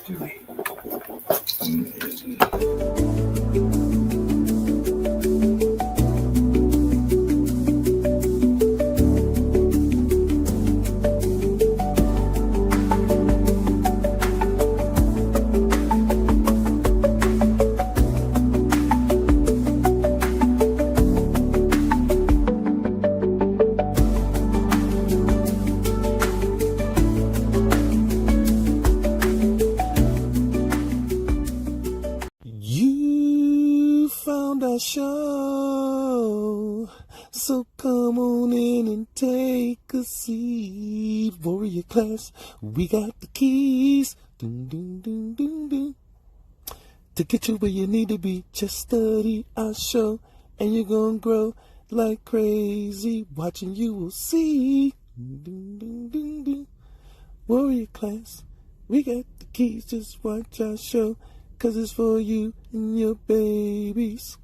You found our show, so come on in and take a seat. Warrior class, we got the keys. Dun, dun, dun, dun, dun. To get you where you need to be, just study our show, and you're gonna grow like crazy. Watching you will see. Dun, dun, dun, dun. Warrior class, we got the keys, just watch our show, 'cause it's for you and your babies.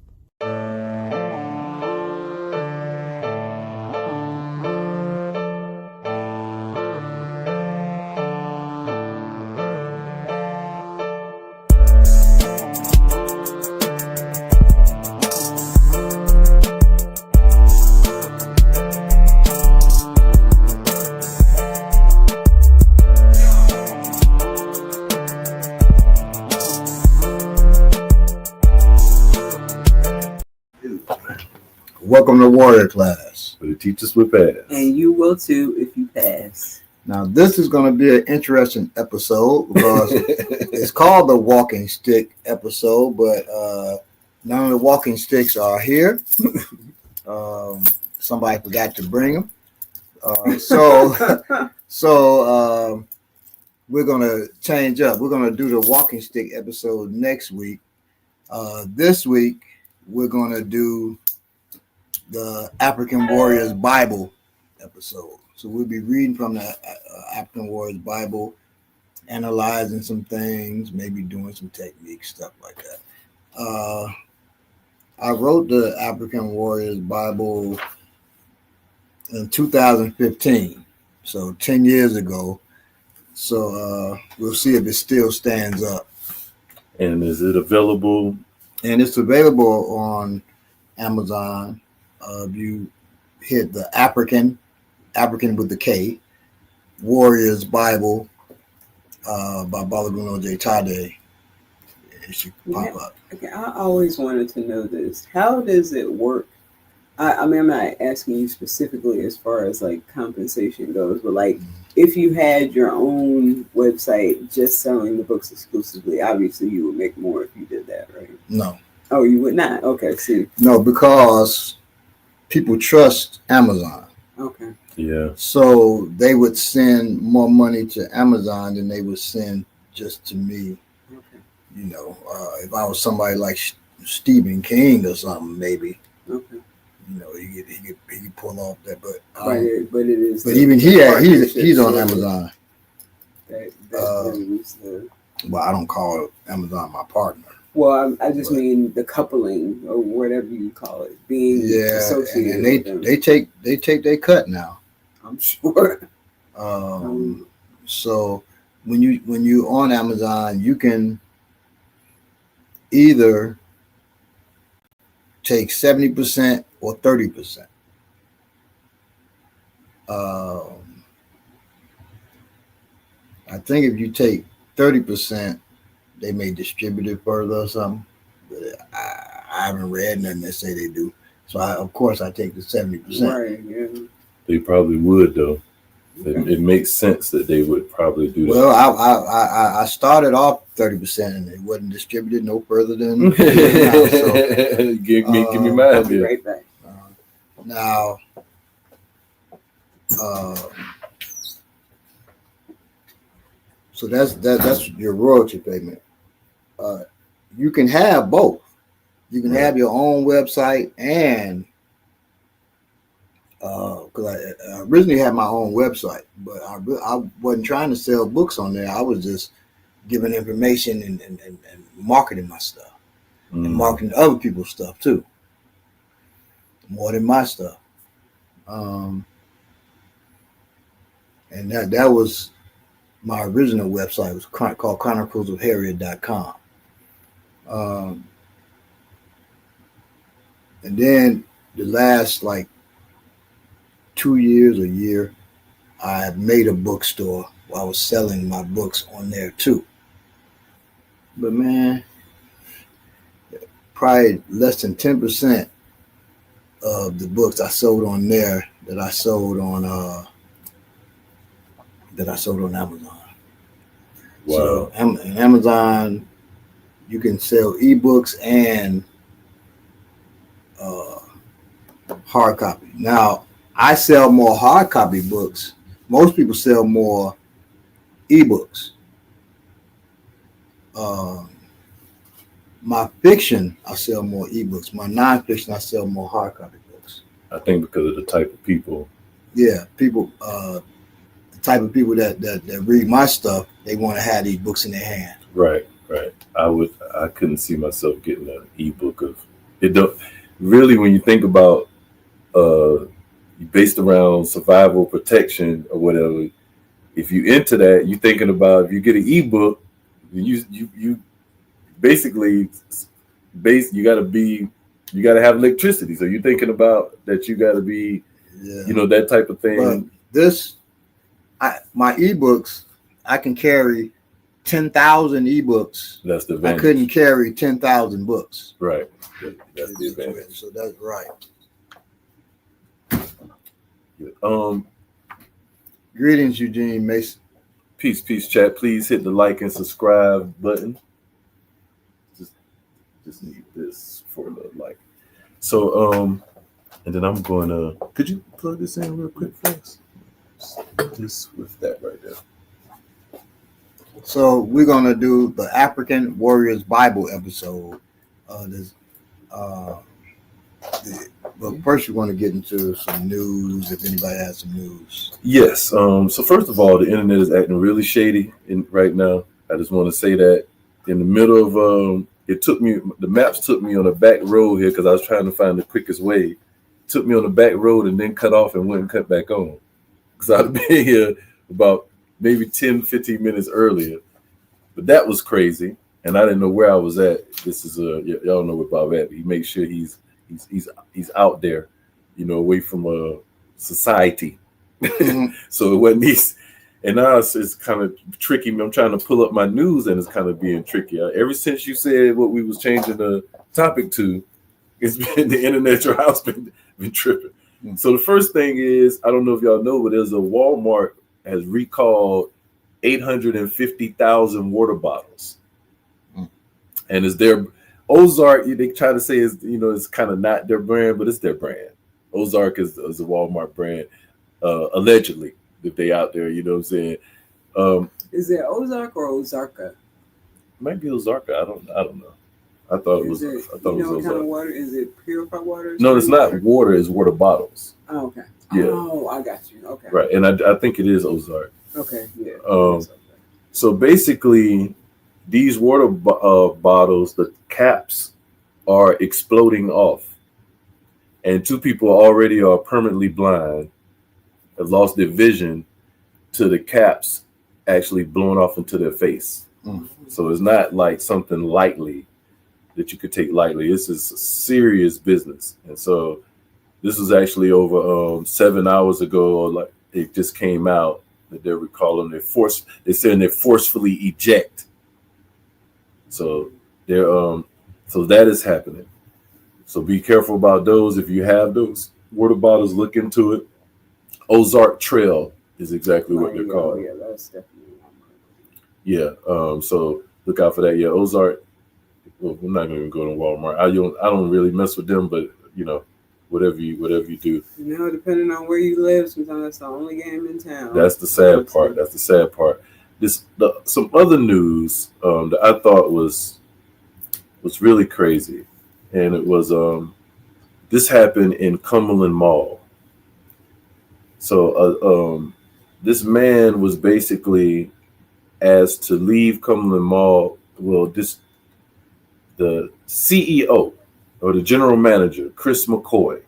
Welcome to Warrior Class. But the teachers will pass. And you will too if you pass. Now, this is going to be an interesting episode because it's called the walking stick episode, but none of the walking sticks are here. Somebody forgot to bring them. So we're going to change up. We're going to do the walking stick episode next week. This week, we're going to do the African Warriors Bible episode. So we'll be reading from the African Warriors Bible, analyzing some things, maybe doing some technique stuff like that. I wrote the African Warriors Bible in 2015, so 10 years ago. So we'll see if it still stands up. And is it available? And it's available on Amazon. If you hit the African with the K, Warriors Bible by Balaguno J. Tade, it should pop up. Okay, I always wanted to know this. How does it work? I mean, I'm not asking you specifically as far as like compensation goes, but like if you had your own website just selling the books exclusively, obviously you would make more if you did that, right? No. Oh, you would not? Okay, see. No, because people trust Amazon. Okay. Yeah. So they would send more money to Amazon than they would send just to me. Okay. You know, if I was somebody like Stephen King or something, maybe. Okay. You know, he could pull off that, but it is. But even he's on Amazon. That brings the. Well, I don't call Amazon my partner. Well, I just mean the coupling or whatever you call it, being associated. And with them. they take their cut now. I'm sure. So when you on Amazon, you can either take 70% or 30%. I think if you take 30%, they may distribute it further or something. But I haven't read nothing that say they do. So of course I take the 70%. Right. Yeah. They probably would though. It makes sense that they would probably do that. Well, I started off 30% and it wasn't distributed no further than now, so, give me mine. I'll be right back. Now, so that's your royalty payment. You can have both. You can have your own website and because I originally had my own website, but I wasn't trying to sell books on there. I was just giving information and marketing my stuff and marketing other people's stuff too, more than my stuff. And that was my original website was called chroniclesofharriet.com. And then the last like 2 years or year, I made a bookstore where I was selling my books on there too. But man, probably less than 10% of the books I sold on there that I sold on Amazon. Wow. So in Amazon, you can sell ebooks and hard copy. Now, I sell more hard copy books. Most people sell more ebooks. My fiction, I sell more ebooks. My nonfiction, I sell more hard copy books. I think because of the type of people. Yeah, people, the type of people that read my stuff, they want to have these books in their hand. Right. I couldn't see myself getting an ebook of it. Don't really, when you think about based around survival protection or whatever, if you into that, you're thinking about if you get an ebook, you basically you gotta have electricity. So you're thinking about that you gotta be, that type of thing. But my ebooks, I can carry 10,000 ebooks. That's the advantage. I couldn't carry 10,000 books. Right. That's the advantage. So that's right. Greetings, Eugene Mason. Peace, chat. Please hit the like and subscribe button. Just need this for a little like. So, and then I'm going to. Could you plug this in real quick, folks? This with that right there. So we're gonna do the African Warriors Bible episode. But first, we want to get into some news. If anybody has some news, yes. So first of all, the internet is acting really shady right now. I just want to say that in the middle of the maps took me on a back road here because I was trying to find the quickest way. Took me on the back road and then cut off and went and cut back on because I'd been here about maybe 10, 15 minutes earlier. But that was crazy, and I didn't know where I was at. This is y'all know where Bob at. He makes sure he's out there, away from society. Mm-hmm. So it wasn't these, and now it's kind of tricky. I'm trying to pull up my news, and it's kind of being tricky. Ever since you said what we was changing the topic to, it's been the internet. Your house been tripping. Mm-hmm. So the first thing is, I don't know if y'all know, but there's a Walmart has recalled 850,000 water bottles, and it's their Ozark. They try to say it's kind of not their brand, but it's their brand. Ozark is a Walmart brand, allegedly, if they out there. You know what I'm saying? Is it Ozark or Ozarka? Might be Ozarka. I don't know. I thought it was. I thought it was what kind of water? Is it purified water? No, it's not water. It's water bottles. Oh, okay. Yeah. Oh, I got you. Okay. Right, and I think it is Ozark. Okay. Yeah. So basically, these water bottles, the caps are exploding off, and 2 people already are permanently blind, have lost their vision to the caps actually blowing off into their face. So it's not like something lightly that you could take lightly. This is serious business, and so this was actually over 7 hours ago. Like it just came out that they're recalling they're saying they forcefully eject. So they're so that is happening. So be careful about those. If you have those water bottles, look into it. Ozark Trail is exactly what they're called. Yeah, that's definitely one. Yeah. So look out for that. Yeah, Ozark. Well, we're not going to go to Walmart. I don't really mess with them, but whatever you do. Depending on where you live, sometimes that's the only game in town. That's the sad part. Some other news that I thought was really crazy, and it was this happened in Cumberland Mall. So this man was basically asked to leave Cumberland Mall. Well, the CEO or the general manager, Chris McCoy,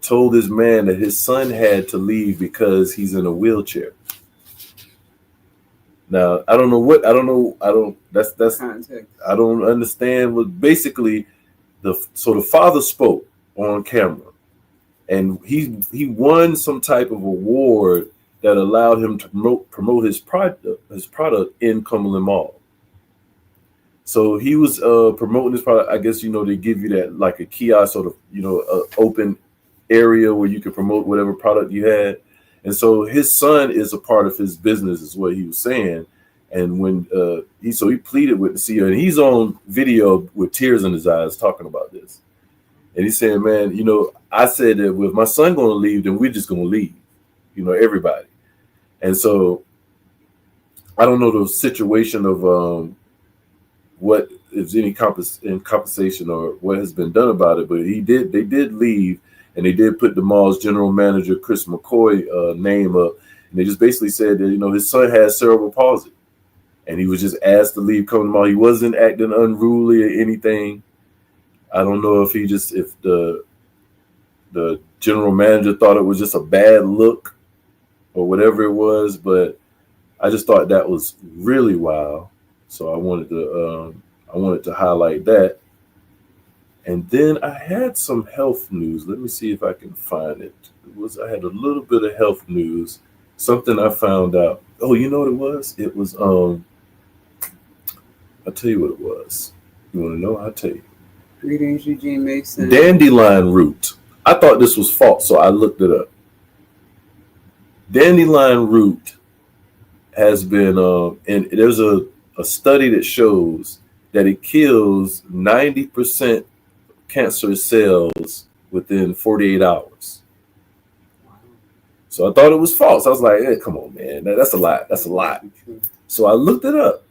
told this man that his son had to leave because he's in a wheelchair. Now I don't know. That's Context. I don't understand. What basically the father spoke on camera, and he won some type of award that allowed him to promote his product in Cumberland Mall. So he was promoting this product. I guess they give you that like a kiosk sort of open area where you can promote whatever product you had. And so his son is a part of his business, is what he was saying. And when he pleaded with the CEO, and he's on video with tears in his eyes talking about this. And he's saying, man, I said that with my son going to leave, then we're just going to leave, everybody. And so I don't know the situation of what if any compensation or what has been done about it, but they did leave, and they did put the mall's general manager, Chris McCoy, name up. And they just basically said that, his son has cerebral palsy, and he was just asked to leave Cumberland Mall. He wasn't acting unruly or anything. I don't know if the general manager thought it was just a bad look or whatever it was, but I just thought that was really wild. So I wanted to highlight that. And then I had some health news. Let me see if I can find it. I had a little bit of health news, something I found out. Oh, you know what it was? It was I'll tell you what it was. You want to know? I'll tell you. Greetings, Eugene Mason. Dandelion root. I thought this was false, so I looked it up. Dandelion root has been, and there's a study that shows that it kills 90% cancer cells within 48 hours. So I thought it was false. I was like, hey, come on, man. That's a lot. That's a lot. So I looked it up.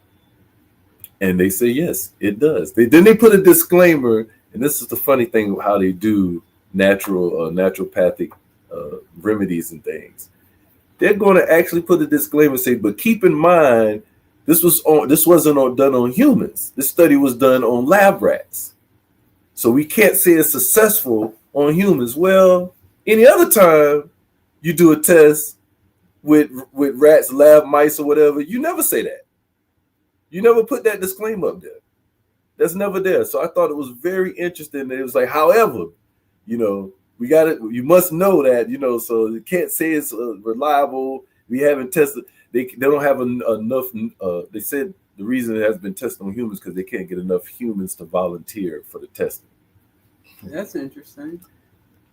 And they say, yes, it does. Then they put a disclaimer, and this is the funny thing of how they do naturopathic remedies and things. They're going to actually put a disclaimer and say, but keep in mind, this wasn't done on humans. This study was done on lab rats. So we can't say it's successful on humans. Well, any other time you do a test with rats, lab mice, or whatever, you never say that. You never put that disclaimer up there. That's never there. So I thought it was very interesting. It was like, however, we got it. You must know that, so you can't say it's reliable. We haven't tested. They don't have enough. They said the reason it has been tested on humans because they can't get enough humans to volunteer for the testing. That's interesting.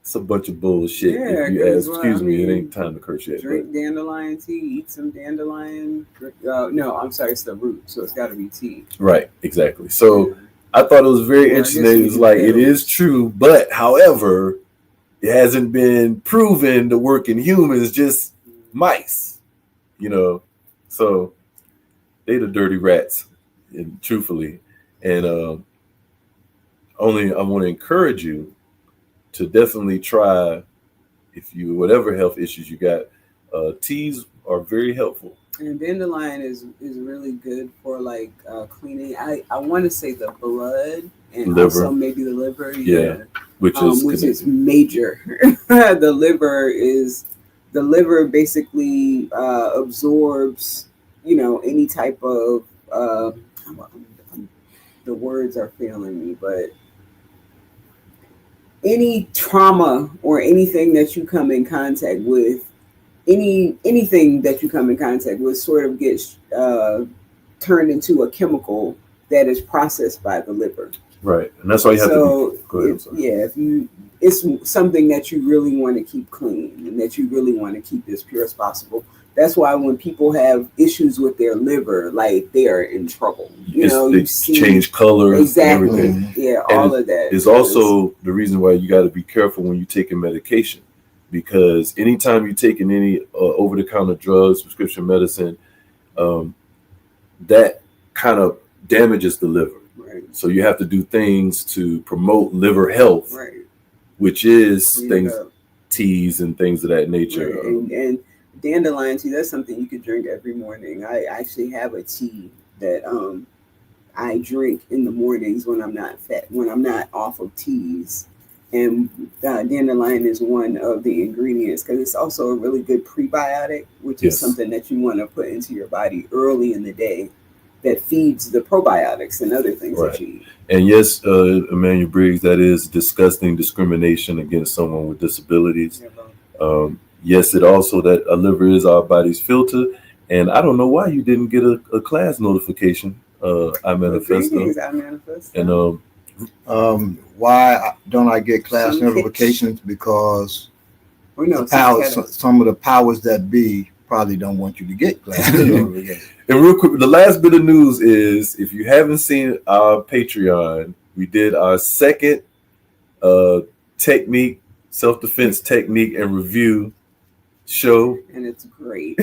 It's a bunch of bullshit. Yeah, if you ask, excuse me, it ain't time to curse yet. Drink dandelion tea, eat some dandelion. No, I'm sorry, it's the root, so it's got to be tea. Right, exactly. So I thought it was very interesting. It was like, it is true, but however, it hasn't been proven to work in humans, just mice, So they the dirty rats, and truthfully. And I want to encourage you to definitely try, if you whatever health issues you got, teas are very helpful. And dandelion is really good for like cleaning. I want to say the blood and liver. Also maybe the liver. Yeah, which is major. The liver basically absorbs, any type of the words are failing me, but any trauma or anything that you come in contact with, anything that you come in contact with sort of gets turned into a chemical that is processed by the liver. Right, and that's why you have to go ahead, it's something that you really want to keep clean and that you really want to keep as pure as possible. That's why when people have issues with their liver, like they are in trouble. They change color. Exactly. And everything. Yeah, all of that. Is also the reason why you got to be careful when you're taking medication, because anytime you're taking any over-the-counter drugs, prescription medicine, that kind of damages the liver. Right. So you have to do things to promote liver health, right, which is teas and things of that nature. Right. And dandelion tea, that's something you could drink every morning. I actually have a tea that I drink in the mornings when I'm not off of teas. And dandelion is one of the ingredients because it's also a really good prebiotic, which is something that you want to put into your body early in the day that feeds the probiotics and other things that you eat. And yes, Emmanuel Briggs, that is disgusting discrimination against someone with disabilities. Yes, it also that a liver is our body's filter. And I don't know why you didn't get a class notification. I manifesto. And why don't I get class notifications? Because some of the powers that be probably don't want you to get class notifications. And real quick, the last bit of news is if you haven't seen our Patreon, we did our second technique, self-defense technique and review show. And it's great.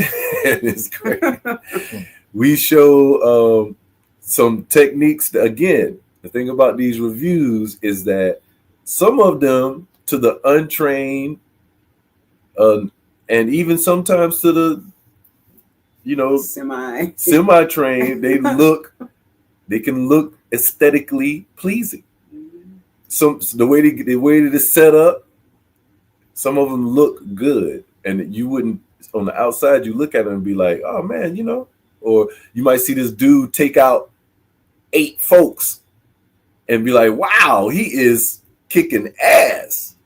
We show some techniques that, again, the thing about these reviews is that some of them to the untrained and even sometimes to the semi-trained, they can look aesthetically pleasing. So the way that it's set up, some of them look good, and you wouldn't on the outside. You look at them and be like, "Oh man," or you might see this dude take out 8 folks and be like, "Wow, he is kicking ass."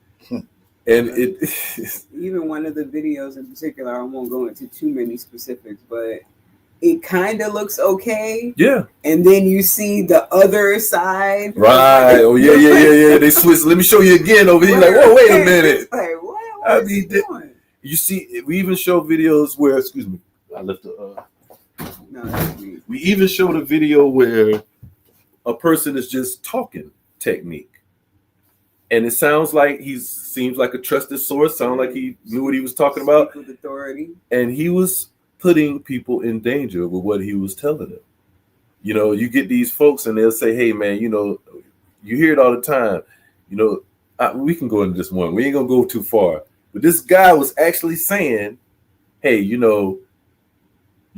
And even one of the videos in particular, I won't go into too many specifics, but it kind of looks okay. Yeah. And then you see the other side. Right. Oh, yeah. They switch. Let me show you again over here. Like, whoa, wait a minute. Like, what is he doing? You see, we even show videos where, excuse me, I left the. We even showed a video where a person is just talking technique. And it sounds like seems like a trusted source. Sounds like he knew what he was talking about. With authority. And he was putting people in danger with what he was telling them. You get these folks and they'll say, "Hey, man, you hear it all the time. We can go into this one. We ain't gonna go too far." But this guy was actually saying, "Hey, you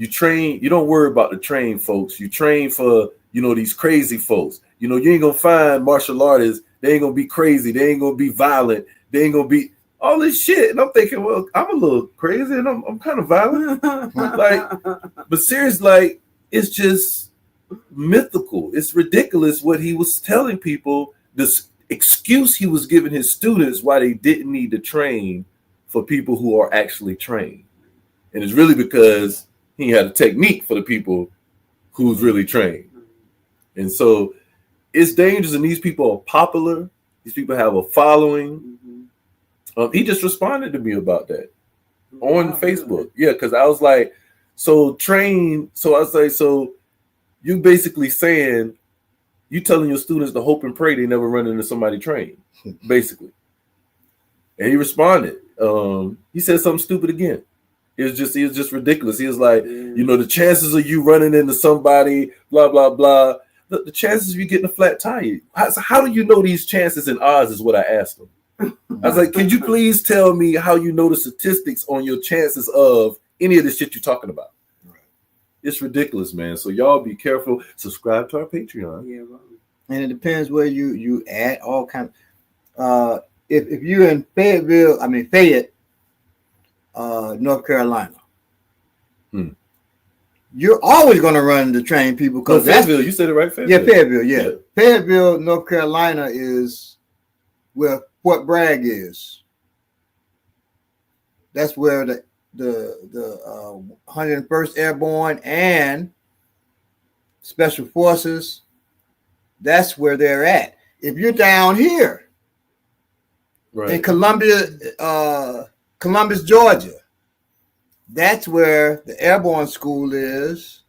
train. You don't worry about the trained folks. You train for these crazy folks. You ain't gonna find martial artists. They ain't gonna be crazy. They ain't gonna be violent. They ain't gonna be all this shit." And I'm thinking, well, I'm a little crazy and I'm kind of violent. But seriously, it's just mythical. It's ridiculous what he was telling people. This excuse he was giving his students why they didn't need to train for people who are actually trained. And it's really because he had a technique for the people who's really trained. And so it's dangerous, and these people are popular. These people have a following. He just responded to me about that on Facebook. Yeah, because I was like, so train. So I was like, so you basically saying, you telling your students to hope and pray they never run into somebody trained, basically. And he responded. He said something stupid again. It was just ridiculous. He was like, the chances of you running into somebody, blah, blah, blah. The chances of you getting a flat tire. How do you know these chances and odds is what I asked him. I was like, can you please tell me how you know the statistics on your chances of any of the shit you're talking about? Right. It's ridiculous, man. So y'all be careful. Subscribe to our Patreon. Yeah, right. And it depends where you at. All kind of, if you're in Fayette, North Carolina. You're always going to run into trained people because Fayetteville. You said it right, Fayetteville. Yeah, Fayetteville. Yeah, Fayetteville, North Carolina is where Fort Bragg is. That's where the 101st Airborne and Special Forces. That's where they're at. If you're down here, right, in Columbus, Georgia. That's where the airborne school is.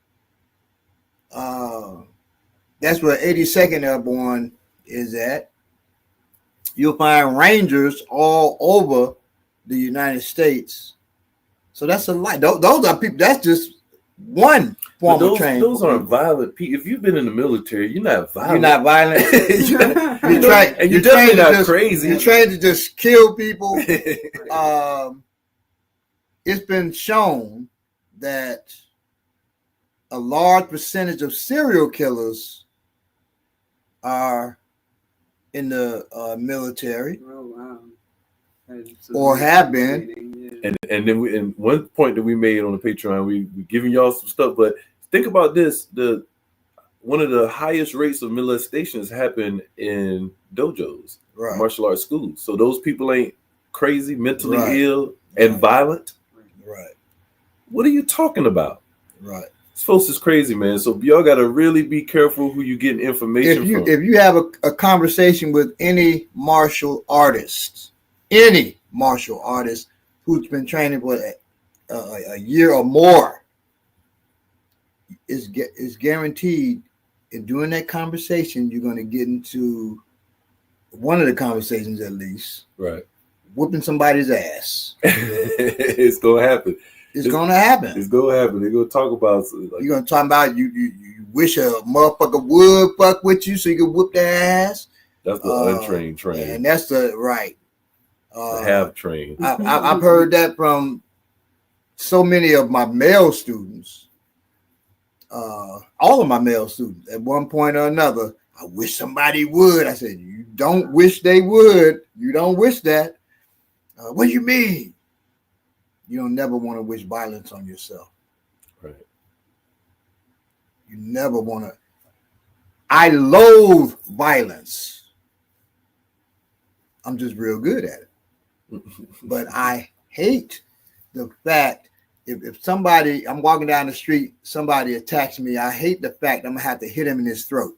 That's where 82nd Airborne is at. You'll find Rangers all over the United States. So that's a lot. Those are people. That's just one form of training. Those aren't violent people. If you've been in the military, you're not violent. You're not violent. You're definitely not crazy. You're trained to just kill people. It's been shown that a large percentage of serial killers are in the military. Oh wow. Or have been. Yeah. And then and one point that we made on the Patreon, we giving y'all some stuff, but think about this: one of the highest rates of molestations happen in dojos, Right. martial arts schools. So those people ain't crazy, mentally Right. ill, and violent. Right. What are you talking about? Right. This folks is crazy, man. So y'all got to really be careful who you getting information from. If you have a conversation with any martial artist who's been training for a year or more, is guaranteed. And during that conversation, you're going to get into one of the conversations at least, right? Whooping somebody's ass. It's gonna happen. It's gonna happen. It's gonna happen. They're gonna talk about. Like, you're gonna talk about you wish a motherfucker would fuck with you so you could whoop their ass. That's the untrained train, and that's the right. The have trained. I've heard that from so many of my male students. All of my male students at one point or another. I wish somebody would. I said, you don't wish they would. You don't wish that. What do you mean? You don't never want to wish violence on yourself. Right. You never want to. I loathe violence. I'm just real good at it. But I hate the fact if somebody, I'm walking down the street, somebody attacks me, I hate the fact I'm going to have to hit him in his throat.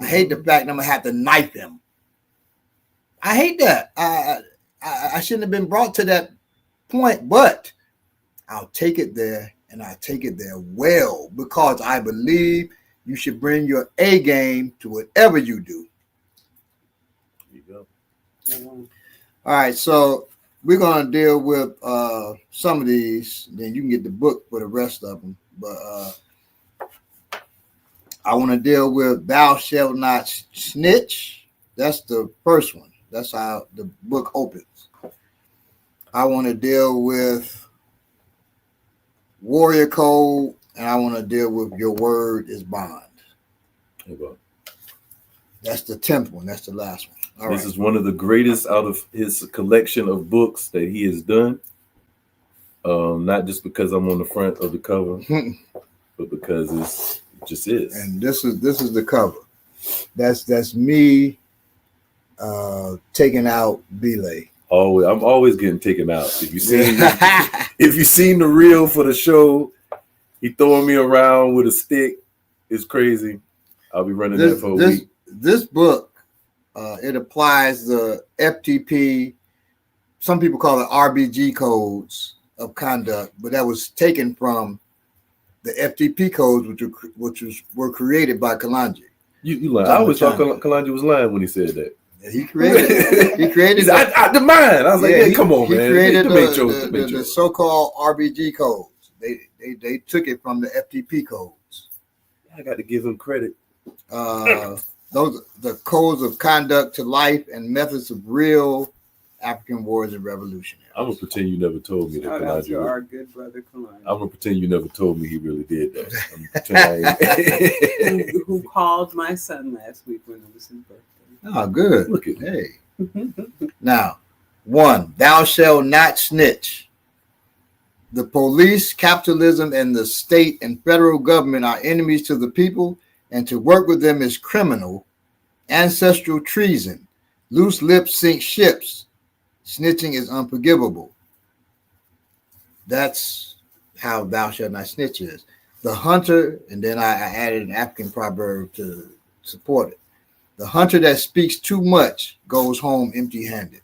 I hate the fact I'm going to have to knife him. I hate that. I shouldn't have been brought to that point, but I'll take it there, and I'll take it there well, because I believe you should bring your A game to whatever you do. There you go. All right, so we're going to deal with some of these. Then you can get the book for the rest of them. But I want to deal with thou shalt not snitch. That's the first one. That's how the book opens. I want to deal with warrior code, and I want to deal with your word is bond. There you go. That's the 10th one. That's the last one. All this right. is one of the greatest out of his collection of books that he has done. Not just because I'm on the front of the cover, but because it just is. And this is the cover. That's me taking out Belay. Always, I'm always getting taken out. If you seen the reel for the show, he throwing me around with a stick. It's crazy. I'll be running that for a week. This book, it applies the FTP. Some people call it RBG codes of conduct, but that was taken from the FTP codes, which were created by Kalanji. You lie. I always thought Kalanji was lying when he said that. Yeah, he created. The mind. I was like, yeah, come on, man. He created the so-called RBG codes. They took it from the FTP codes. I got to give him credit. Those the codes of conduct to life and methods of real African warriors and revolutionaries. I'm gonna pretend you never told me that. Shout out to our good brother Kalani. I'm gonna pretend you never told me he really did that. who called my son last week when it was his birthday. Oh, good. Look at hey. Now, 1, thou shalt not snitch. The police, capitalism, and the state and federal government are enemies to the people, and to work with them is criminal. Ancestral treason. Loose lips sink ships. Snitching is unforgivable. That's how thou shalt not snitch is. The hunter, and then I added an African proverb to support it. The hunter that speaks too much goes home empty-handed.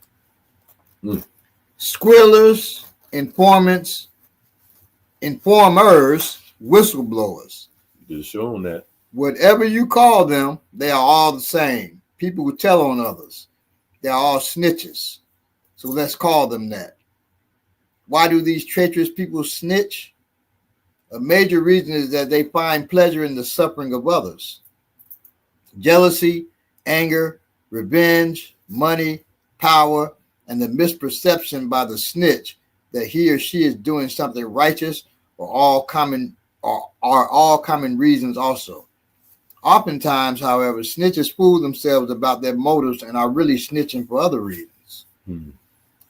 Squealers, informants, informers, whistleblowers. You just show them that. Whatever you call them, they are all the same. People who tell on others. They are all snitches. So let's call them that. Why do these treacherous people snitch? A major reason is that they find pleasure in the suffering of others. Jealousy, anger, revenge, money, power, and the misperception by the snitch that he or she is doing something righteous are all common reasons also. Oftentimes, however, snitches fool themselves about their motives and are really snitching for other reasons.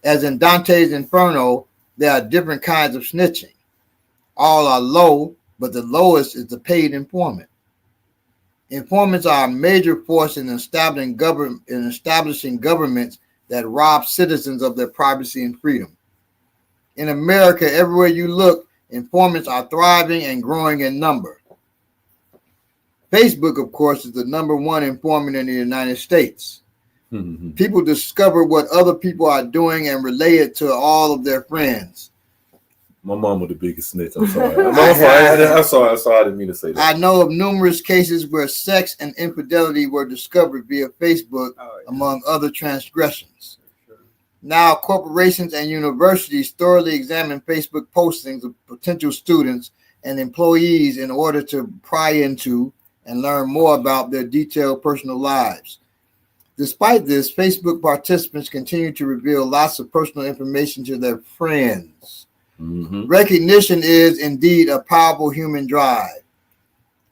As in Dante's Inferno, there are different kinds of snitching. All are low, but the lowest is the paid informant. Informants are a major force in establishing governments that rob citizens of their privacy and freedom. In America, everywhere you look, informants are thriving and growing in number. Facebook, of course, is the #1 informant in the United States. People discover what other people are doing and relay it to all of their friends. My mom was the biggest snitch. I'm sorry. I'm sorry. I didn't mean to say that. I know of numerous cases where sex and infidelity were discovered via Facebook, among other transgressions. Now, corporations and universities thoroughly examine Facebook postings of potential students and employees in order to pry into and learn more about their detailed personal lives. Despite this, Facebook participants continue to reveal lots of personal information to their friends. Recognition is indeed a powerful human drive.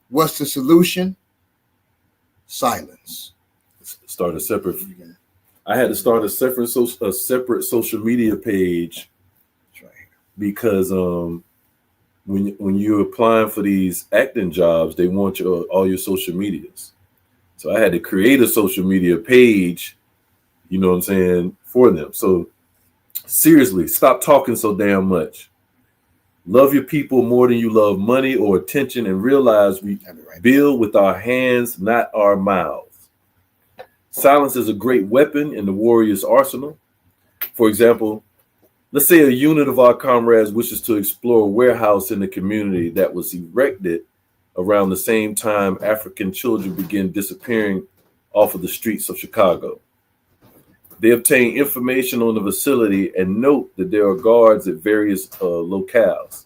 What's the solution? Silence. I had to start a separate social media page. That's right. Because when you're applying for these acting jobs, they want all your social medias. So I had to create a social media page, you know what I'm saying, for them. So seriously, stop talking so damn much. Love your people more than you love money or attention, and realize we build with our hands, not our mouths. Silence is a great weapon in the warrior's arsenal. For example, let's say a unit of our comrades wishes to explore a warehouse in the community that was erected around the same time African children began disappearing off of the streets of Chicago. They obtain information on the facility and note that there are guards at various locales,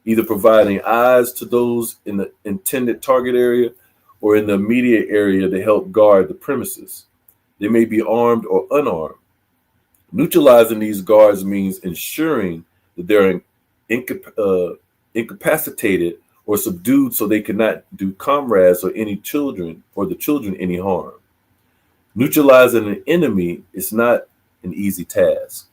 either providing eyes to those in the intended target area or in the immediate area to help guard the premises. They may be armed or unarmed. Neutralizing these guards means ensuring that they're incapacitated or subdued so they cannot do comrades or any children or the children any harm. Neutralizing an enemy is not an easy task.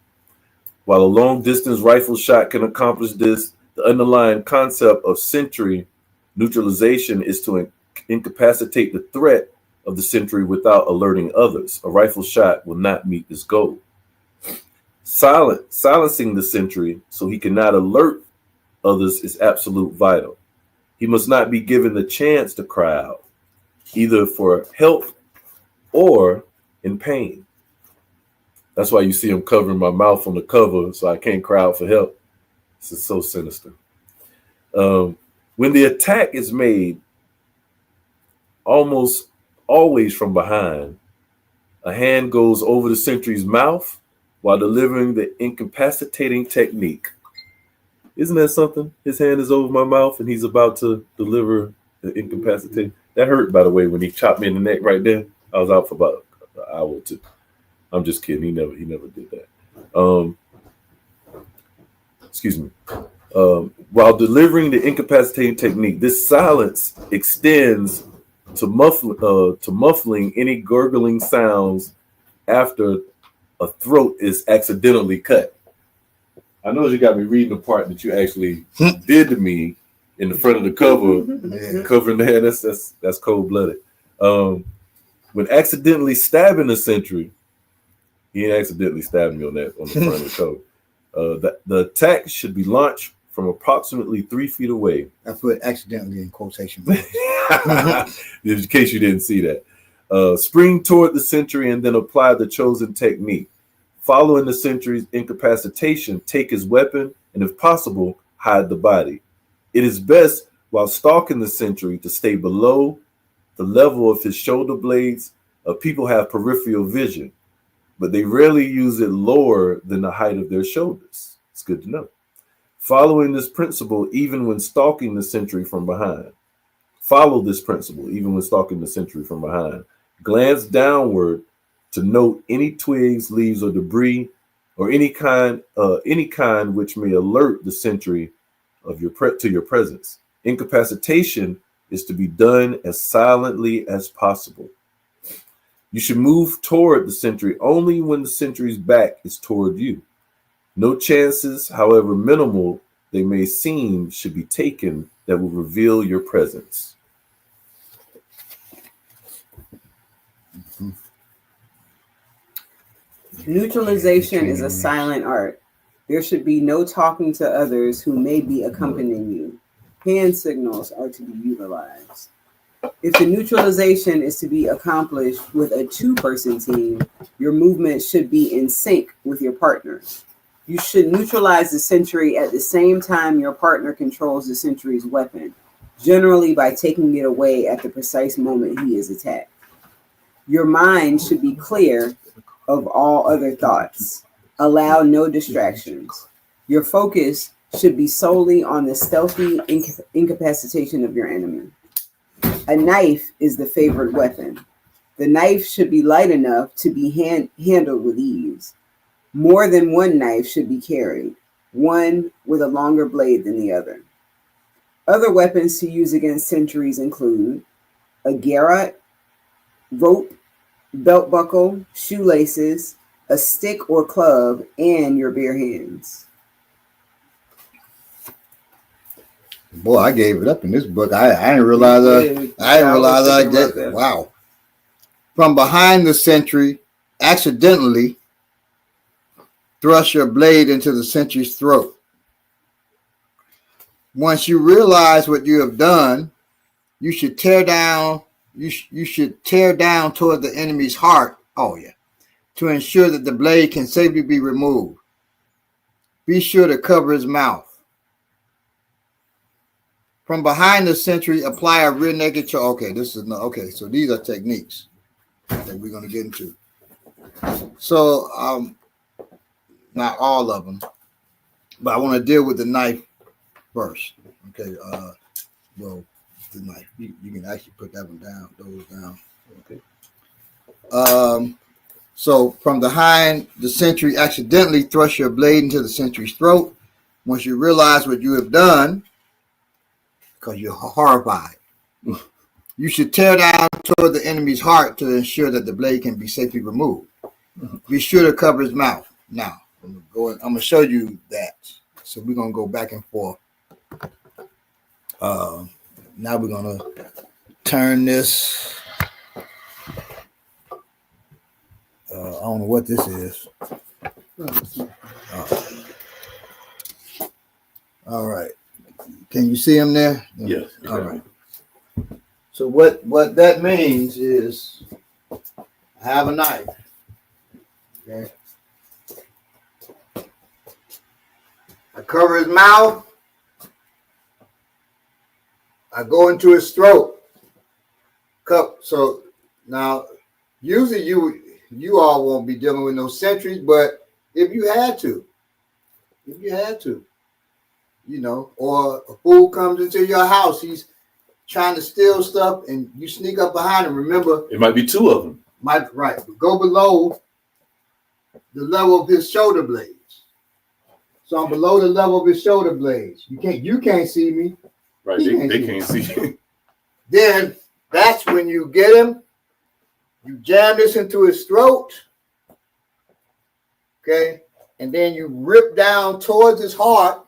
While a long-distance rifle shot can accomplish this, the underlying concept of sentry neutralization is to incapacitate the threat of the sentry without alerting others. A rifle shot will not meet this goal. Silencing the sentry so he cannot alert others is absolute vital. He must not be given the chance to cry out, either for help or in pain. That's why you see him covering my mouth on the cover so I can't cry out for help. This is so sinister. When the attack is made, almost always from behind, a hand goes over the sentry's mouth while delivering the incapacitating technique. Isn't that something? His hand is over my mouth and he's about to deliver the incapacitating. That hurt, by the way, when he chopped me in the neck right there. I was out for about an hour or two. I'm just kidding. He never did that. Excuse me. While delivering the incapacitating technique, this silence extends to muffling any gurgling sounds after a throat is accidentally cut. I know you got me reading the part that you actually did to me in the front of the cover, covering the head. That's cold-blooded. When accidentally stabbing the sentry, he ain't accidentally stabbing me on the front of the cover. The attack should be launched from approximately 3 feet away. I put accidentally in quotation. In case you didn't see that. Spring toward the sentry and then apply the chosen technique. Following the sentry's incapacitation, take his weapon and, if possible, hide the body. It is best, while stalking the sentry, to stay below the level of his shoulder blades. People have peripheral vision, but they rarely use it lower than the height of their shoulders. It's good to know. Following this principle, even when stalking the sentry from behind. Follow this principle, even when stalking the sentry from behind. Glance downward to note any twigs, leaves, or debris, or any kind which may alert the sentry of to your presence. Incapacitation is to be done as silently as possible. You should move toward the sentry only when the sentry's back is toward you. No chances, however minimal they may seem, should be taken that will reveal your presence. Neutralization is a silent art. There should be no talking to others who may be accompanying you. Hand signals are to be utilized. If the neutralization is to be accomplished with a two-person team, your movement should be in sync with your partner. You should neutralize the sentry at the same time your partner controls the sentry's weapon, generally by taking it away at the precise moment he is attacked. Your mind should be clear of all other thoughts. Allow no distractions. Your focus should be solely on the stealthy incapacitation of your enemy. A knife is the favorite weapon. The knife should be light enough to be handled with ease. More than one knife should be carried, one with a longer blade than the other. Other weapons to use against sentries include a garrote, rope, belt buckle, shoelaces, a stick or club, and your bare hands. Boy, I gave it up in this book. I didn't realize I did. Wow. From behind the sentry, accidentally thrust your blade into the sentry's throat. Once you realize what you have done, you should tear down. You should tear down toward the enemy's heart. Oh yeah, to ensure that the blade can safely be removed. Be sure to cover his mouth. From behind the sentry, apply a rear naked choke. Okay, so these are techniques that we're going to get into. So, not all of them, but I want to deal with the knife first. Okay, well, the knife. You can actually put that one down, those down. Okay. So from behind the sentry, accidentally thrust your blade into the sentry's throat. Once you realize what you have done, because you're horrified, you should tear down toward the enemy's heart to ensure that the blade can be safely removed. Be sure to cover his mouth. Now, I'm going to show you that. So we're going to go back and forth. Now we're going to turn this. I don't know what this is. All right. Can you see him there? Yes. All right. So what that means is I have a knife. Okay. I cover his mouth. I go into his throat. So now, usually you all won't be dealing with no sentries, but if you had to, you know, or a fool comes into your house, he's trying to steal stuff, and you sneak up behind him. Remember, it might be two of them. Right. Go below the level of his shoulder blades. So I'm below the level of his shoulder blades. You can't see me. Right, they can't see you. Then that's when you get him. You jam this into his throat. Okay, and then you rip down towards his heart,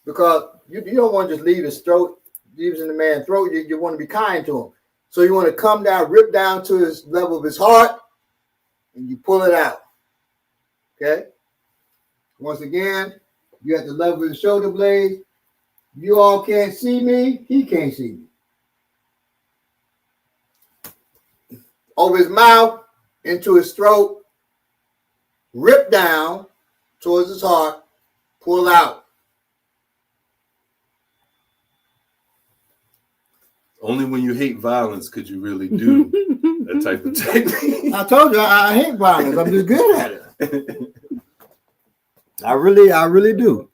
because you don't want to just leave his throat, leave it in the man's throat. You want to be kind to him. So you want to come down, rip down to his level of his heart, and you pull it out. Okay? Once again, you at the level of the shoulder blade. You all can't see me. He can't see me. Over his mouth, into his throat, rip down towards his heart, pull out. Only when you hate violence could you really do that type of technique. I told you I hate violence. I'm just good at it. I really do.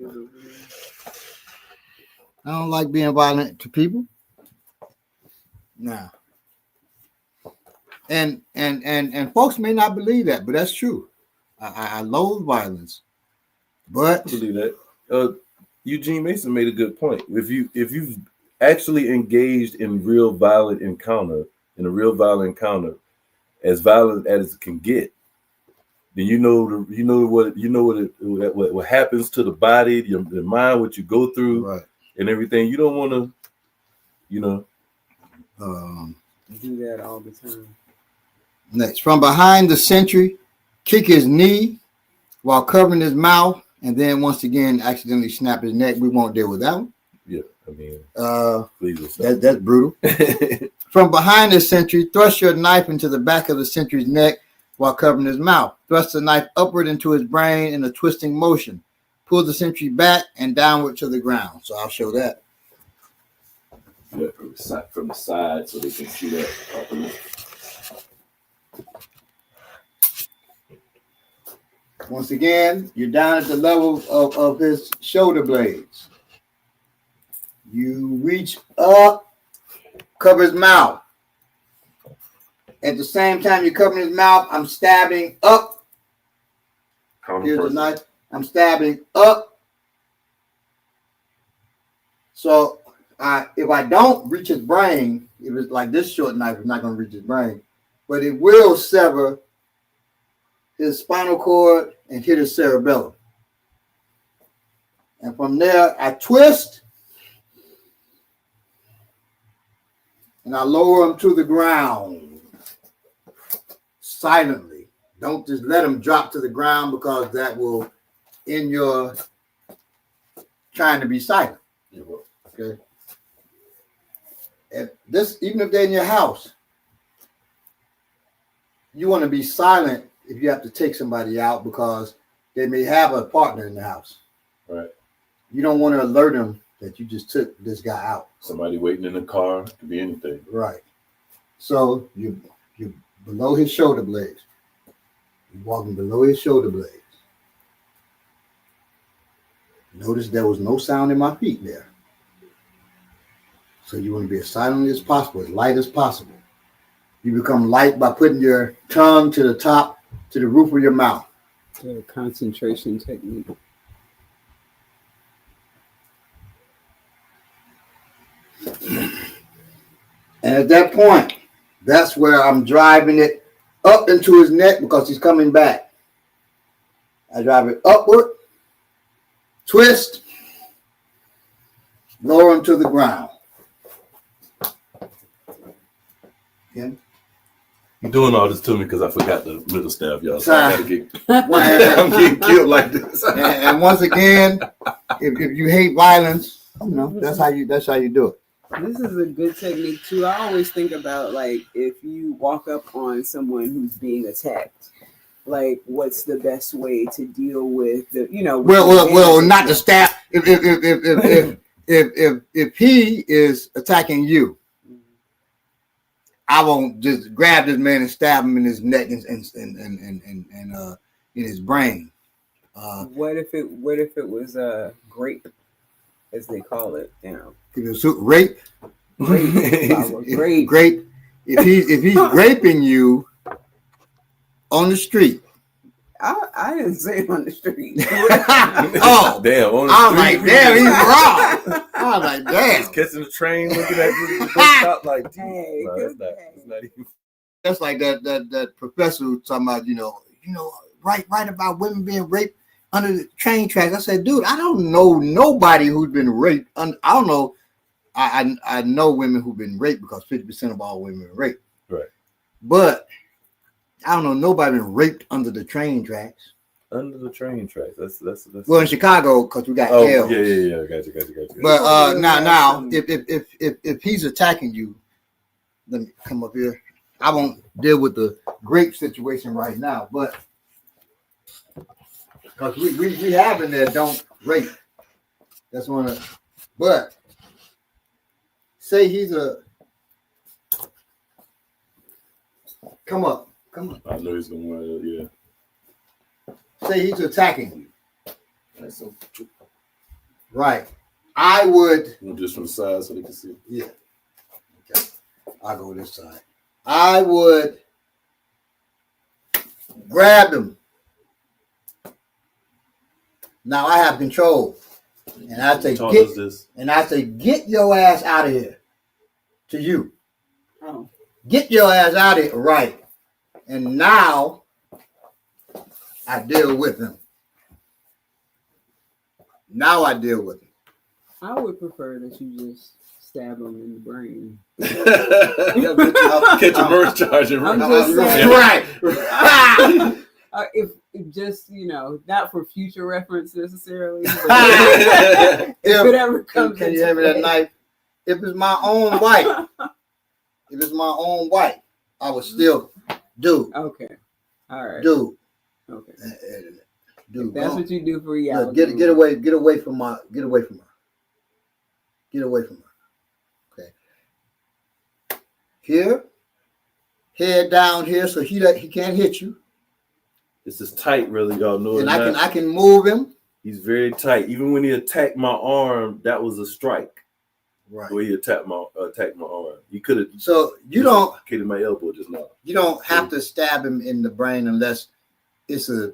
I don't like being violent to people. Nah. And folks may not believe that, but that's true. I loathe violence. But I believe that. Eugene Mason made a good point. If you've actually engaged in real violent encounter, as violent as it can get, then what happens to the body, the mind, what you go through, Right. and everything. You don't want to, Do that all the time. Next, from behind the sentry, kick his knee while covering his mouth, and then once again accidentally snap his neck. We won't deal with that one. Yeah, I mean, please. That's brutal. From behind the sentry, thrust your knife into the back of the sentry's neck while covering his mouth. Thrust the knife upward into his brain in a twisting motion. Pull the sentry back and downward to the ground. So I'll show that. Yeah, from the side so they can see that. Once again, you're down at the level of his shoulder blades. You reach up, cover his mouth. At the same time you're covering his mouth, I'm stabbing up. Here's the knife. I'm stabbing up. So if I don't reach his brain, if it's like this short knife, it's not going to reach his brain. But it will sever his spinal cord and hit his cerebellum. And from there, I twist and I lower him to the ground silently. Don't just let him drop to the ground because that will end your trying to be silent. Okay. And this, even if they're in your house, you want to be silent if you have to take somebody out because they may have a partner in the house. Right. You don't want to alert them that you just took this guy out. Somebody waiting in the car, could be anything. Right. So you're below his shoulder blades. You're walking below his shoulder blades. Notice there was no sound in my feet there. So you want to be as silent as possible, as light as possible. You become light by putting your tongue to the top, to the roof of your mouth. The concentration technique. And at that point, that's where I'm driving it up into his neck because he's coming back. I drive it upward, twist, lower him to the ground. Again. You're doing all this to me because I forgot the middle staff, y'all. So Sorry. I gotta I'm getting killed like this. And once again, if you hate violence, that's how you do it. This is a good technique too. I always think about like if you walk up on someone who's being attacked, like what's the best way to deal with the Well, not to stab. If he is attacking you, I won't just grab this man and stab him in his neck and in his brain. What if it was grape, as they call it now? Rape. Grape. Grape. If he's raping you on the street. I didn't say on the street. Oh, damn! On the I'm street, like, damn, he's wrong. I was like, damn. He's catching the train, looking at the bus stop, like, Hey, no, it's not even. That's like that professor who talking about, right about women being raped under the train tracks. I said, dude, I don't know nobody who's been raped. I don't know. I know women who've been raped because 50% of all women are raped. Right. But I don't know nobody been raped under the train tracks. Under the train tracks. That's well, in Chicago, because we got L's. Yeah. Gotcha. But now, if he's attacking you, let me come up here. I won't deal with the grape situation right now, but because we have in there don't rape. That's one of. But say he's a. Come up. I know he's gonna want to, yeah. Say he's attacking you. That's so true. Right. I would. Just from the side so they can see. Yeah. Okay. I'll go this side. I would grab him. Now I have control. And I say, Taught us this. get your ass out of here. To you. Oh. Get your ass out of here. Right. And now I deal with him. Now I deal with him. I would prefer that you just stab him in the brain. Catch a murder charge. I'm just saying. Right. If just, not for future reference necessarily. But If it ever comes can you into hand me that play. knife? If it's my own wife, I would still do. Okay. All right. Do. Okay. Do. If that's what you do for you. Look, get away from her. Get away from her. Okay. Here, head down here so he can't hit you. This is tight, really, y'all know. And I can move him. He's very tight. Even when he attacked my arm, that was a strike. Right. Where he attacked my arm. He could have. So you don't hit my elbow just now. You don't have to stab him in the brain unless it's a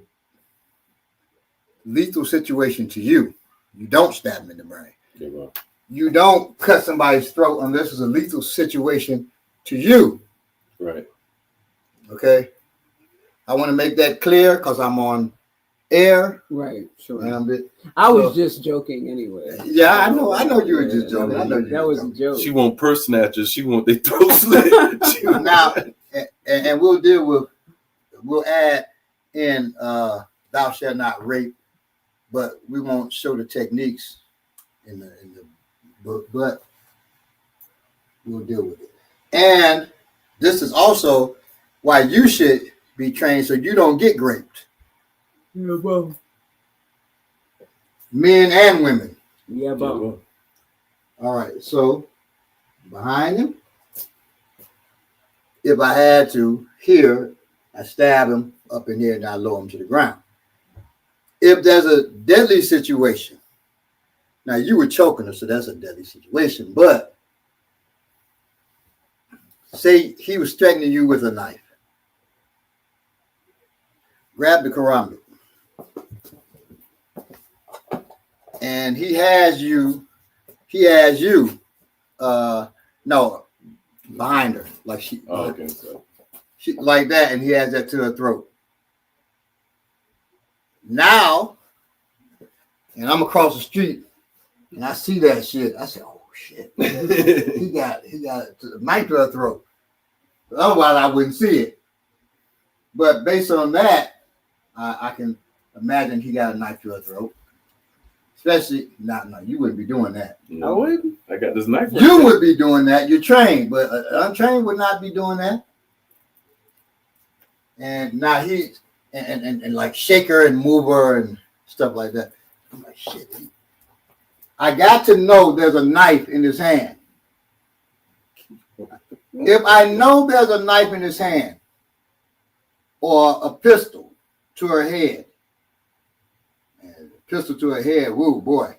lethal situation to you. You don't stab him in the brain. Yeah, well. You don't cut somebody's throat unless it's a lethal situation to you. Right. Okay. I want to make that clear because I'm on air. Right. Sure. And I was just joking anyway. Yeah, I know you were just joking. I know you. That was a joke. She want purse snatchers. She want their throat slit. Now, and we'll add in thou shalt not rape, but we won't show the techniques in the book, but we'll deal with it. And this is also why you should be trained so you don't get raped. Yeah, bro. Men and women. Yeah, bro. All right, so behind him, if I had to, here, I stab him up in here and I lower him to the ground. If there's a deadly situation, now you were choking her, so that's a deadly situation, but say he was threatening you with a knife. Grab the karambit. And he has you, no, behind her, like she like that, and he has that to her throat. Now, and I'm across the street, and I see that shit. I say, "Oh shit, he got a knife to her throat." Otherwise, I wouldn't see it. But based on that, I can imagine he got a knife to her throat. Especially, no, you wouldn't be doing that. I wouldn't. I got this knife. You would be doing that. You're trained, but an untrained would not be doing that. And now and like shake her and move her and stuff like that. I'm like, shit. I got to know there's a knife in his hand. If I know there's a knife in his hand or a pistol to her head, pistol to her head, woo, boy,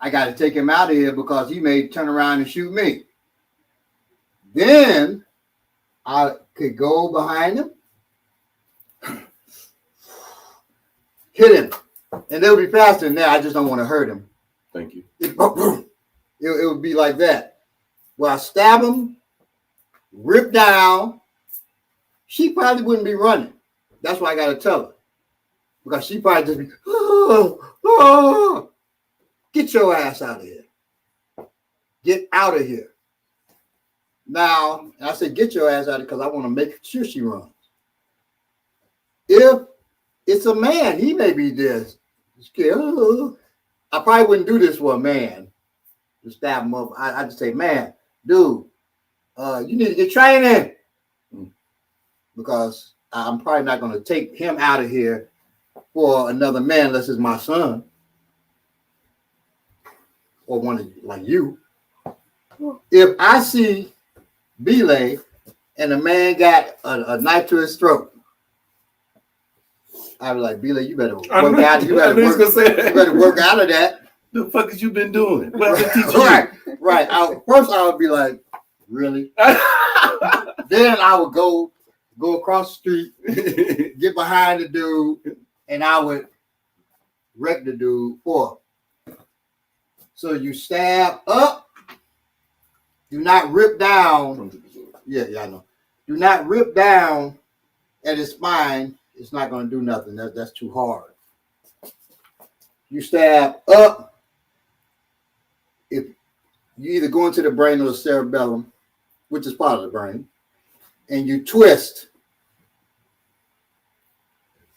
I got to take him out of here because he may turn around and shoot me. Then I could go behind him, hit him, and they'll be faster than that. I just don't want to hurt him. Thank you. It would be like that. Well, I stab him, rip down. She probably wouldn't be running. That's why I got to tell her. Because she probably just be, get your ass out of here. Get out of here. Now, I said, get your ass out of here because I want to make sure she runs. If it's a man, he may be this scared. I probably wouldn't do this for a man. To stab him up. I just say, man, dude, you need to get training. Because I'm probably not going to take him out of here for another man unless it's my son or one of like you. If I see Belay and a man got a knife to his throat, I'd be like, Belay, you better work out. You better work out of that. The fuck has you been doing? Well, right. First, I would be like, really? Then I would go across the street, get behind the dude, and I would wreck the dude for him. So you stab up. Do not rip down. Yeah, I know. Do not rip down at his spine. It's not going to do nothing. That's too hard. You stab up. If you either go into the brain or the cerebellum, which is part of the brain, and you twist.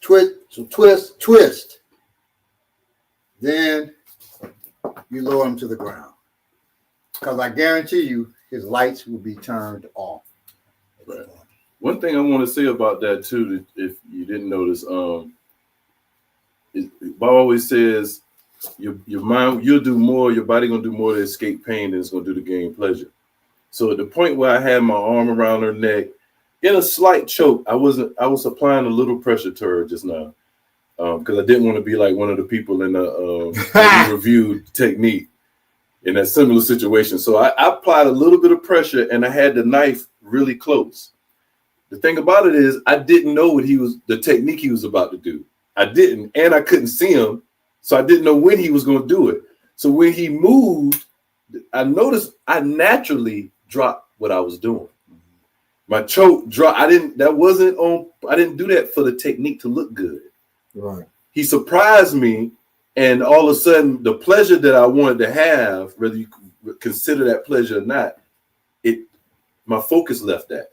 Twist. Then you lower him to the ground. Because I guarantee you, his lights will be turned off. Right. One thing I want to say about that too, if you didn't notice, Bob always says your mind, you'll do more, your body gonna do more to escape pain than it's gonna do to gain pleasure. So at the point where I had my arm around her neck, in a slight choke, I was applying a little pressure to her just now. Because I didn't want to be like one of the people in the review technique in that similar situation. So I applied a little bit of pressure and I had the knife really close. The thing about it is I didn't know what the technique he was about to do. I didn't, and I couldn't see him. So I didn't know when he was going to do it. So when he moved, I noticed I naturally dropped what I was doing. My choke dropped. I didn't do that for the technique to look good. Right. He surprised me, and all of a sudden, the pleasure that I wanted to have, whether you consider that pleasure or not, my focus left that.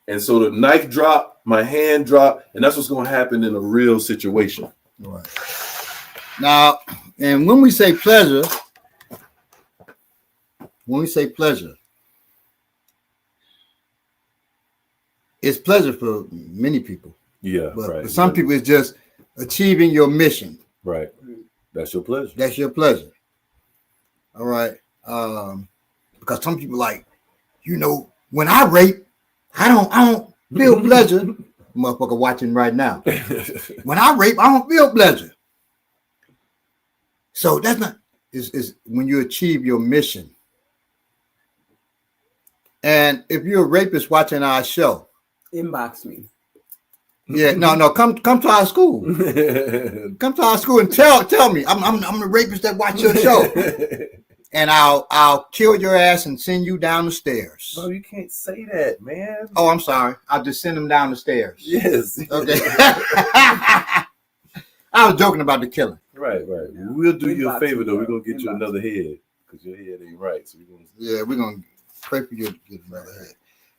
And so the knife dropped, my hand dropped, and that's what's going to happen in a real situation. Right. Now, and when we say pleasure, it's pleasure for many people. Yeah, but right. For some people, it's just achieving your mission. Right. That's your pleasure. That's your pleasure. All right. Because some people like, when I rape, I don't feel pleasure. Motherfucker watching right now. When I rape, I don't feel pleasure. So that's not, is when you achieve your mission. And if you're a rapist watching our show, inbox me. Yeah, no, come to our school. Come to our school and tell me I'm the rapist that watch your show, and I'll kill your ass and send you down the stairs. No, you can't say that, man. Oh, I'm sorry. I'll just send them down the stairs. Yes. Okay. I was joking about the killing. Right. Yeah. We'll do you a favor though. We're gonna get you another head because your head ain't right. So we're gonna pray for you to get another head.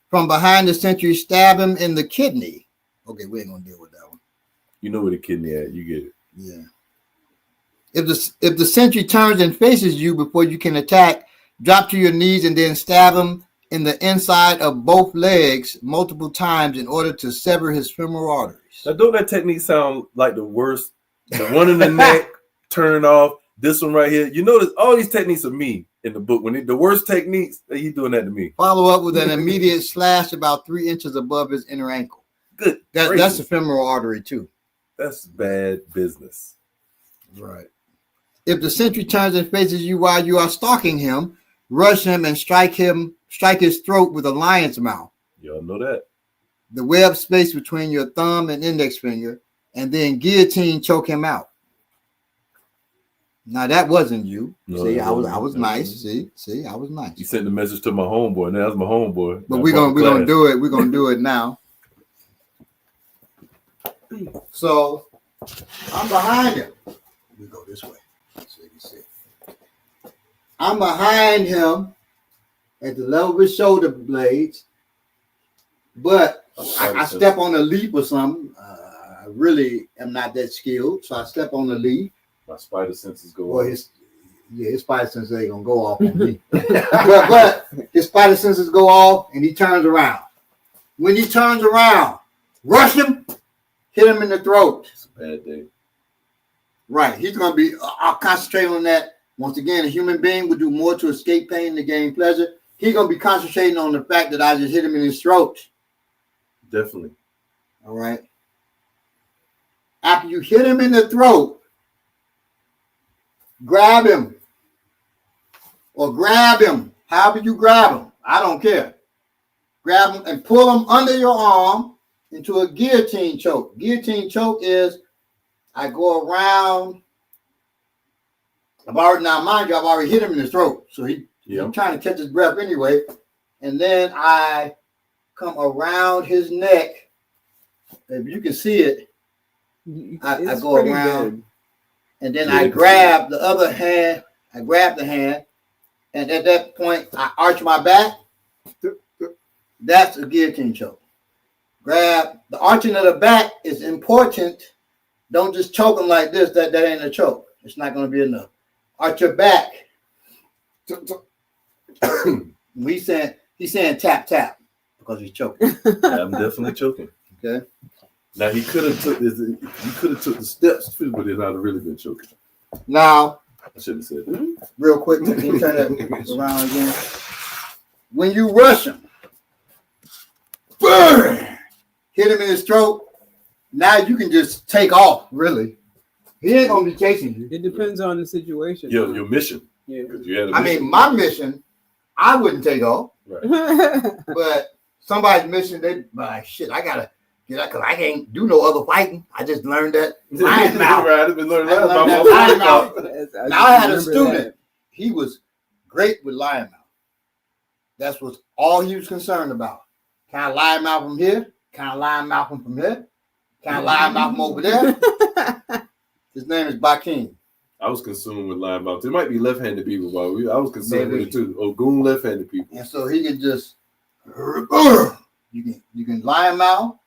From behind the sentry, stab him in the kidney. Okay, we ain't gonna deal with that one. You know where the kidney at. You get it. Yeah. If the sentry turns and faces you before you can attack, drop to your knees and then stab him in the inside of both legs multiple times in order to sever his femoral arteries. Now, don't that technique sound like the worst? The one in the neck, turn off. This one right here. You notice all these techniques are me in the book. When the worst techniques, he's doing that to me. Follow up with an immediate slash about 3 inches above his inner ankle. Good. That's a femoral artery too. That's bad business. Right. If the sentry turns and faces you while you are stalking him, rush him and strike his throat with a lion's mouth. Y'all know that. The web space between your thumb and index finger, and then guillotine choke him out. Now that wasn't you. No, see, I was nice. See, I was nice. You sent the message to my homeboy. Now that's my homeboy. But we're gonna do it. We're gonna do it now. So I'm behind him. We go this way. So you can see. I'm behind him at the level of his shoulder blades, but I step on a leaf or something. I really am not that skilled, so I step on the leaf. My spider senses go Well, off. his spider senses ain't gonna go off on me. but his spider senses go off, and he turns around. When he turns around, rush him, hit him in the throat. It's a bad day. Right. He's going to be, I'll concentrate on that. Once again, a human being would do more to escape pain than to gain pleasure. He's going to be concentrating on the fact that I just hit him in his throat. Definitely. All right. After you hit him in the throat, grab him. Or grab him. However you grab him. I don't care. Grab him and pull him under your arm into a guillotine choke. Guillotine choke is I go around I've already hit him in the throat. So he's trying to catch his breath anyway. And then I come around his neck. If you can see it, I go around. Good. And then I grab the other hand. I grab the hand. And at that point, I arch my back. That's a guillotine choke. Grab. The arching of the back is important. Don't just choke him like this. That ain't a choke. It's not going to be enough. Arch your back. He's saying tap tap because he's choking. Yeah, I'm definitely choking. Okay. Now he could have took the steps too, but it not really been choking. Now I shouldn't have said that. Real quick, can you turn that around again? When you rush him, burn, hit him in his throat. Now you can just take off. Really, he ain't gonna be chasing you. It depends on the situation. Your mission. Yeah. I mean, my mission, I wouldn't take off. Right. But somebody's mission, they like shit. I gotta get out because I can't do no other fighting. I just learned that lion mouth. Right, I've been learning lion mouth. Now I had a student. That. He was great with lion mouth. That's what all he was concerned about. Can I lion mouth from here? Can I lion mouth from here? Can I lion mouth from over there? His name is Bakim. I was consumed with lion mouth. There might be left-handed people, but I was consumed with it too. Goon left-handed people. And so he can just you can lion mouth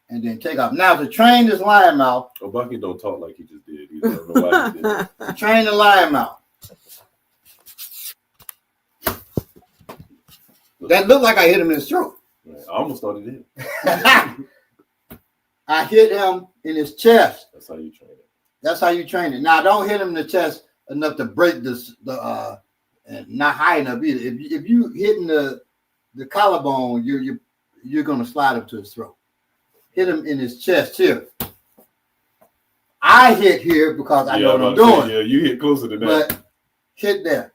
and then take off. Now to train this lion mouth. Bakim don't talk like he just did. He don't know why he did it. Train the lion mouth. That looked like I hit him in his throat. Right. I almost thought he did. I hit him in his chest. That's how you train it. That's how you train it. Now, don't hit him in the chest enough to break and not high enough either. If you hitting the collarbone, you're gonna slide up to his throat. Hit him in his chest here. I hit here because I know what I'm doing. Yeah, you hit closer than that. But hit there.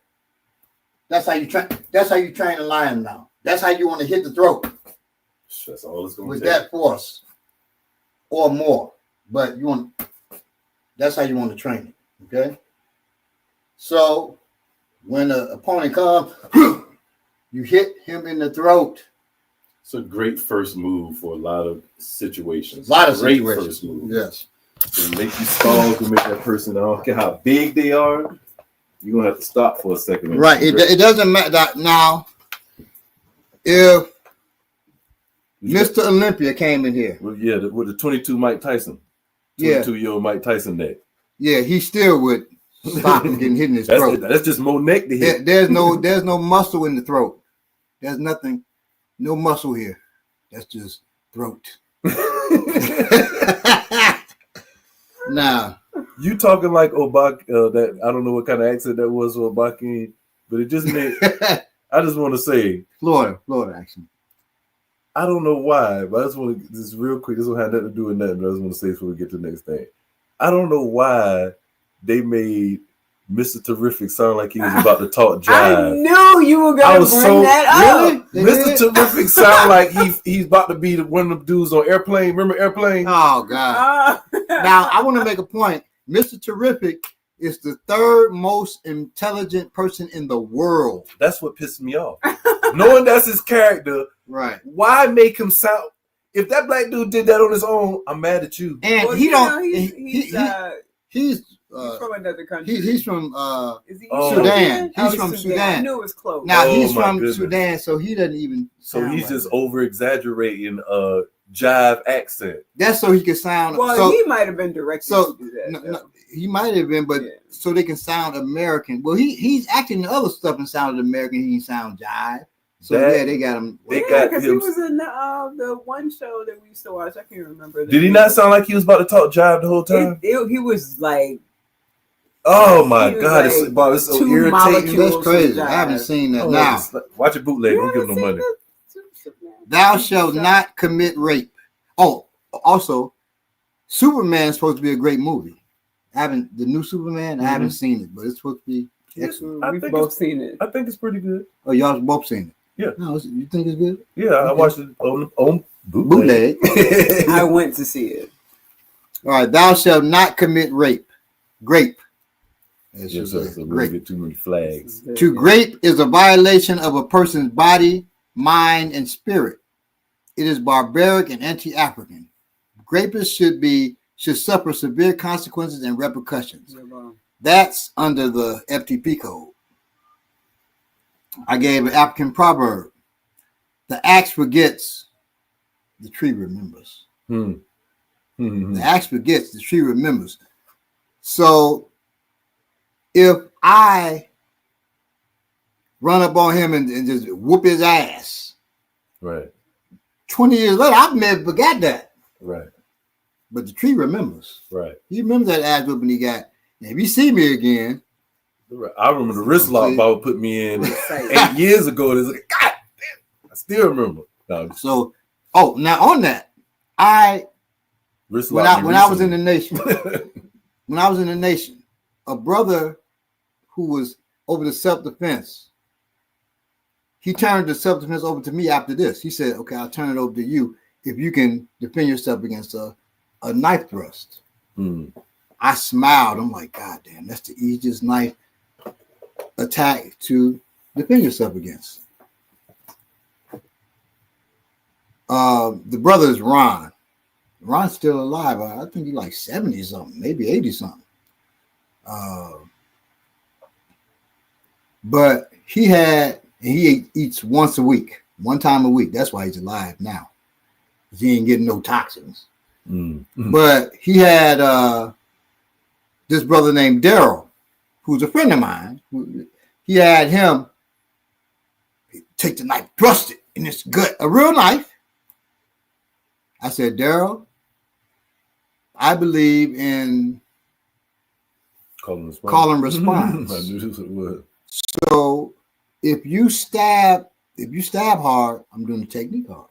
That's how you train. That's how you train a lion now. That's how you want to hit the throat. That's all it's gonna with take. that force or more. But that's how you want to train it. Okay. So when the opponent comes, you hit him in the throat. It's a great first move for a lot of situations. Great situations. First move. Yes. To make you stall, to make that person, I don't care how big they are, you're gonna have to stop for a second. Right. It doesn't matter that now. If Mr. Olympia came in here. Well, yeah, with the 22 Mike Tyson. 22-year-old Mike Tyson neck. Yeah, he still would stop him getting hit in his throat. That's just more neck to hit. There's no muscle in the throat. There's nothing, no muscle here. That's just throat. Now, you talking like Obak, that I don't know what kind of accent that was for Obaki, but it just made I just want to say Florida accent. I don't know why, but I just want to just real quick. This don't have nothing to do with nothing. But I just want to say before we get to the next thing. I don't know why they made Mr. Terrific sound like he was about to talk jive. I knew you were going to bring that up. Mr. Terrific sound like he's about to be one of the dudes on Airplane. Remember Airplane? Oh God! Now I want to make a point. Mr. Terrific is the third most intelligent person in the world. That's what pissed me off. Knowing that's his character, right? Why make him sound? If that black dude did that on his own, I'm mad at you. And well, he don't. He's from another country. He's from Is he Sudan. He's from Sudan. I knew it was close. Now he's from Sudan, so he doesn't even. So he's just over exaggerating jive accent. That's so he can sound. Well, he might have been directed to do that. No, he might have been, but so they can sound American. Well, he's acting the other stuff and sounded American. He can sound jive. So they got him. Because he was in the one show that we used to watch. I can't remember. Did he not sound like he was about to talk jive the whole time? He was like. Oh my God! It's so irritating. That's crazy. I haven't seen that. Now watch it bootleg. Don't give him no money. Thou shalt not commit rape. Oh, also, Superman is supposed to be a great movie. The new Superman. I haven't seen it, but it's supposed to be excellent. We've both seen it. I think it's pretty good. Oh, y'all both seen it? Yeah. No, you think it's good? Yeah, I watched it on bootleg. I went to see it. All right. Thou shalt not commit rape. Grape. It's Yes, sir. So we grape. don't get too many flags. To grape is a violation of a person's body, mind, and spirit. It is barbaric and anti-African. Grapists should suffer severe consequences and repercussions. That's under the FTP code. I gave an African proverb. The axe forgets, the tree remembers. The axe forgets, the tree remembers. So if I run up on him and just whoop his ass, Right. 20 years later, I've never forgot that. Right. But the tree remembers. Right. He remembers that ass whooping he got. And if you see me again, I remember the wrist lock Baba put me in 8 years ago. It's like, God damn, I still remember. No, so, now on that, when I was in the nation, a brother who was over the self-defense, he turned the self-defense over to me after this. He said, okay, I'll turn it over to you if you can defend yourself against a knife thrust. I smiled. I'm like, God damn, that's the easiest knife attack to defend yourself against. The brother is Ron. Ron's still alive. I think he's like 70 something, maybe 80 something. But he eats once a week, one time a week. That's why he's alive now. He ain't getting no toxins. But he had this brother named Daryl, who's a friend of mine. He had him take the knife, thrust it in his gut, a real knife. I said, Daryl, I believe in call and response. I knew this would. So if you stab hard, I'm doing the technique hard.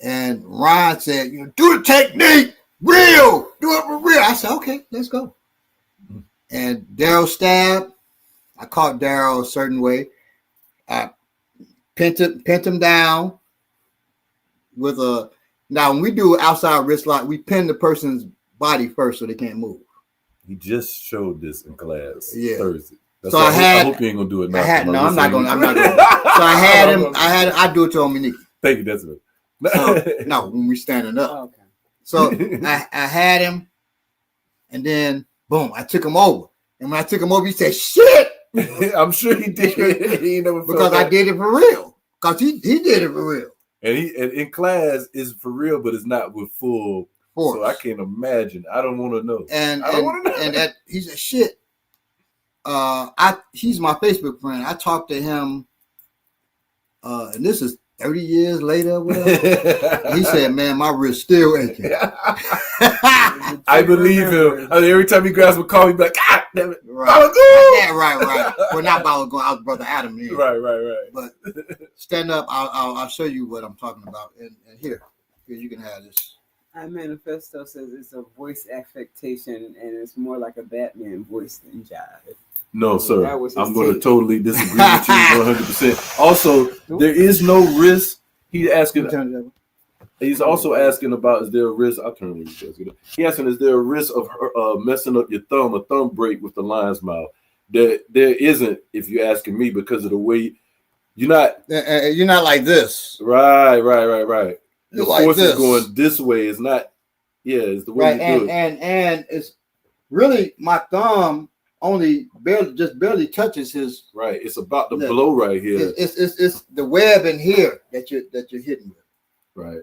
And Ron said, do the technique real, do it for real. I said, okay, let's go. And Daryl stabbed. I caught Daryl a certain way. I pinned him down with a. Now, when we do outside wrist lock, we pin the person's body first so they can't move. He just showed this in class Thursday. So I hope you ain't gonna do it now. I'm not gonna. So I had him. I do it to him. Thank you. That's it. So, no, when we standing up. Okay. So I had him, and then boom, I took him over. And when I took him over, he said, "Shit." I'm sure he did. He never because I did it for real. Because he did it for real. And in class is for real, but it's not with full force. So I can't imagine. I don't want to know. And he said, "Shit." He's my Facebook friend. I talked to him, and this is 30 years later. Whatever. He said, "Man, my wrist still aching." I believe him. I mean, every time he grabs my call, he'd be like, "God damn it!" Right. Yeah, right. Well, not Bala going out, brother Adam. Here. Right. But stand up. I'll show you what I'm talking about. And here you can have this. Manifesto says it's a voice affectation, and it's more like a Batman voice than jive. No, sir. I'm going to totally disagree with you 100%. Also, there is no risk. He's also asking about, is there a risk? I'll turn it. He's asking, is there a risk of messing up your thumb, a thumb break with the lion's mouth? There isn't, if you're asking me, because of the way you're not like this. Right. The like force this. is going this way. It's not. Yeah, it's the way you do it. And it's really my thumb only barely touches his. Right. It's about the blow right here. It's the web in here that you're hitting with. Right.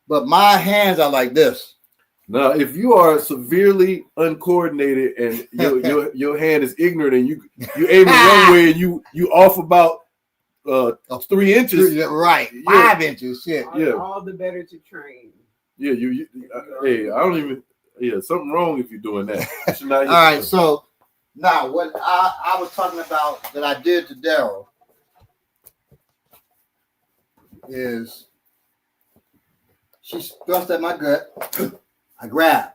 But my hands are like this. Now, if you are severely uncoordinated and your hand is ignorant and you aim it one way and you off about 3 inches, right? 5 inches, shit. Yeah. All the better to train. Yeah, hey, I don't even. Yeah, something wrong if you're doing that. All right, so now what I was talking about that I did to Daryl is she thrust at my gut. I grab.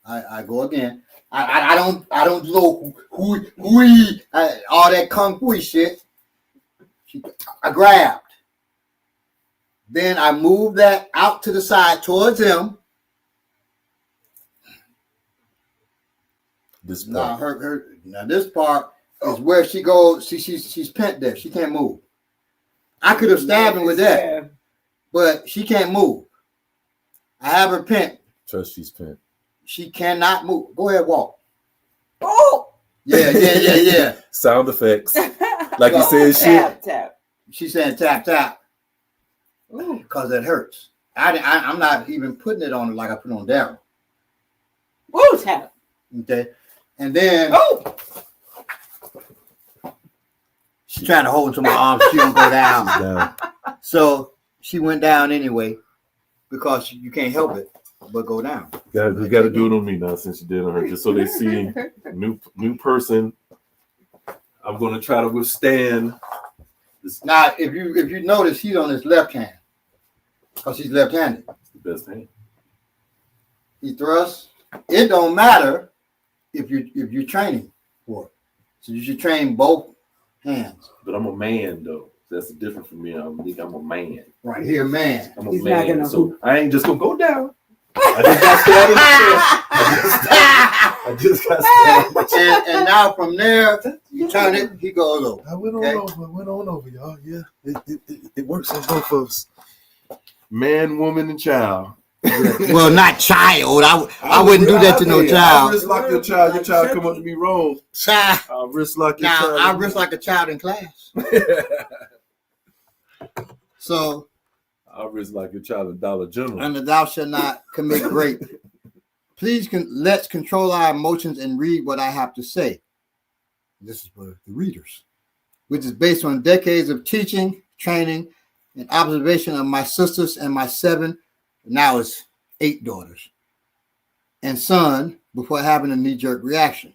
I go again. I don't know all that kung fu shit. I grabbed. Then I moved that out to the side towards him. This Now part. now this part is where she goes. She's pent there. She can't move. I could have stabbed him with that, Yeah. but she can't move. I have her pent. Trust she's pent. She cannot move. Go ahead, walk. Oh. Yeah. Sound effects. Like you said, shit. Tap. She's saying tap, tap. Ooh. Because it hurts. I'm not even putting it on her like I put on Daryl. Woo, tap. Okay. And then Oh. she's trying to hold into my arm. She don't go down. Down. So she went down anyway because you can't help it but go down. You got to do it on me now since you did on her, just so they see new person. I'm going to try to withstand this. Now, if you notice, he's on his left hand because he's left-handed. The best hand. He thrusts. It don't matter if you're training for it. So you should train both hands. But I'm a man, though. That's different from me. I'm a man. Right here, man. I'm a He's not man. gonna So I ain't just going to go down. I just got stabbed in the chest. I just got stabbed. And now from there, you turn it, he goes over. I went on Okay. over. I went on over, y'all. Yeah, it works on both of us. Man, woman, and child. Well, not child. I wouldn't do that to no I child. wrist lock your child. Your child come up to me wrong. Child. I wrist lock your Now, child. I wrist like a child in class. So, I wrist like your child in Dollar General. and thou shalt not commit rape. Please let's control our emotions and read what I have to say. This is for the readers, which is based on decades of teaching, training, and observation of my sisters and my 7, now it's 8 daughters, and son before having a knee-jerk reaction.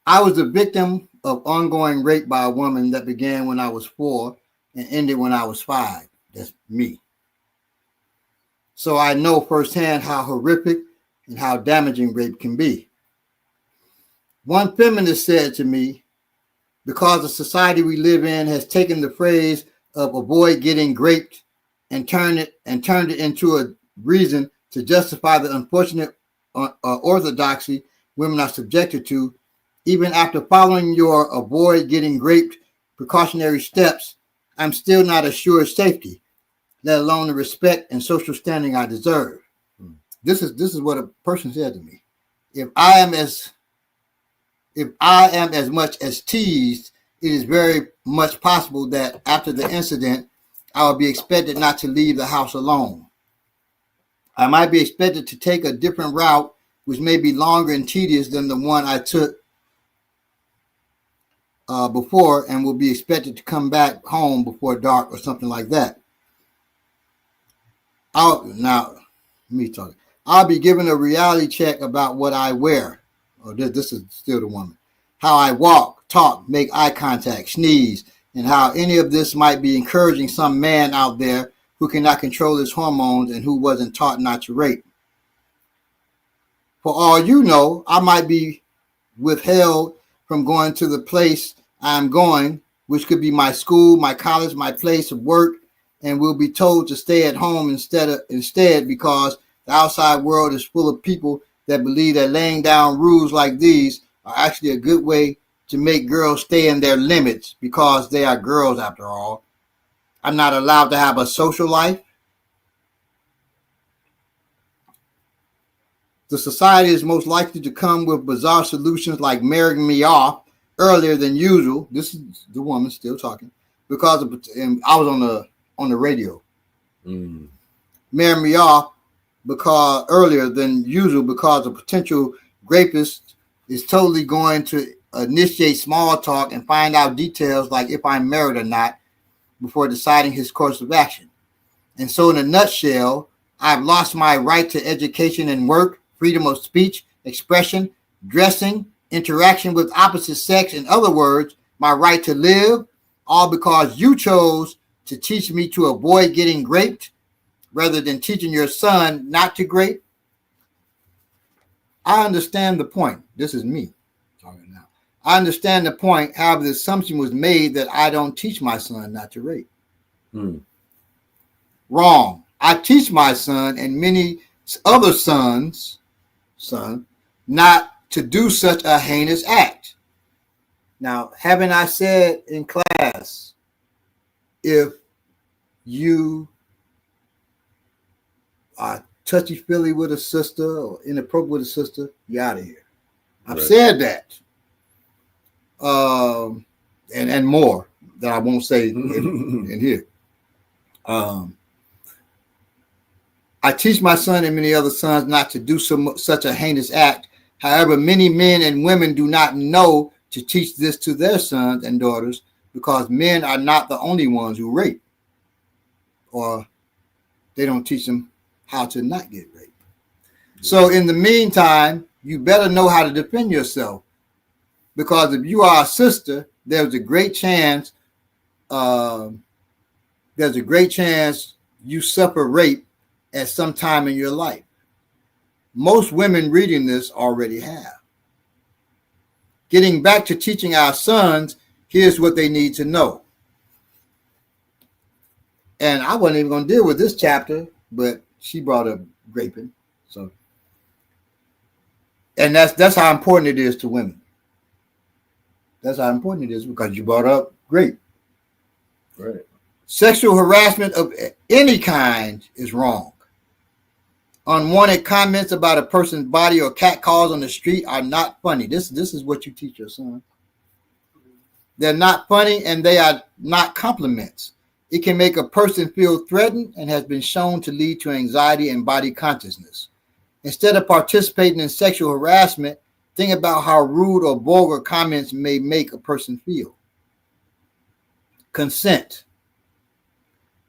I was the victim of ongoing rape by a woman that began when I was 4 and ended when I was 5. That's me. So I know firsthand how horrific and how damaging rape can be. One feminist said to me, because the society we live in has taken the phrase of a boy getting raped and turned it into a reason to justify the unfortunate orthodoxy women are subjected to, even after following your avoid getting raped precautionary steps, I'm still not assured safety, let alone the respect and social standing I deserve. This is what a person said to me. If I am as much as teased, it is very much possible that after the incident, I will be expected not to leave the house alone. I might be expected to take a different route, which may be longer and tedious than the one I took before, and will be expected to come back home before dark or something like that. I'll be given a reality check about what I wear. Oh, this is still the woman. How I walk, talk, make eye contact, sneeze, and how any of this might be encouraging some man out there who cannot control his hormones and who wasn't taught not to rape. For all you know, I might be withheld from going to the place I'm going, which could be my school, my college, my place of work, and will be told to stay at home instead because the outside world is full of people that believe that laying down rules like these are actually a good way to make girls stay in their limits because they are girls after all. I'm not allowed to have a social life. The society is most likely to come with bizarre solutions like marrying me off earlier than usual. This is the woman still talking because I was on the radio. Marry me off because earlier than usual because a potential rapist is totally going to initiate small talk and find out details like if I'm married or not before deciding his course of action. And so in a nutshell, I've lost my right to education and work, freedom of speech, expression, dressing, interaction with opposite sex. In other words, my right to live, all because you chose to teach me to avoid getting raped rather than teaching your son not to rape. I understand the point. This is me talking now. I understand the point. However, the assumption was made that I don't teach my son not to rape. Wrong. I teach my son and many other sons not to do such a heinous act. Now, haven't I said in class, if you are touchy-feely with a sister or inappropriate with a sister, you're out of here. I've said that. And more that I won't say in here. I teach my son and many other sons not to do such a heinous act. However, many men and women do not know to teach this to their sons and daughters because men are not the only ones who rape, or they don't teach them how to not get raped. So in the meantime, you better know how to defend yourself, because if you are a sister, there's a great chance you suffer rape at some time in your life. Most women reading this already have. Getting back to teaching our sons, here's what they need to know. And I wasn't even going to deal with this chapter, but she brought up raping. So, and that's how important it is to women. That's how important it is, because you brought up rape. Right. Sexual harassment of any kind is wrong. Unwanted comments about a person's body or catcalls on the street are not funny. This is what you teach your son. They're not funny, and they are not compliments. It can make a person feel threatened and has been shown to lead to anxiety and body consciousness. Instead of participating in sexual harassment, think about how rude or vulgar comments may make a person feel. Consent.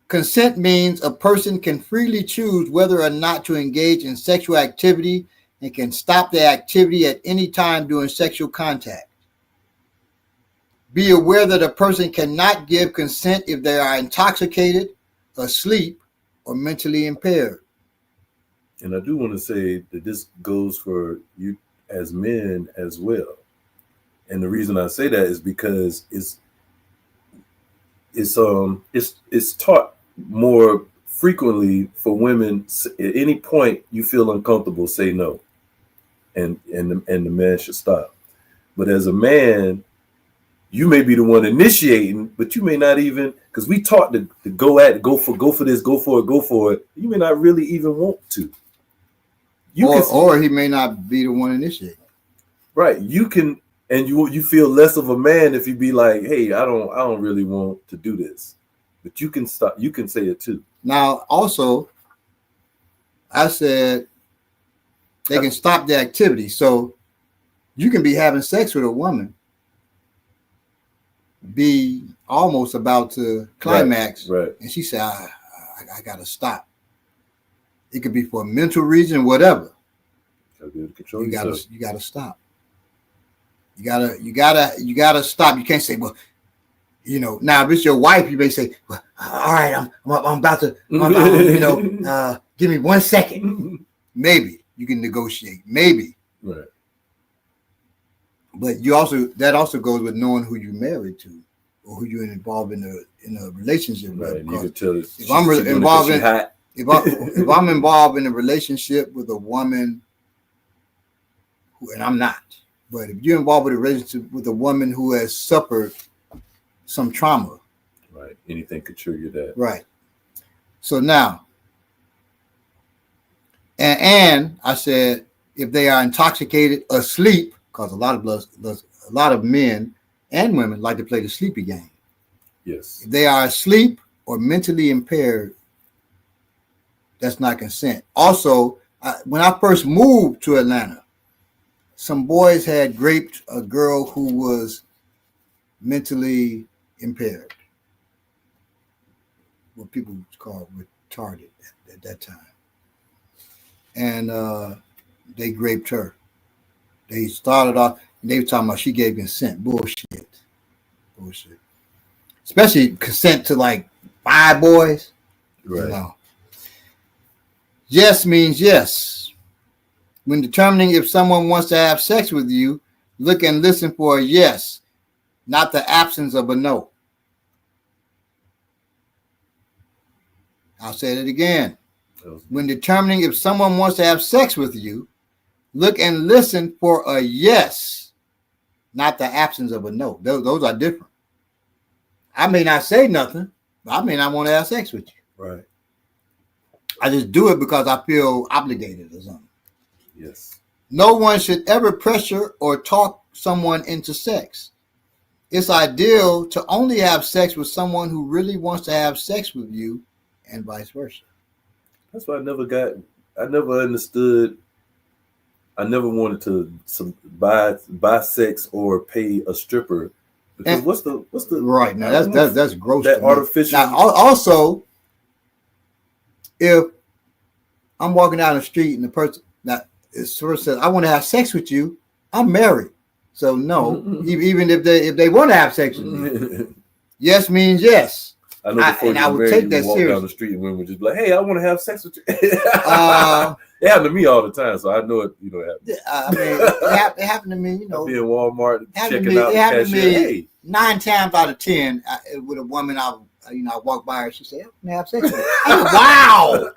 Consent means a person can freely choose whether or not to engage in sexual activity and can stop the activity at any time during sexual contact. Be aware that a person cannot give consent if they are intoxicated, asleep, or mentally impaired. And I do want to say that this goes for you as men as well. And the reason I say that is because it's taught more frequently for women. At any point you feel uncomfortable, say no, and the man should stop. But as a man, you may be the one initiating, but you may not even, because we taught to go for this, go for it. You may not really even want to. Or he may not be the one initiating. Right. You can, and you feel less of a man if you be like, hey, I don't really want to do this. But you can stop. You can say it too. Now, also, I said they can stop the activity. So you can be having sex with a woman, be almost about to climax, right. And she said, I got to stop. It could be for a mental reason, whatever. You got to stop. You gotta stop. You can't say, well, now if it's your wife, you may say, well, all right, I'm about to, give me 1 second. Maybe you can negotiate. Maybe. Right. But that also goes with knowing who you're married to or who you're involved in a relationship right. with. You can tell if I'm involved in a relationship with a woman and I'm not, but if you're involved with a relationship with a woman who has suffered some trauma, right, anything could trigger that. Right. So now, and I said, if they are intoxicated, asleep, because a lot of men and women like to play the sleepy game. Yes. If they are asleep or mentally impaired, that's not consent. Also, when I first moved to Atlanta, some boys had raped a girl who was mentally impaired, what people call retarded at that time. And they raped her. They started off, and they were talking about she gave consent. Bullshit. Especially consent to like 5 boys. Right. No. Yes means yes. When determining if someone wants to have sex with you, look and listen for a yes, not the absence of a no. I'll say it again. When determining if someone wants to have sex with you, Look and listen for a yes, not the absence of a no. Those are different. I may not say nothing, but I may not want to have sex with you. Right. I just do it because I feel obligated or something. Yes. No one should ever pressure or talk someone into sex. It's ideal to only have sex with someone who really wants to have sex with you, and vice versa. That's why I never understood. I never wanted to buy sex or pay a stripper because what's the right now? That's gross. That artificial. Now, also, if I'm walking down the street and the person that sort of says, "I want to have sex with you," I'm married, so no. Even if they want to have sex with me, yes means yes. I know before I would take that walk seriously. down the street and women would just be like, "Hey, I want to have sex with you." It happened to me all the time, so I know it. You know, it happens. I mean, it happened to me. You know, I'd be in Walmart checking me, out the cashier. Hey, 9 times out of 10 with a woman. I walk by her. She said, "I want to have sex with you." Wow.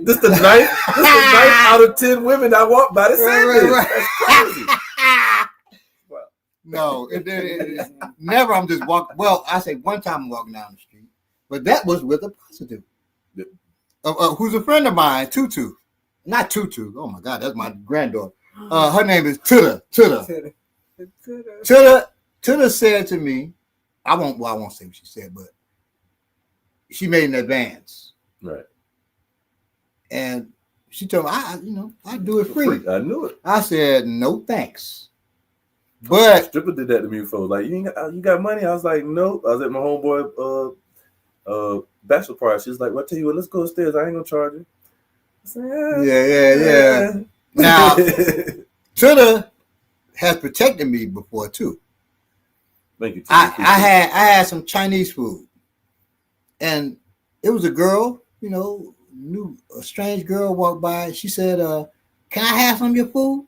This the ninth out of 10 women I walk by that said this. That's crazy. No, it never. I'm just walking. Well, I say one time I'm walking down the street, but that was with a prostitute, who's a friend of mine, Tutu. Not Tutu. Oh my God, that's my granddaughter. Her name is Tuda. Tuda said to me, I won't say what she said, but she made an advance, right? And she told me, I do it free. I knew it. I said, no thanks. But stripper did that to me before. Like, you got money? I was like, nope. I was at my homeboy bachelor party. She's like, well, I tell you what, let's go upstairs. I ain't gonna charge you. I said, yeah. Now, Tuda has protected me before too. Thank you. I had some Chinese food, and it was a girl, a strange girl walked by. She said, "Can I have some of your food?"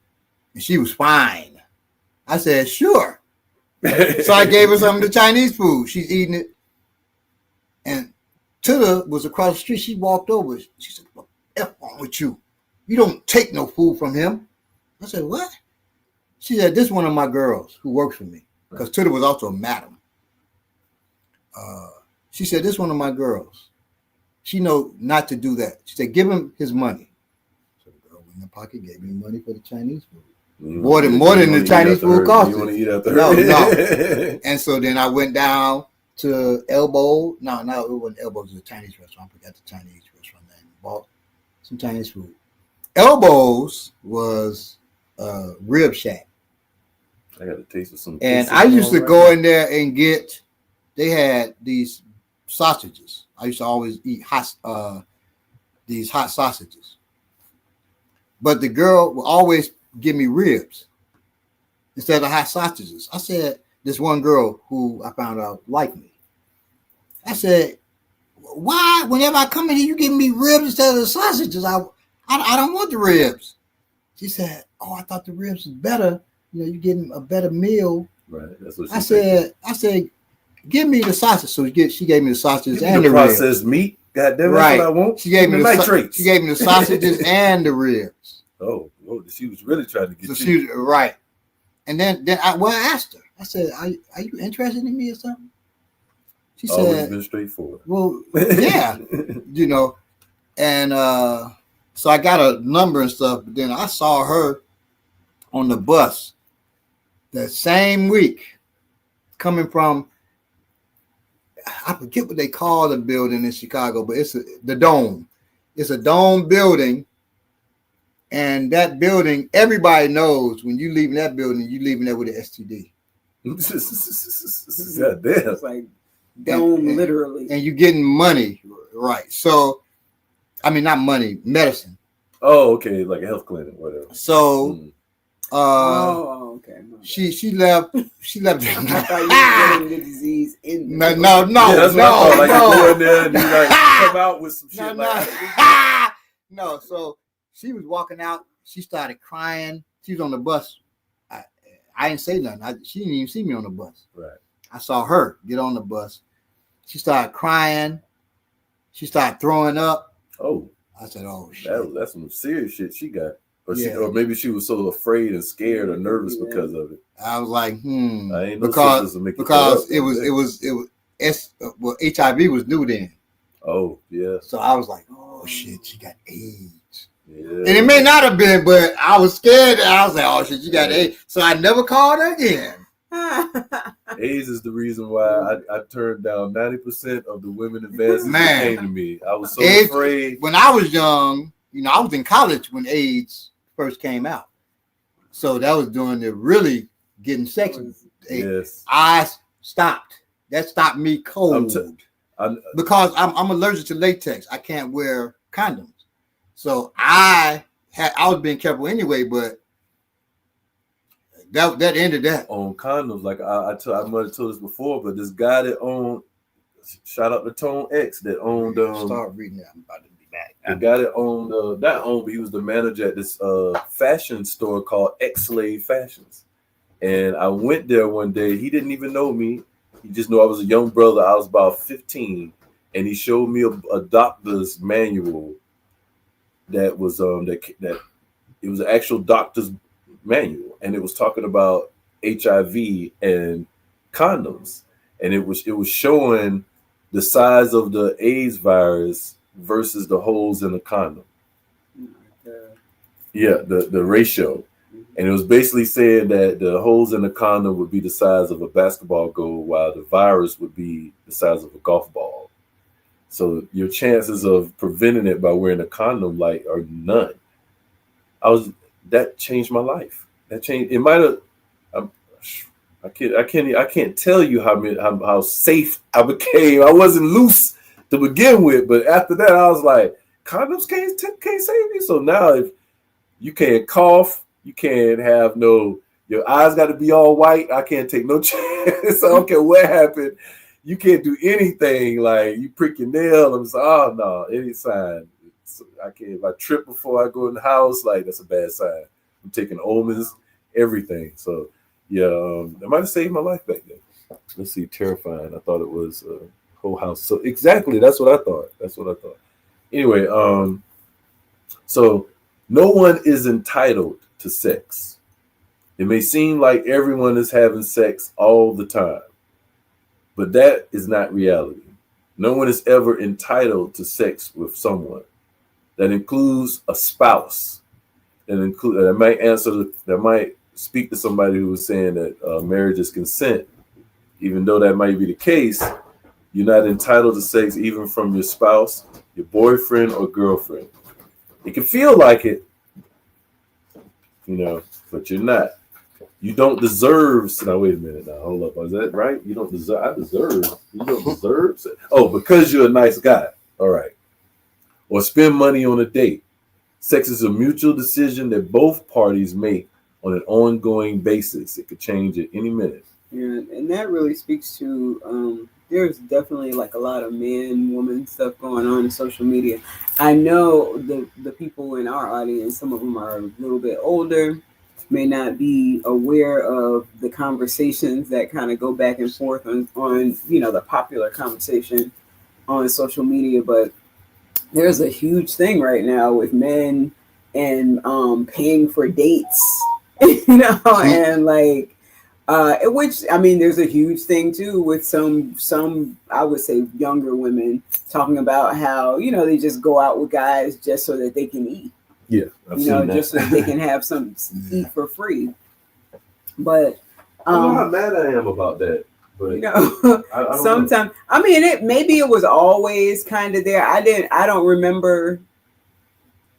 And she was fine. I said, "Sure." So I gave her some of the Chinese food. She's eating it. And Tuda was across the street. She walked over. She said, "What the F wrong with you? You don't take no food from him." I said, "What?" She said, "This is one of my girls who works for me." Because Tuda was also a madam. She said, "This is one of my girls. She know not to do that." She said, "Give him his money." So the girl went in the pocket, gave me money for the Chinese food. More than the Chinese food cost. You want to eat out there? No. And so then I went down to Elbow. No, it wasn't Elbow. It was a Chinese restaurant. I forgot the Chinese restaurant name. Bought some Chinese food. Elbows was Rib Shack. I got a taste of some. And I used to go in there and they had these sausages. I used to always eat these hot sausages. But the girl would always give me ribs instead of hot sausages. I said, this one girl who I found out liked me. I said, "Why, whenever I come in here, you give me ribs instead of the sausages? I don't want the ribs." She said, "Oh, I thought the ribs was better. You're getting a better meal." Right. That's what she I said, "Give me the sausage." So she gave me the sausages and the processed ribs. meat. God damn it, right. That's what I want. She gave me the nitrates. She gave me the sausages and the ribs. Oh, she was really trying to get so you. Right. And then I asked her. I said, "Are you interested in me or something?" She said, "Always been straightforward." Well, yeah, And so I got a number and stuff. But then I saw her on the bus that same week, coming from, I forget what they call the building in Chicago, but it's the Dome. It's a dome building. And that building, everybody knows when you leaving that building, you leaving there with an STD. God damn. It's like dome, literally. And you're getting money, right? So, I mean, not money, medicine. Oh, okay, like a health clinic, whatever. So, okay. She left. She left. I thought you were getting the disease in there. No. Yeah, that's what I thought. Like you go in there and you like come out with some shit like No, so she was walking out. She started crying. She was on the bus. I didn't say nothing. She didn't even see me on the bus. Right. I saw her get on the bus. She started crying. She started throwing up. Oh. I said, "Oh shit." That's some serious shit she got. or maybe she was so afraid and scared or nervous because of it. I was like, I ain't no because sisters to make because it was HIV was new then. Oh yeah. So I was like, oh shit, she got AIDS. Yeah. And it may not have been, but I was scared. I was like, oh shit, you got AIDS. So I never called her again. AIDS is the reason why I turned down 90% of the women advances that came to me. I was so afraid. When I was young, I was in college when AIDS first came out. So that was during the really getting sexy. Yes. I stopped. That stopped me cold. Because I'm allergic to latex. I can't wear condoms. So I was being careful anyway, but that ended that. On condoms, like I might have told this before, but this guy that owned, shout out to Tone X, that owned start reading that. I'm about to be back. The guy that owned but he was the manager at this fashion store called X-Slave Fashions. And I went there one day. He didn't even know me. He just knew I was a young brother. I was about 15, and he showed me a doctor's manual that was that it was an actual doctor's manual, and it was talking about HIV and condoms, and it was showing the size of the AIDS virus versus the holes in the condom. Yeah, the ratio. And it was basically saying that the holes in the condom would be the size of a basketball goal, while the virus would be the size of a golf ball. So your chances of preventing it by wearing a condom are none. That changed my life. That changed. It might have. I can't tell you how safe I became. I wasn't loose to begin with, but after that, I was like, condoms can't save me. So now, if you can't cough, you can't have your eyes got to be all white. I can't take no chance. I don't care what happened. You can't do anything. Like you prick your nail. I'm like, oh no, any sign. I can't. If I trip before I go in the house, that's a bad sign. I'm taking omens, everything. So yeah, that might have saved my life back then. Let's see, terrifying. I thought it was a whole house. So exactly, that's what I thought. Anyway, so no one is entitled to sex. It may seem like everyone is having sex all the time, but that is not reality. No one is ever entitled to sex with someone. That includes a spouse. That might speak to somebody who was saying that marriage is consent. Even though that might be the case, you're not entitled to sex even from your spouse, your boyfriend, or girlfriend. It can feel like it, but you're not. You don't deserve. Now wait a minute. Now hold up. Is that right? You don't deserve. I deserve. You don't deserve. Oh, because you're a nice guy. All right. Or spend money on a date. Sex is a mutual decision that both parties make on an ongoing basis. It could change at any minute. Yeah, and that really speaks to there's definitely a lot of man-woman stuff going on in social media. I know the people in our audience, some of them are a little bit older, may not be aware of the conversations that kind of go back and forth on the popular conversation on social media, but there's a huge thing right now with men and paying for dates, and which there's a huge thing too with some I would say younger women talking about how they just go out with guys just so that they can eat. Yeah, I've seen that. Just so that they can have some eat for free. But I don't know how mad I am about that. But sometimes it was always kind of there. I don't remember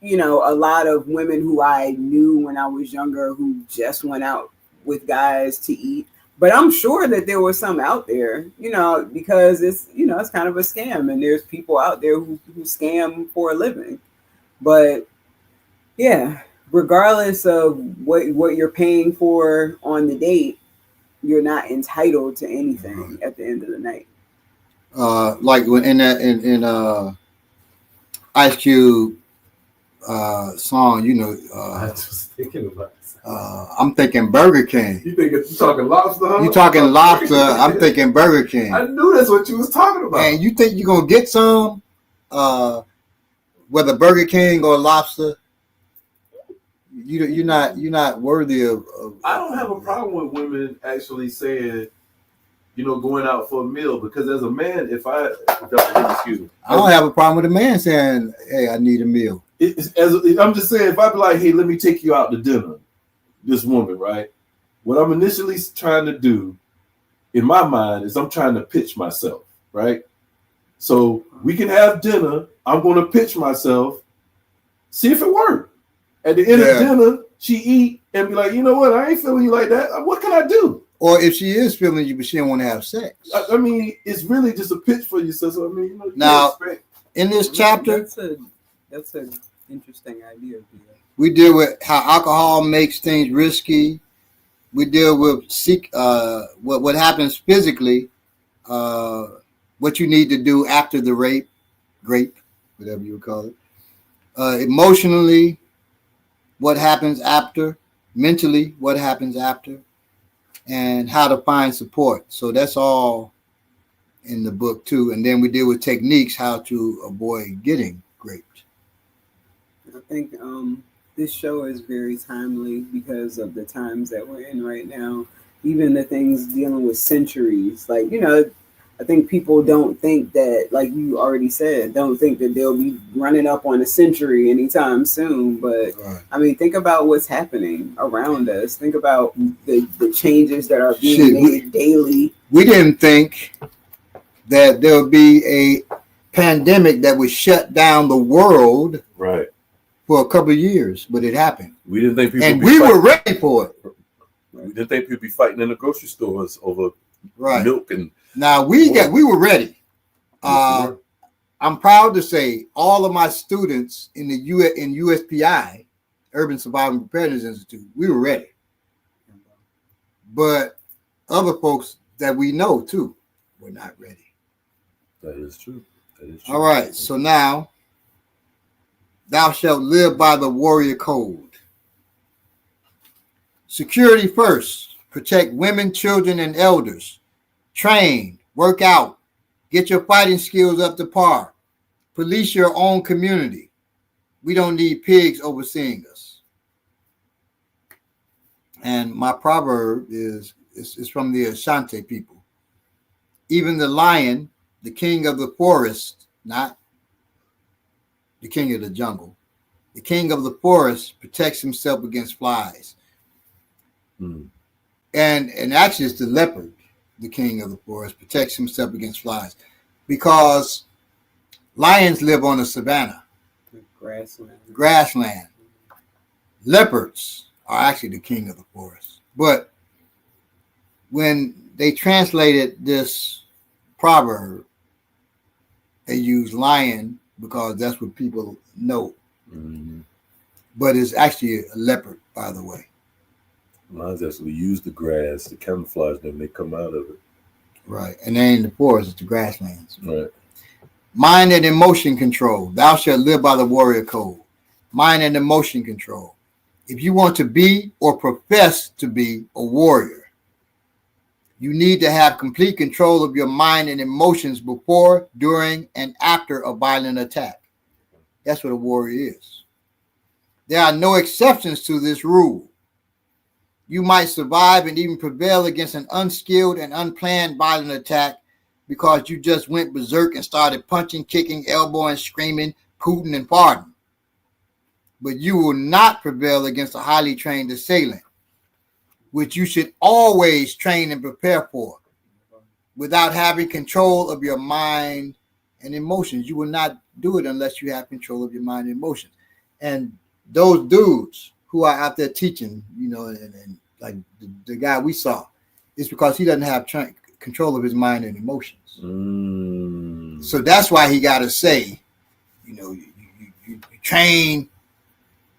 a lot of women who I knew when I was younger who just went out with guys to eat, but I'm sure that there was some out there, because it's it's kind of a scam, and there's people out there who scam for a living. But yeah, regardless of what you're paying for on the date, you're not entitled to anything at the end of the night. Like when in Ice Cube song, I was thinking about this. I'm thinking Burger King. You talking lobster? Huh? You talking lobster? I'm thinking Burger King. I knew that's what you was talking about. And you think you're gonna get some, whether Burger King or lobster? You're not worthy of. I don't have a problem with women actually saying, going out for a meal, because as a man, excuse me, I don't have a problem with a man saying, "Hey, I need a meal." I'm just saying, if I be like, "Hey, let me take you out to dinner," this woman, right? What I'm initially trying to do in my mind is I'm trying to pitch myself, right? So we can have dinner. I'm going to pitch myself, see if it works. At the end of dinner, she eat and be like, "You know what? I ain't feeling you like that. What can I do?" Or if she is feeling you, but she don't want to have sex. I mean, it's really just a pitch for yourself. So, I mean, now, in this chapter, that's an interesting idea. We deal with how alcohol makes things risky. We deal with what happens physically, what you need to do after the rape, whatever you would call it. Emotionally, what happens after. Mentally, what happens after. And how to find support. So that's all in the book too. And then we deal with techniques, how to avoid getting raped. I think this show is very timely because of the times that we're in right now. Even the things dealing with centuries, like, I think people don't think that, like you already said, don't think that they'll be running up on a century anytime soon. But right. I mean, think about what's happening around us. Think about the changes that are being made daily. We didn't think that there would be a pandemic that would shut down the world, right, for a couple of years, but it happened. We didn't think people, and we were ready for it. We didn't think people be fighting in the grocery stores over milk and. Now we were ready. I'm proud to say all of my students in in USPI, Urban Survival and Preparedness Institute, we were ready. But other folks that we know too were not ready. That is true. All right. So now, thou shalt live by the warrior code. Security first. Protect women, children, and elders. Train, work out, get your fighting skills up to par. Police your own community. We don't need pigs overseeing us. And my proverb is from the Ashanti people. Even the lion, the king of the forest, not the king of the jungle, the king of the forest protects himself against flies. And actually it's the leopard. The king of the forest protects himself against flies because lions live on the savannah, grassland. Leopards are actually the king of the forest. But when they translated this proverb, they used lion because that's what people know. But it's actually a leopard, by the way. Lions actually use the grass to camouflage them. They come out of it. Right. And they ain't the forest, it's the grasslands. Right. Mind and emotion control. Thou shalt live by the warrior code. Mind and emotion control. If you want to be or profess to be a warrior, you need to have complete control of your mind and emotions before, during, and after a violent attack. That's what a warrior is. There are no exceptions to this rule. You might survive and even prevail against an unskilled and unplanned violent attack because you just went berserk and started punching, kicking, elbowing, screaming, hooting, and farting. But you will not prevail against a highly trained assailant, which you should always train and prepare for, without having control of your mind and emotions. You will not do it unless you have control of your mind and emotions. And those dudes who are out there teaching, and like the guy we saw, it's because he doesn't have control of his mind and emotions. So that's why he got to say, you train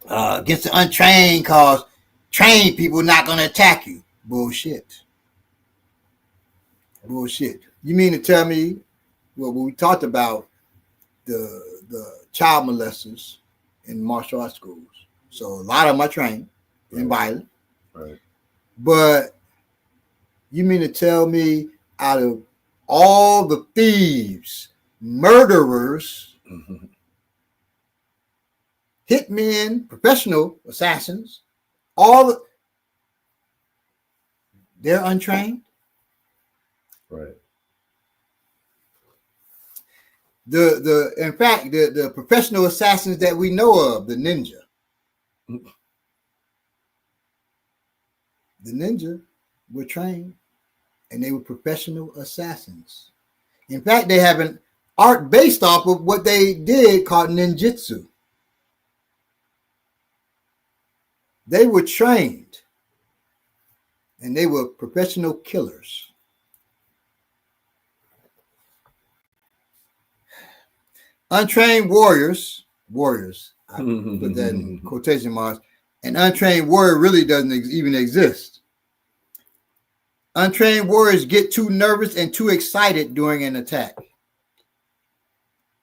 against the untrained because trained people are not going to attack you. Bullshit. You mean to tell me, well, when we talked about the child molesters in martial arts schools, so a lot of them are trained and violent. Right. But you mean to tell me out of all the thieves, murderers, hitmen, professional assassins, they're untrained. Right. In fact, the professional assassins that we know of, the ninja were trained, and they were professional assassins. In fact, they have an art based off of what they did called ninjutsu. They were trained, and they were professional killers. Untrained warriors, I put that in quotation marks, an untrained warrior really doesn't even exist. Untrained warriors get too nervous and too excited during an attack.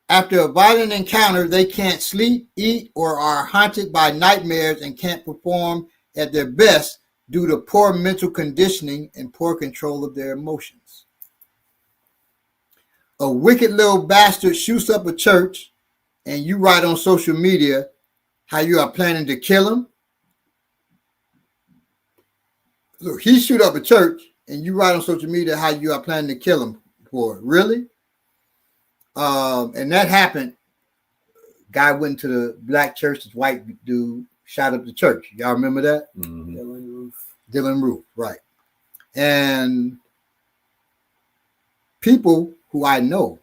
After a violent encounter, they can't sleep, eat, or are haunted by nightmares and can't perform at their best due to poor mental conditioning and poor control of their emotions. A wicked little bastard shoots up a church, and you write on social media how you are planning to kill him. Look, he shoot up a church, and you write on social media how you are planning to kill him for it. Really? And that happened. Guy went to the black church, this white dude shot up the church. Y'all remember that? Mm-hmm. Dylan Roof, right. And people who I know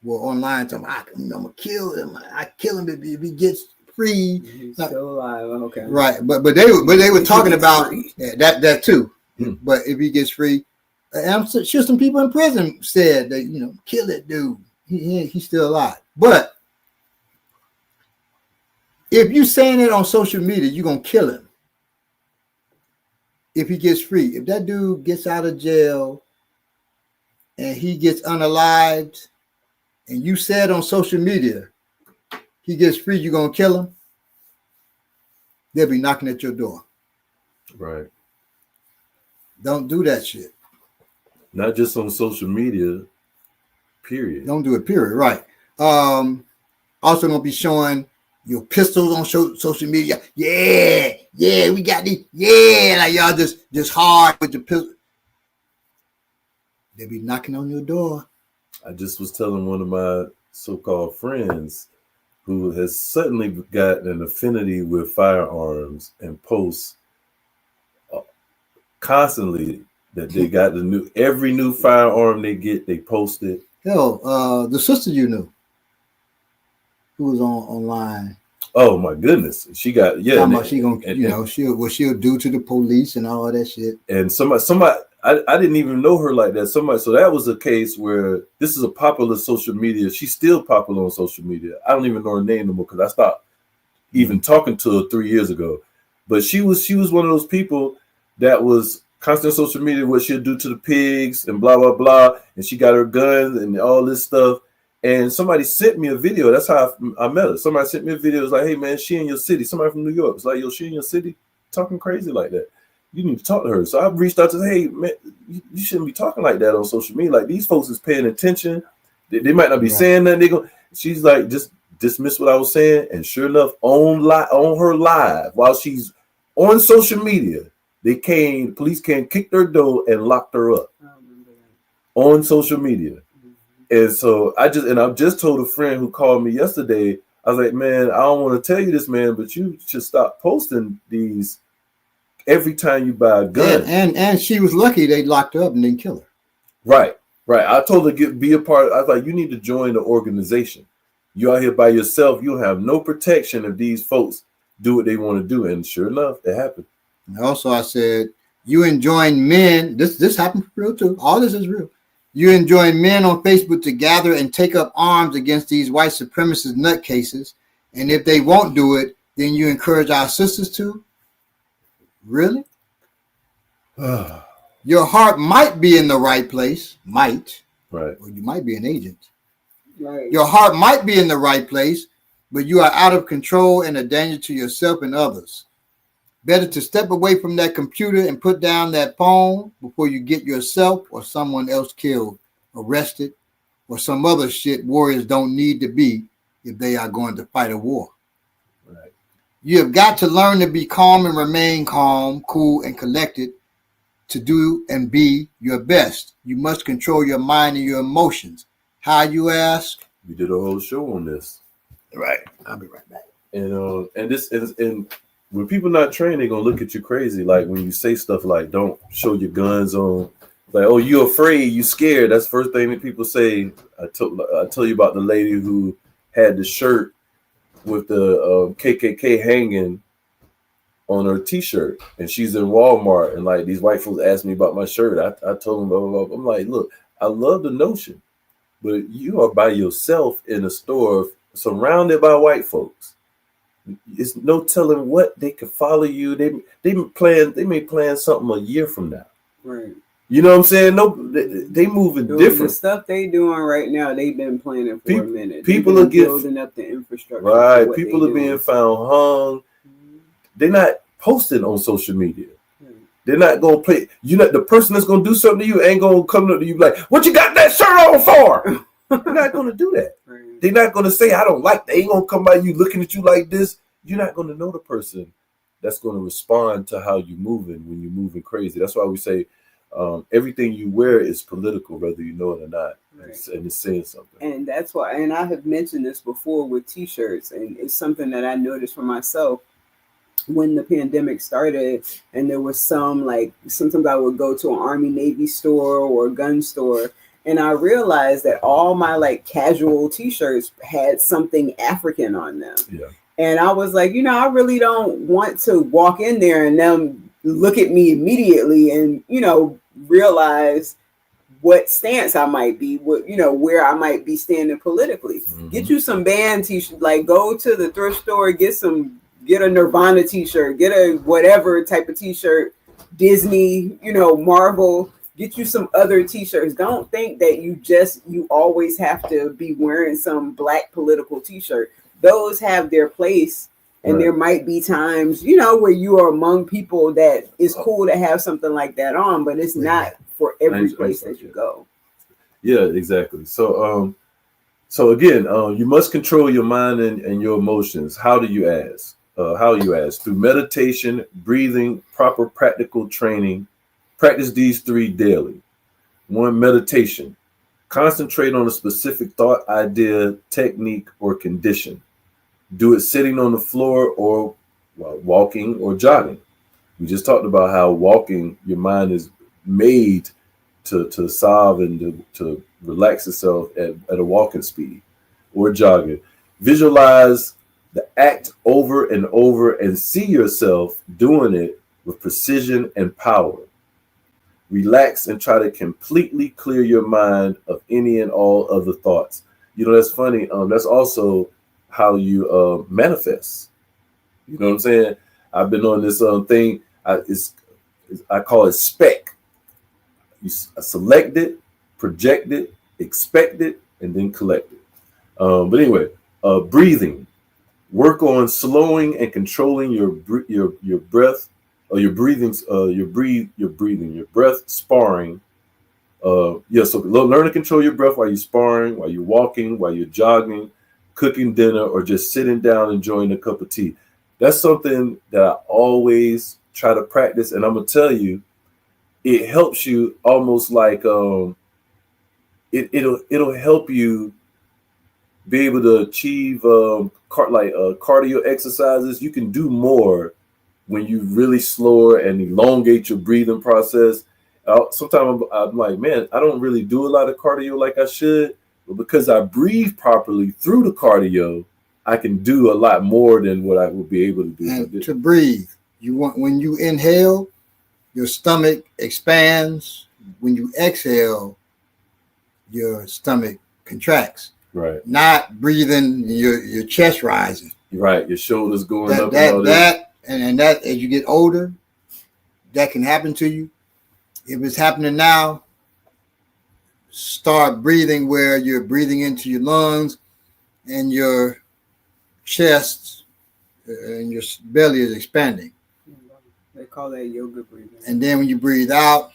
were online telling me, I'm gonna kill him. I kill him if he gets free. He's still alive. Okay. Right, but they were talking about that too. Mm-hmm. But if he gets free, and I'm sure some people in prison said that kill that dude. He's still alive. But if you saying it on social media, you're gonna kill him if he gets free. If that dude gets out of jail and he gets unalived, and you said on social media he gets free, you're gonna kill him, they'll be knocking at your door. Right. Don't do that shit. Not just on social media, period. Don't do it, period. Right. Also gonna be showing your pistols on social media. Yeah, we got these. Yeah, like y'all just hard with the pistol. They'll be knocking on your door. I just was telling one of my so-called friends who has suddenly got an affinity with firearms and posts constantly that they got every new firearm they get, they post it. Hell, the sister you knew who was online. Oh my goodness, she got she gonna she'll do to the police and all that shit. And somebody. I didn't even know her like that. So that was a case where this is a popular social media. She's still popular on social media. I don't even know her name anymore because I stopped even talking to her 3 years ago. But she was one of those people that was constant social media, what she'll do to the pigs and blah, blah, blah. And she got her guns and all this stuff. And somebody sent me a video. That's how I met her. Somebody sent me a video. It was like, hey, man, she in your city. Somebody from New York. It's like, yo, she in your city? Talking crazy like that. You need to talk to her. So I reached out to her, hey, man, you shouldn't be talking like that on social media. Like, these folks is paying attention. They might not be saying nothing. She's like, just dismiss what I was saying. And sure enough, on her live, while she's on social media, police came, kicked her door and locked her up on social media. And so I just told a friend who called me yesterday, I was like, man, I don't want to tell you this, man, but you should stop posting these every time you buy a gun. And she was lucky they locked her up and didn't kill her. Right. I told her to be a part. I was like, you need to join the organization. You out here by yourself. You'll have no protection if these folks do what they want to do. And sure enough, it happened. And also I said, you enjoin men. This happened for real too. All this is real. You enjoin men on Facebook to gather and take up arms against these white supremacist nutcases. And if they won't do it, then you encourage our sisters to. Really? Your heart might be in the right place. Might. Right. Or you might be an agent. Right. Your heart might be in the right place, but you are out of control and a danger to yourself and others. Better to step away from that computer and put down that phone before you get yourself or someone else killed, arrested, or some other shit warriors don't need to be if they are going to fight a war. Right. You have got to learn to be calm and remain calm, cool, and collected to do and be your best. You must control your mind and your emotions. How, you ask? We did a whole show on this. Right. I'll be right back. And this is, and when people not trained, they're gonna look at you crazy. Like when you say stuff like, "Don't show your guns on," like, "Oh, you afraid, you scared." That's the first thing that people say. I tell you about the lady who had the shirt with the KKK hanging on her T-shirt, and she's in Walmart, and like these white folks asked me about my shirt. I told them, blah, blah, blah. I'm like, look, I love the notion, but you are by yourself in a store surrounded by white folks. It's no telling what they could follow you. They may plan something a year from now. Right. You know what I'm saying? No, they moving different. The stuff they doing right now, they've been planning for a minute. People are building up the infrastructure. Right. People are being found hung. They're not posting on social media. They're not gonna play. You know, the person that's gonna do something to you ain't gonna come up to you like, "What you got that shirt on for?" They're not gonna do that. Right. They're not gonna say, "I don't like." They ain't gonna come by you looking at you like this. You're not gonna know the person that's gonna respond to how you're moving when you're moving crazy. That's why we say everything you wear is political, whether you know it or not. Right. And it's saying something. And that's why. And I have mentioned this before with T-shirts, and it's something that I noticed for myself. When the pandemic started, and there was sometimes I would go to an Army Navy store or a gun store, and I realized that all my like casual T-shirts had something African on them. Yeah. And I was like, I really don't want to walk in there and them look at me immediately and, realize what stance I might be, where I might be standing politically. Mm-hmm. Get you some band T-shirts, like go to the thrift store, get a Nirvana T-shirt, get a whatever type of T-shirt, Disney, Marvel, get you some other T-shirts. Don't think that you always have to be wearing some black political T-shirt. Those have their place, and There might be times, where you are among people that it's cool to have something like that on, but it's not for every place that you go. Yeah, exactly. So again, you must control your mind and your emotions. How do you ask? Through meditation, breathing, proper practical training. Practice these 3 daily. 1, meditation. Concentrate on a specific thought, idea, technique, or condition. Do it sitting on the floor or while walking or jogging. We just talked about how walking, your mind is made to solve and to relax itself at a walking speed, or jogging. Visualize the act over and over and see yourself doing it with precision and power. Relax and try to completely clear your mind of any and all other thoughts. That's funny. That's also how you manifest. You know what I'm saying? I've been on this thing. I call it SPEC. You select it, project it, expect it, and then collect it. But anyway, breathing. Work on slowing and controlling your breath, or your breathing, your breath, sparring. So learn to control your breath while you're sparring, while you're walking, while you're jogging, cooking dinner, or just sitting down enjoying a cup of tea. That's something that I always try to practice, and I'm gonna tell you, it helps you almost like it'll help you be able to achieve cardio exercises. You can do more when you really slower and elongate your breathing process. Sometimes I'm like, man, I don't really do a lot of cardio like I should, but because I breathe properly through the cardio, I can do a lot more than what I would be able to do. And to breathe, when you inhale, your stomach expands. When you exhale, your stomach contracts. Right. Not breathing, your chest rising. Right. Your shoulders going up. And that as you get older, that can happen to you. If it's happening now, start breathing where you're breathing into your lungs and your chest and your belly is expanding. They call that yoga breathing. And then when you breathe out,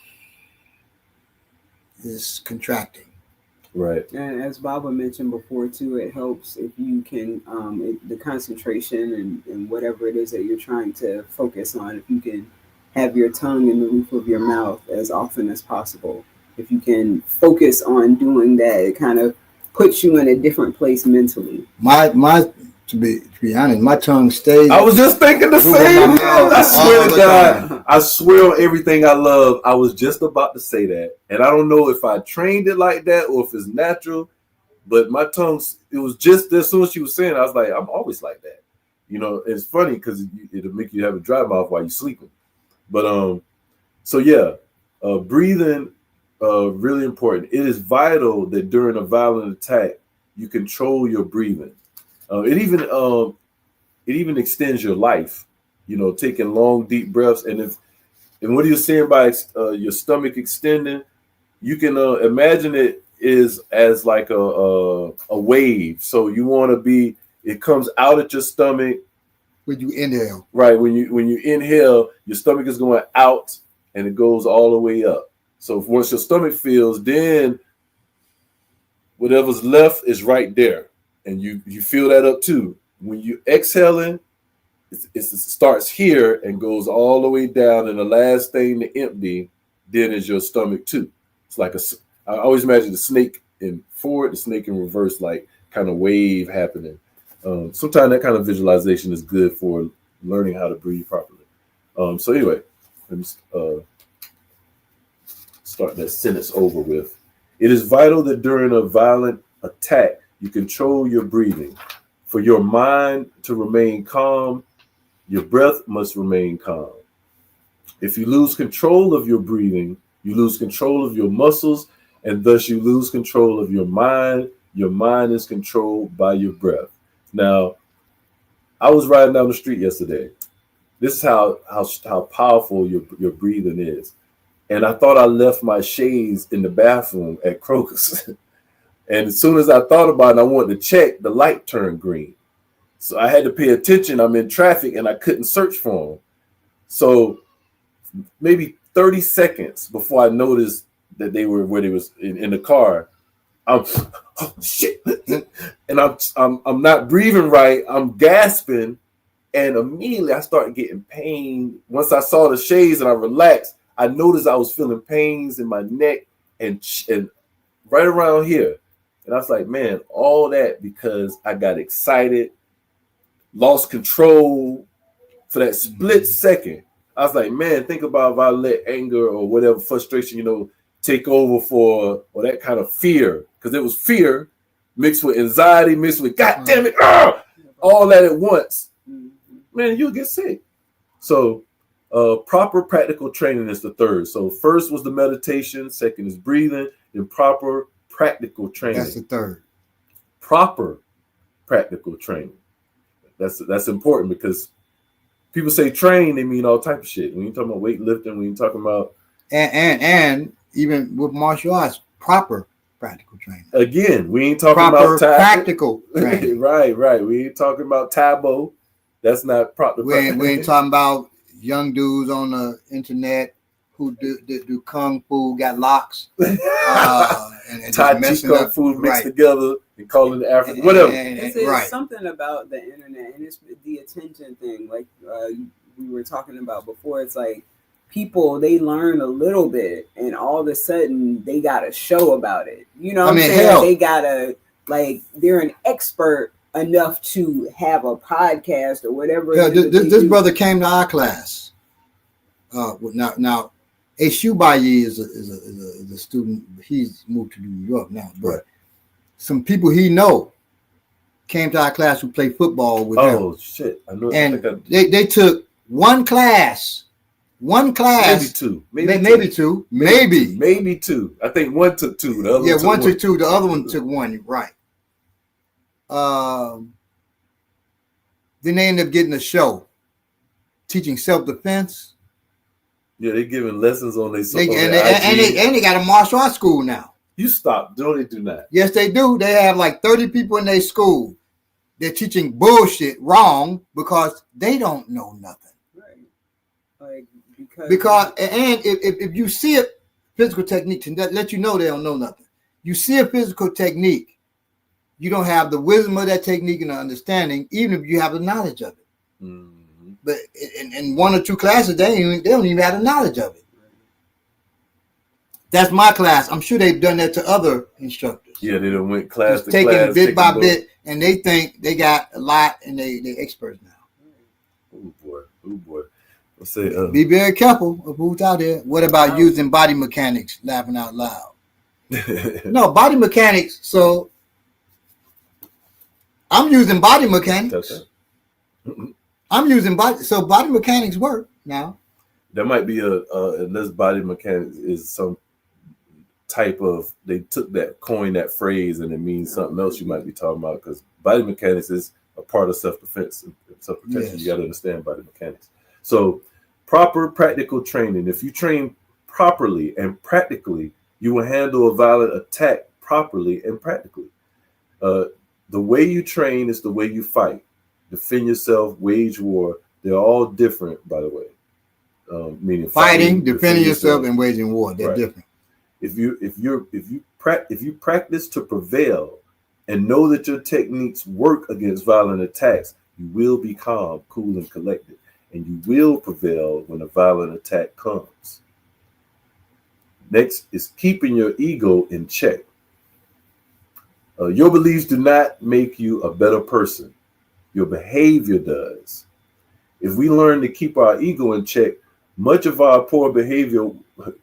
it's contracting. Right. And as Baba mentioned before too, it helps if you can the concentration and whatever it is that you're trying to focus on. If you can have your tongue in the roof of your mouth as often as possible, if you can focus on doing that, it kind of puts you in a different place mentally. My to be honest, my tongue stays. I was just thinking the same. I swear to God, I swear on everything I love. I was just about to say that, and I don't know if I trained it like that or if it's natural. But my tongue, it was just as soon as she was saying, I was like, I'm always like that. You know, it's funny because it'll make you have a dry mouth while you're sleeping. But so yeah, breathing, really important. It is vital that during a violent attack, you control your breathing. It even extends your life. You know, taking long, deep breaths, and what are you saying by your stomach extending? You can imagine it is as like a wave. So you want to be. It comes out at your stomach when you inhale. Right. When you inhale, your stomach is going out, and it goes all the way up. So once your stomach fills, then whatever's left is right there, and you fill that up too. When you exhaling, it starts here and goes all the way down, and the last thing to empty then is your stomach too. It's like I always imagine the snake in forward, the snake in reverse, like kind of wave happening. Sometimes that kind of visualization is good for learning how to breathe properly. So anyway, let me start that sentence over with. It is vital that during a violent attack, you control your breathing. For your mind to remain calm, your breath must remain calm. If you lose control of your breathing, you lose control of your muscles, and thus you lose control of your mind. Your mind is controlled by your breath. Now, I was riding down the street yesterday. This is how powerful your breathing is. And I thought I left my shades in the bathroom at Kroger's. And as soon as I thought about it, I wanted to check, the light turned green. So I had to pay attention. I'm in traffic and I couldn't search for them. So maybe 30 seconds before I noticed that they were where they was in the car, I'm oh shit. And I'm not breathing right. I'm gasping. And immediately I started getting pain. Once I saw the shades and I relaxed, I noticed I was feeling pains in my neck and right around here. And I was like, man, all that because I got excited, lost control for that split second. I was like, man, think about if I let anger or whatever frustration, take over or that kind of fear. Because it was fear mixed with anxiety, mixed with, God damn it, all that at once. Man, you'll get sick. So proper practical training is the third. So first was the meditation. Second is breathing. And proper practical training. That's the third. Proper practical training. That's important because people say train, they mean all type of shit. When you're talking about weightlifting, when you're talking about and even with martial arts, proper practical training. Again, we ain't talking proper about practical training. right. We ain't talking about Tabo. That's not proper. We ain't talking about young dudes on the internet who do kung fu, got locks, and Tai Chi kung fu mixed together and calling it African, whatever. It's something about the internet, and it's the attention thing, like we were talking about before. It's like people, they learn a little bit, and all of a sudden they got a show about it. You know what I'm saying? Hell, they gotta they're an expert enough to have a podcast or whatever. Yeah, this brother came to our class. Now, Shubayi is a student. He's moved to New York now, but some people he know came to our class who played football with him. Oh shit! I know. And they took one class, maybe two. I think one took two. The other one took two. The other one took one. Right. Then they ended up getting a show teaching self-defense. Yeah, they're giving lessons on their and they got a martial arts school now. You stop. No, they do not. Yes, they do. They have like 30 people in their school. They're teaching bullshit wrong because they don't know nothing. Right. Because if you see a physical technique to let you know they don't know nothing. You see a physical technique, you don't have the wisdom of that technique and the understanding, even if you have the knowledge of it. Mm-hmm. But in one or two classes, they don't even have the knowledge of it. That's my class. I'm sure they've done that to other instructors. Yeah, they done went class Just to taking class, bit by taking bit, and they think they got a lot, and they experts now. Oh boy. Let's say, Be very careful of who's out there. What about using body mechanics? Laughing out loud. No, body mechanics. So I'm using body mechanics. I'm using body. So body mechanics work now. There might be unless body mechanics is some type of, they took that, coined that phrase, and it means something else you might be talking about, because body mechanics is a part of self-defense and self-protection. Yes. You got to understand body mechanics. So proper practical training. If you train properly and practically, you will handle a violent attack properly and practically. The way you train is the way you fight. Defend yourself, wage war. They're all different, by the way. Meaning fighting, defending yourself, and waging war. They're different. If you practice to prevail and know that your techniques work against violent attacks, you will be calm, cool, and collected, and you will prevail when a violent attack comes. Next is keeping your ego in check. Your beliefs do not make you a better person. Your behavior does. If we learn to keep our ego in check, much of our poor behavior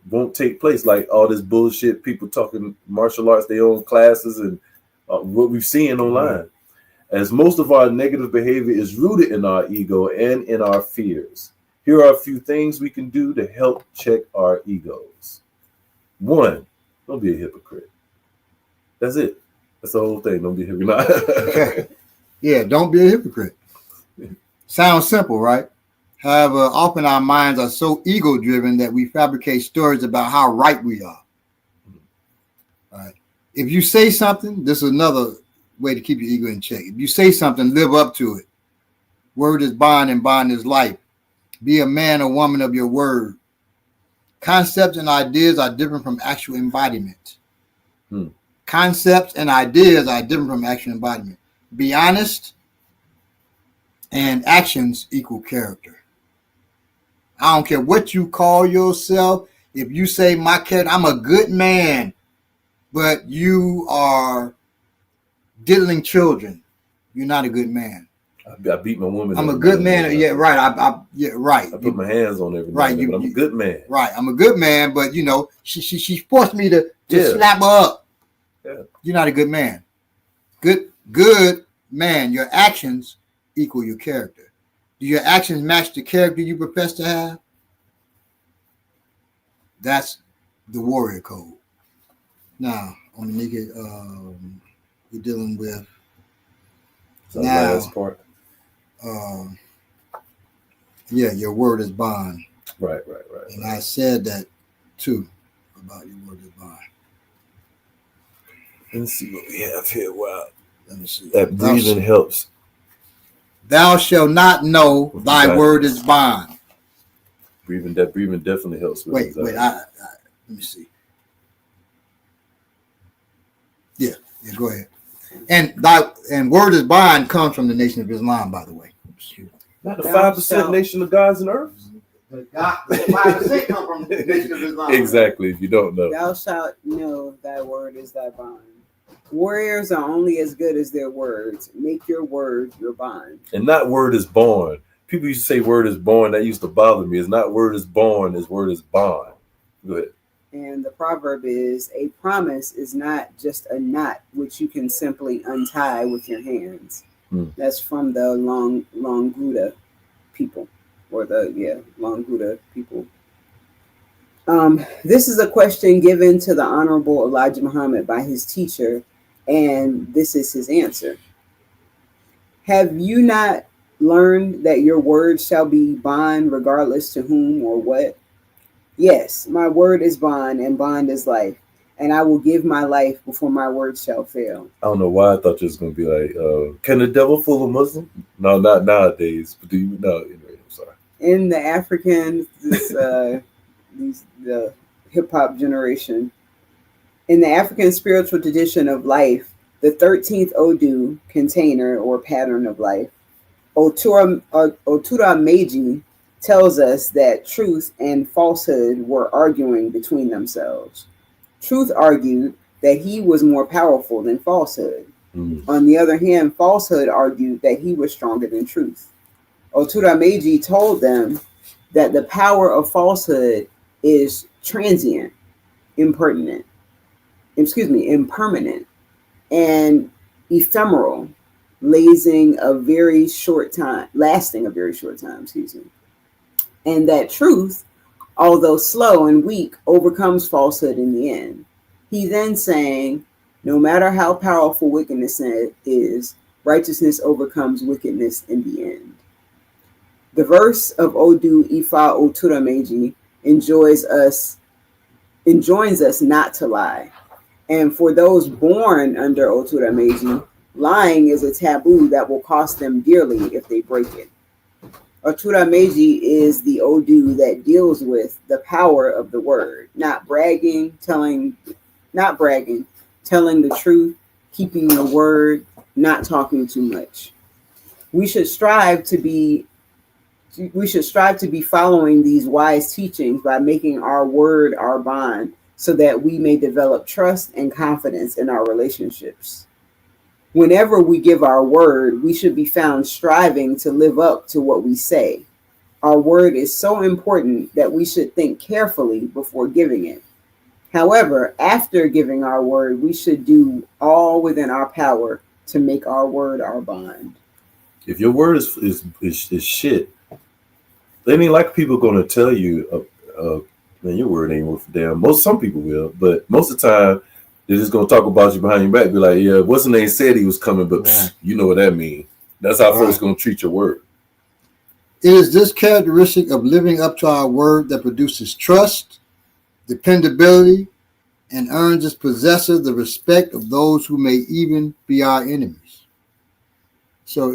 won't take place. Like all this bullshit, people talking martial arts, their own classes, and what we've seen online. As most of our negative behavior is rooted in our ego and in our fears. Here are a few things we can do to help check our egos. 1, don't be a hypocrite. That's it. That's the whole thing. Don't be a hypocrite. Okay. Yeah, don't be a hypocrite. Sounds simple, right? However, often our minds are so ego-driven that we fabricate stories about how right we are. All right. If you say something, this is another way to keep your ego in check. If you say something, live up to it. Word is bond and bond is life. Be a man or woman of your word. Concepts and ideas are different from actual embodiment. Concepts and ideas are different from actual embodiment. Be honest, and actions equal character. I don't care what you call yourself. If you say my character, I'm a good man, but you are diddling children, you're not a good man. I beat my woman. I'm a good man. Yeah, right. Yeah, right. I put my hands on everything. Right. But I'm a good man. Right. I'm a good man, but you know, she forced me to slap her up. Yeah. You're not a good man. Good man. Your actions equal your character. Do your actions match the character you profess to have? That's the warrior code. Now, on the naked, we're dealing with the last part. Yeah, your word is bond. Right. And I said that too, about your word is bond. Let's see what we have here. Wow. Let me see. That breathing helps. Thou shalt not know thy word is bond. Breathing definitely helps. Wait, let me see. Yeah, go ahead. And word is bond comes from the Nation of Islam, by the way. Not the 5% nation of gods and earth. The 5% come from the Nation of Islam. Exactly. If you don't know, thou shalt know thy word is thy bond. Warriors are only as good as their words. Make your word your bond. And not word is born. People used to say word is born. That used to bother me. It's not word is born. It's word is bond. Go ahead. And the proverb is, a promise is not just a knot which you can simply untie with your hands. That's from the Longuda people, or Longuda people. This is a question given to the Honorable Elijah Muhammad by his teacher, and this is his answer. Have you not learned that your word shall be bond regardless to whom or what? Yes, my word is bond, and bond is life, and I will give my life before my word shall fail. I don't know why I thought you was going to be like, can the devil fool a Muslim? No, not nowadays. But do you know? Anyway, I'm sorry. In the African, the hip hop generation, In the African spiritual tradition of life, the 13th Odu container or pattern of life, Otura Meiji tells us that truth and falsehood were arguing between themselves. Truth argued that he was more powerful than falsehood. On the other hand, falsehood argued that he was stronger than truth. Otura Meiji told them that the power of falsehood is transient, impermanent, and ephemeral, lasting a very short time, and that truth, although slow and weak, overcomes falsehood in the end. He then sang, no matter how powerful wickedness is, righteousness overcomes wickedness in the end. The verse of Odu Ifa Otura Meiji enjoins us not to lie. And for those born under Otura Meiji, lying is a taboo that will cost them dearly if they break it. Otura Meiji is the Odu that deals with the power of the word, not bragging, telling the truth, keeping your word, not talking too much. We should strive to be following these wise teachings by making our word our bond, so that we may develop trust and confidence in our relationships. Whenever we give our word, we should be found striving to live up to what we say. Our word is so important that we should think carefully before giving it. However, after giving our word, we should do all within our power to make our word our bond. If your word is shit, they ain't like people gonna tell you, man, your word ain't worth a damn. Some people will, but most of the time they're just gonna talk about you behind your back. Be like, yeah, what's the name said he was coming, but you know what that means. That's how folks gonna treat your word. It is this characteristic of living up to our word that produces trust, dependability, and earns its possessor the respect of those who may even be our enemies. So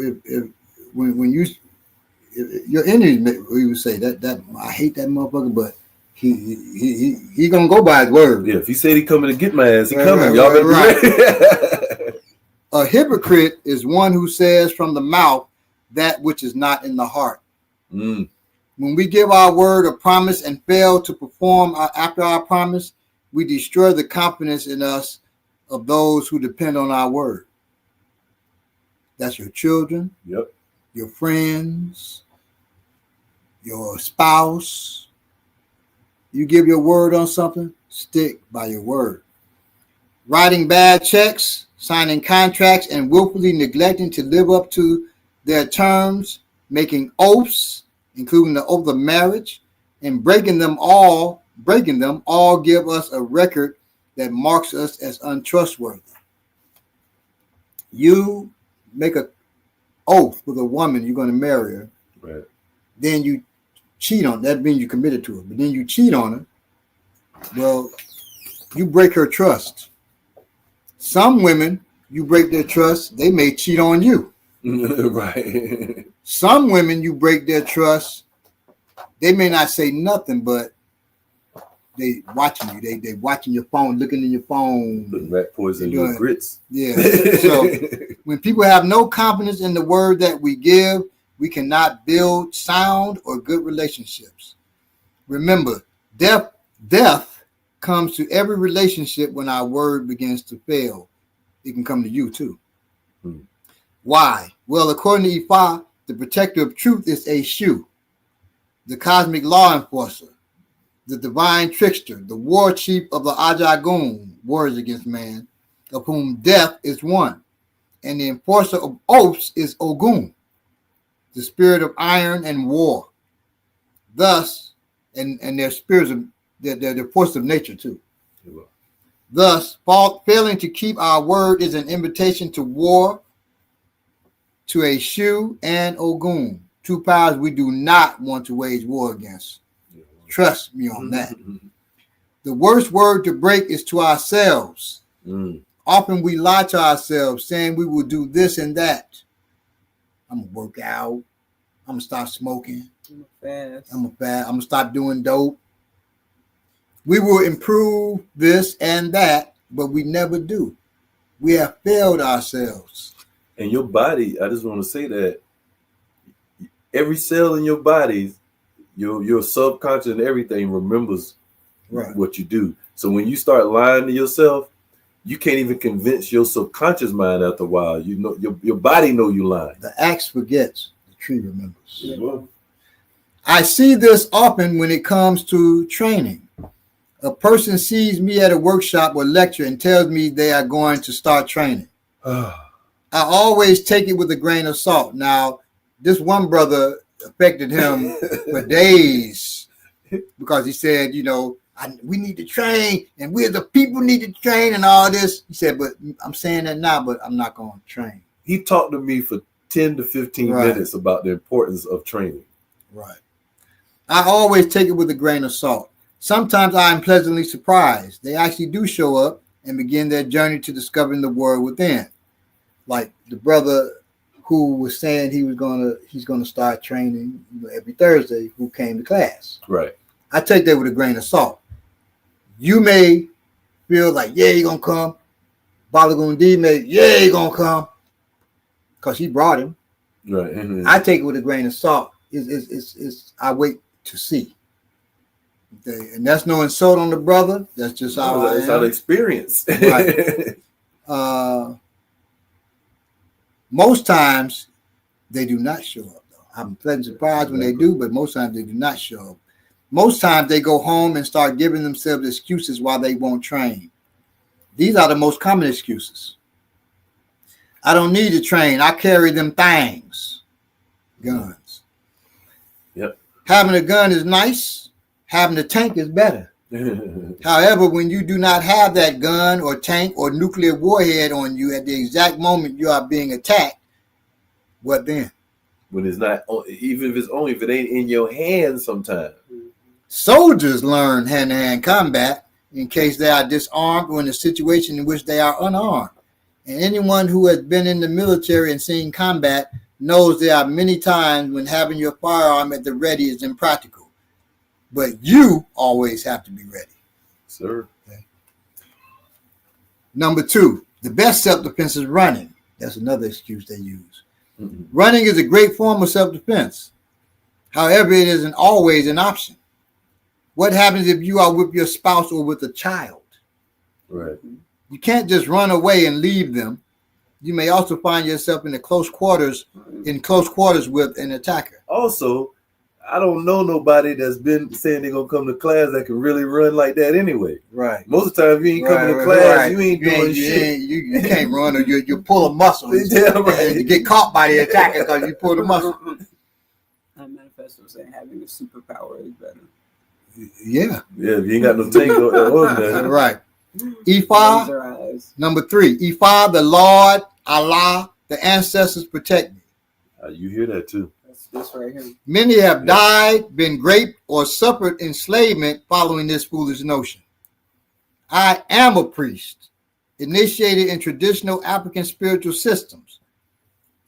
when your enemies, we would say that I hate that motherfucker, but he gonna go by his word. Yeah, if he said he coming to get my ass, he coming. Y'all better be ready. A hypocrite is one who says from the mouth that which is not in the heart. When we give our word or promise and fail to perform after our promise, we destroy the confidence in us of those who depend on our word. That's your children, your friends, your spouse. You give your word on something, stick by your word. Writing bad checks, signing contracts, and willfully neglecting to live up to their terms, making oaths, including the oath of marriage, and breaking them all give us a record that marks us as untrustworthy. You make an oath with a woman you're going to marry her, right? Then you cheat on, that means you committed to her, but then you cheat on her. Well, you break her trust. Some women, you break their trust, they may cheat on you. Right. Some women, you break their trust, they may not say nothing, but they watching you. They watching your phone, looking in your phone. Putting rat poison in your grits. Yeah. So when people have no confidence in the word that we give, we cannot build sound or good relationships. Remember, death comes to every relationship when our word begins to fail. It can come to you too. Why? Well, according to Ifa, the protector of truth is a Shu, the cosmic law enforcer, the divine trickster, the war chief of the Ajagun, wars against man, of whom death is one. And the enforcer of oaths is Ogun, the spirit of iron and war. Thus, and their spirits of they're force of nature too. Thus, failing to keep our word is an invitation to war, to a Shu and Ogun, two powers we do not want to wage war against. Trust me on that. The worst word to break is to ourselves. Often we lie to ourselves, saying we will do this and that. I'm gonna work out. I'm gonna stop smoking. I'm gonna stop doing dope. We will improve this and that, but we never do. We have failed ourselves. And your body, I just want to say that every cell in your body, your subconscious and everything remembers what you do. So when you start lying to yourself, you can't even convince your subconscious mind after a while. You know your body know you lying. The axe forgets, the tree remembers. Yeah. Well, I see this often when it comes to training. A person sees me at a workshop or lecture and tells me they are going to start training. I always take it with a grain of salt. Now, this one brother affected him for days because he said, you know, we need to train and we're the people need to train and all this. He said, but I'm saying that now, but I'm not going to train. He talked to me for 10 to 15 minutes about the importance of training. Right. I always take it with a grain of salt. Sometimes I am pleasantly surprised. They actually do show up and begin their journey to discovering the word within. Like the brother who was saying he's gonna start training every Thursday, who came to class. Right. I take that with a grain of salt. You may feel like, yeah, he's gonna come. Balagundi may, yeah, he's gonna come. Because he brought him. Right. Mm-hmm. I take it with a grain of salt. I wait to see. Okay. And that's no insult on the brother. That's just how I am. That's how the experience. Right. Most times they do not show up, though. I'm pleasantly surprised when they do, but most times they do not show up. Most times they go home and start giving themselves excuses why they won't train. These are the most common excuses. I don't need to train. I carry them things. Guns. Yep. Having a gun is nice. Having a tank is better. However, when you do not have that gun or tank or nuclear warhead on you at the exact moment you are being attacked, what then? When it's not, even if it ain't in your hands sometimes. Soldiers learn hand-to-hand combat in case they are disarmed or in a situation in which they are unarmed. And anyone who has been in the military and seen combat knows there are many times when having your firearm at the ready is impractical. But you always have to be ready. Sir. Okay. Number 2, the best self-defense is running. That's another excuse they use. Mm-hmm. Running is a great form of self-defense. However, it isn't always an option. What happens if you are with your spouse or with a child? Right. You can't just run away and leave them. You may also find yourself in close quarters with an attacker. Also, I don't know nobody that's been saying they're gonna come to class that can really run like that anyway. Right. Most of the time, if you ain't coming to class, you ain't doing shit. You can't run, or you pull a muscle. Right. You get caught by the attacker because you pull the muscle. Manifesto saying having a superpower is better. Yeah. Yeah, if you ain't got no tank on that. Right. Ifa, number 3. Ifa, the Lord, Allah, the ancestors protect me. You hear that too. That's right here. Many have died, been raped, or suffered enslavement following this foolish notion. I am a priest, initiated in traditional African spiritual systems,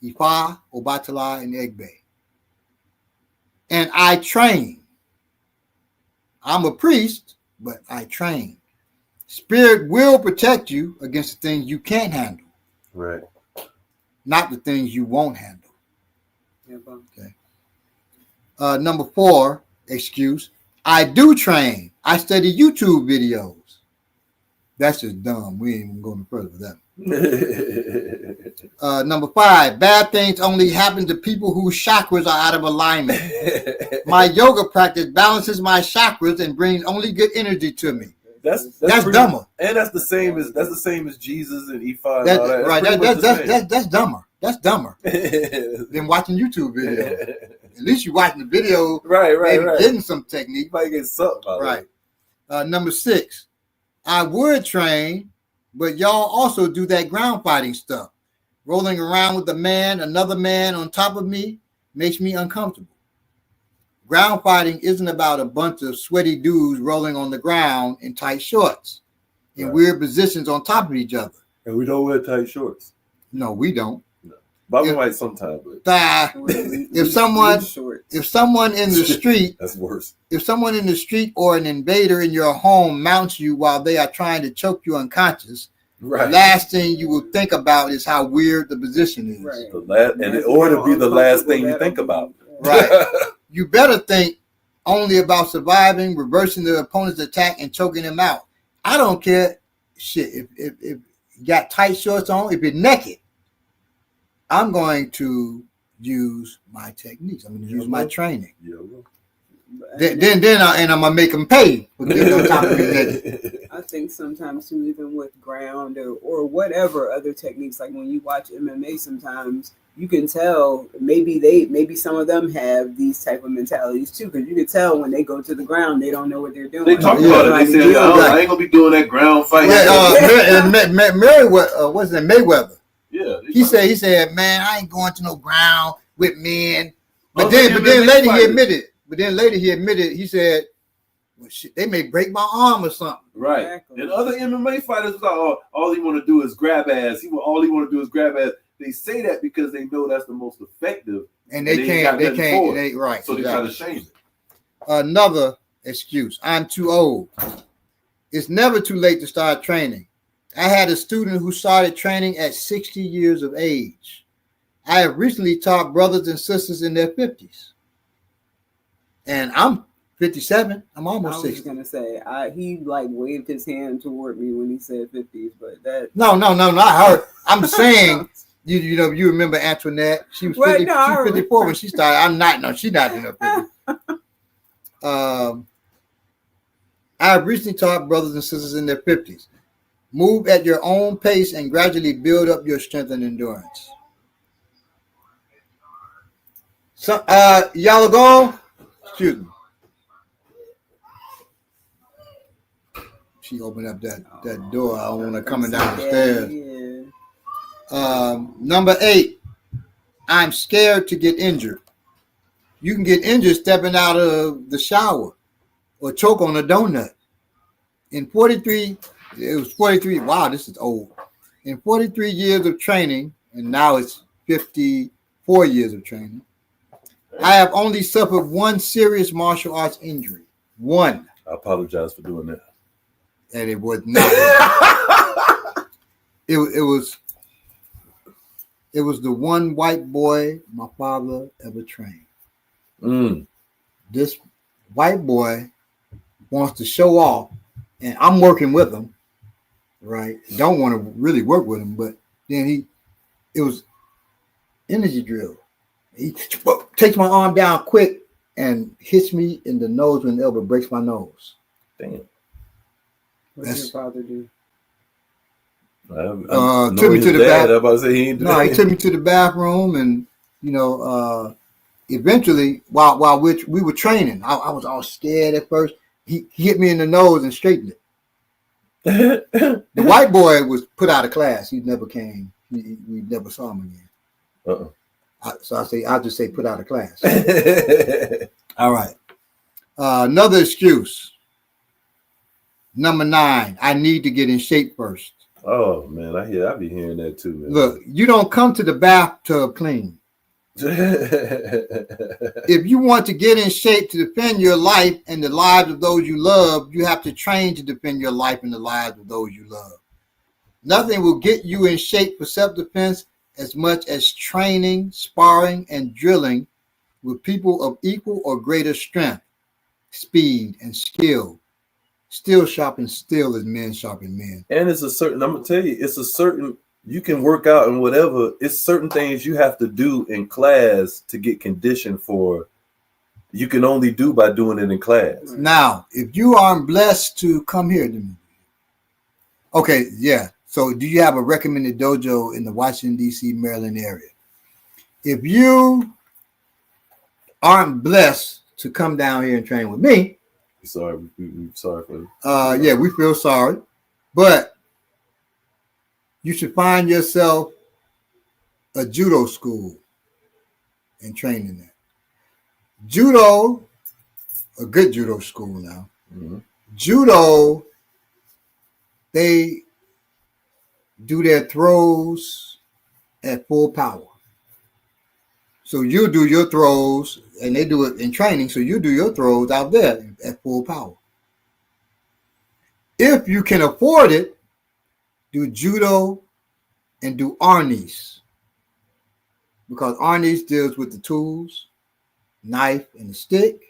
Ifa, Obatala, and Egbe. And I train. I'm a priest, but I train. Spirit will protect you against the things you can't handle. Right. Not the things you won't handle. Yeah, okay. Number 4, excuse. I do train. I study YouTube videos. That's just dumb. We ain't even going further with that. Number 5, bad things only happen to people whose chakras are out of alignment. My yoga practice balances my chakras and brings only good energy to me. That's dumber. And that's the same as Jesus and Ifa and all that. Right. That's dumber. That's dumber than watching YouTube videos. At least you're watching the video, right. Getting some technique. You might get something out right. Number 6, I would train, but y'all also do that ground fighting stuff. Rolling around with another man on top of me makes me uncomfortable. Ground fighting isn't about a bunch of sweaty dudes rolling on the ground in tight shorts in weird positions on top of each other. And we don't wear tight shorts. No, we don't. No. Bobby might sometimes, but if someone if someone in the street, that's worse. If someone in the street or an invader in your home mounts you while they are trying to choke you unconscious, Right. the last thing you will think about is how weird the position is. Right. The last, and it ought to be the last thing you think about. Right. You better think only about surviving, reversing the opponent's attack, and choking them out. I don't care. Shit, if you got tight shorts on, if you're naked, I'm going to use my techniques. I'm going to use my training. Yeah. And I'm gonna make them pay for getting on top of me. I think sometimes too, even with ground or whatever other techniques, like when you watch MMA, sometimes you can tell maybe some of them have these type of mentalities too, because you can tell when they go to the ground, they don't know what they're doing. They talk about it. They say, I ain't gonna be doing that ground fight. Mayweather, what's that? Mayweather. Yeah. He said, man, I ain't going to no ground with men. But then later he admitted, he said, well, shit, they may break my arm or something. Right. Exactly. And other MMA fighters, all he want to do is grab ass. All he want to do is grab ass. They say that because they know that's the most effective. And they can't, right. So they try to change it. Another excuse, I'm too old. It's never too late to start training. I had a student who started training at 60 years of age. I have recently taught brothers and sisters in their 50s. And I'm 57. I'm almost 60. I was gonna say he like waved his hand toward me when he said 50s, but that No. I heard. I'm saying you know you remember Antoinette? She was 50, she was 54 when she started. I'm not. No, she's not in her 50s. I have recently taught brothers and sisters in their 50s. Move at your own pace and gradually build up your strength and endurance. So, y'all are gone. Excuse me. She opened up that door. I don't want her coming down the stairs. Yeah. Number 8. I'm scared to get injured. You can get injured stepping out of the shower or choke on a donut. In 43, it was 43. Wow, this is old. In 43 years of training, and now it's 54 years of training, I have only suffered one serious martial arts injury. One. I apologize for doing that. And it was not. it was the one white boy my father ever trained. This white boy wants to show off, and I'm working with him, right? Don't want to really work with him, but then it was energy drill. He takes my arm down quick and hits me in the nose with an elbow, breaks my nose. Damn. What did your father do? Took me to the bathroom. No, he took me to the bathroom, and eventually, while we were training, I was all scared at first. He hit me in the nose and straightened it. The white boy was put out of class. He never came. We never saw him again. So I'll just say put out of class. All right. Another excuse. Number 9. I need to get in shape first. Oh man, I be hearing that too, man. Look, you don't come to the bathtub clean. If you want to get in shape to defend your life and the lives of those you love, you have to train to defend your life and the lives of those you love. Nothing will get you in shape for self-defense as much as training, sparring, and drilling with people of equal or greater strength, speed, and skill. Still sharpen steel as men sharpen men. And I'm going to tell you, you can work out and whatever. It's certain things you have to do in class to get conditioned for. You can only do by doing it in class. Now, if you are blessed to come here to me. Okay, yeah. So do you have a recommended dojo in the Washington, D.C., Maryland area? If you aren't blessed to come down here and train with me, sorry, we're sorry for you. Yeah, we feel sorry. But you should find yourself a judo school and train in that. Judo, a good judo school now. Mm-hmm. Judo, they do their throws at full power. So you do your throws, and they do it in training. So you do your throws out there at full power. If you can afford it, do judo and do arnis, because arnis deals with the tools, knife and the stick,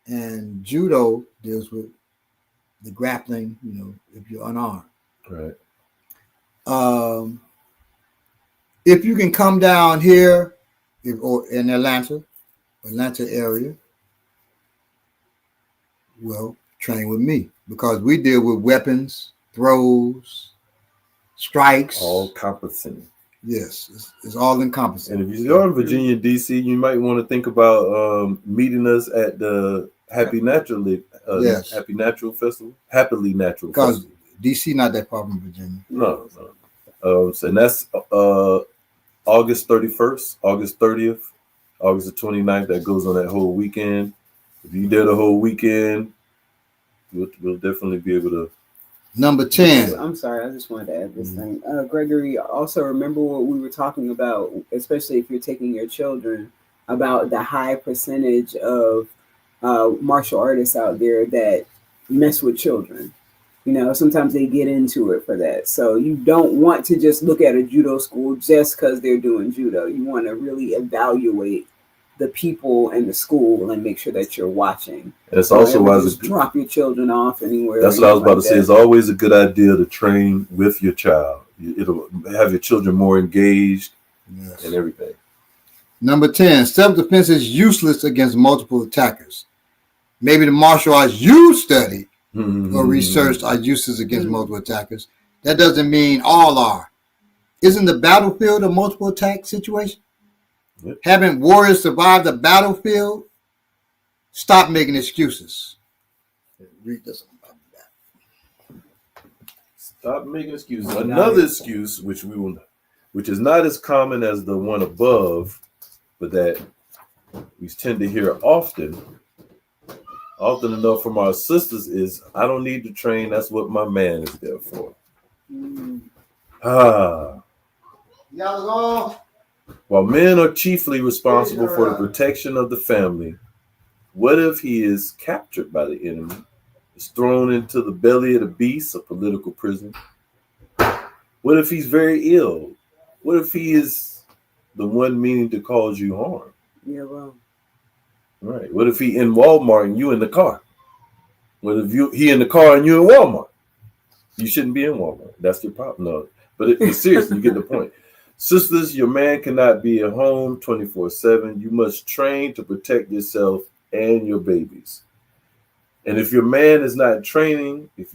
and judo deals with the grappling. If you're unarmed. Right. If you can come down here, or in Atlanta area, well, train with me, because we deal with weapons, throws, strikes. All encompassing. Yes, it's all encompassing. And if you're in Virginia, DC, you might want to think about meeting us at the Happy Natural Yes. Happy Natural Festival. Happily Natural Because Festival. DC not that far from Virginia. No. And that's August 31st, August 30th, August the 29th. That goes on that whole weekend. If you did a whole weekend, we'll definitely be able to. Number 10. I'm sorry, I just wanted to add this thing. Gregory, also remember what we were talking about, especially if you're taking your children, about the high percentage of martial artists out there that mess with children. Sometimes they get into it for that. So you don't want to just look at a judo school just because they're doing judo. You want to really evaluate the people and the school and make sure that you're watching. And it's also why just drop your children off anywhere. That's what I was about to say. It's always a good idea to train with your child. It'll have your children more engaged and everything. Number 10, self-defense is useless against multiple attackers. Maybe the martial arts you studied or researched are useless against multiple attackers. That doesn't mean all are. Isn't the battlefield a multiple attack situation? Yep. Haven't warriors survived the battlefield? Stop making excuses. Read this. Stop making excuses. Another excuse, which is not as common as the one above, but that we tend to hear often enough from our sisters, is, I don't need to train. That's what my man is there for. While men are chiefly responsible for the protection of the family, what if he is captured by the enemy, is thrown into the belly of the beast, a political prison? What if he's very ill? What if he is the one meaning to cause you harm? Yeah, well. Right. What if he in Walmart and you in the car? What if he in the car and you in Walmart? You shouldn't be in Walmart. That's your problem. No, but seriously, you get the point. Sisters, your man cannot be at home 24/7. You must train to protect yourself and your babies. And if your man is not training, if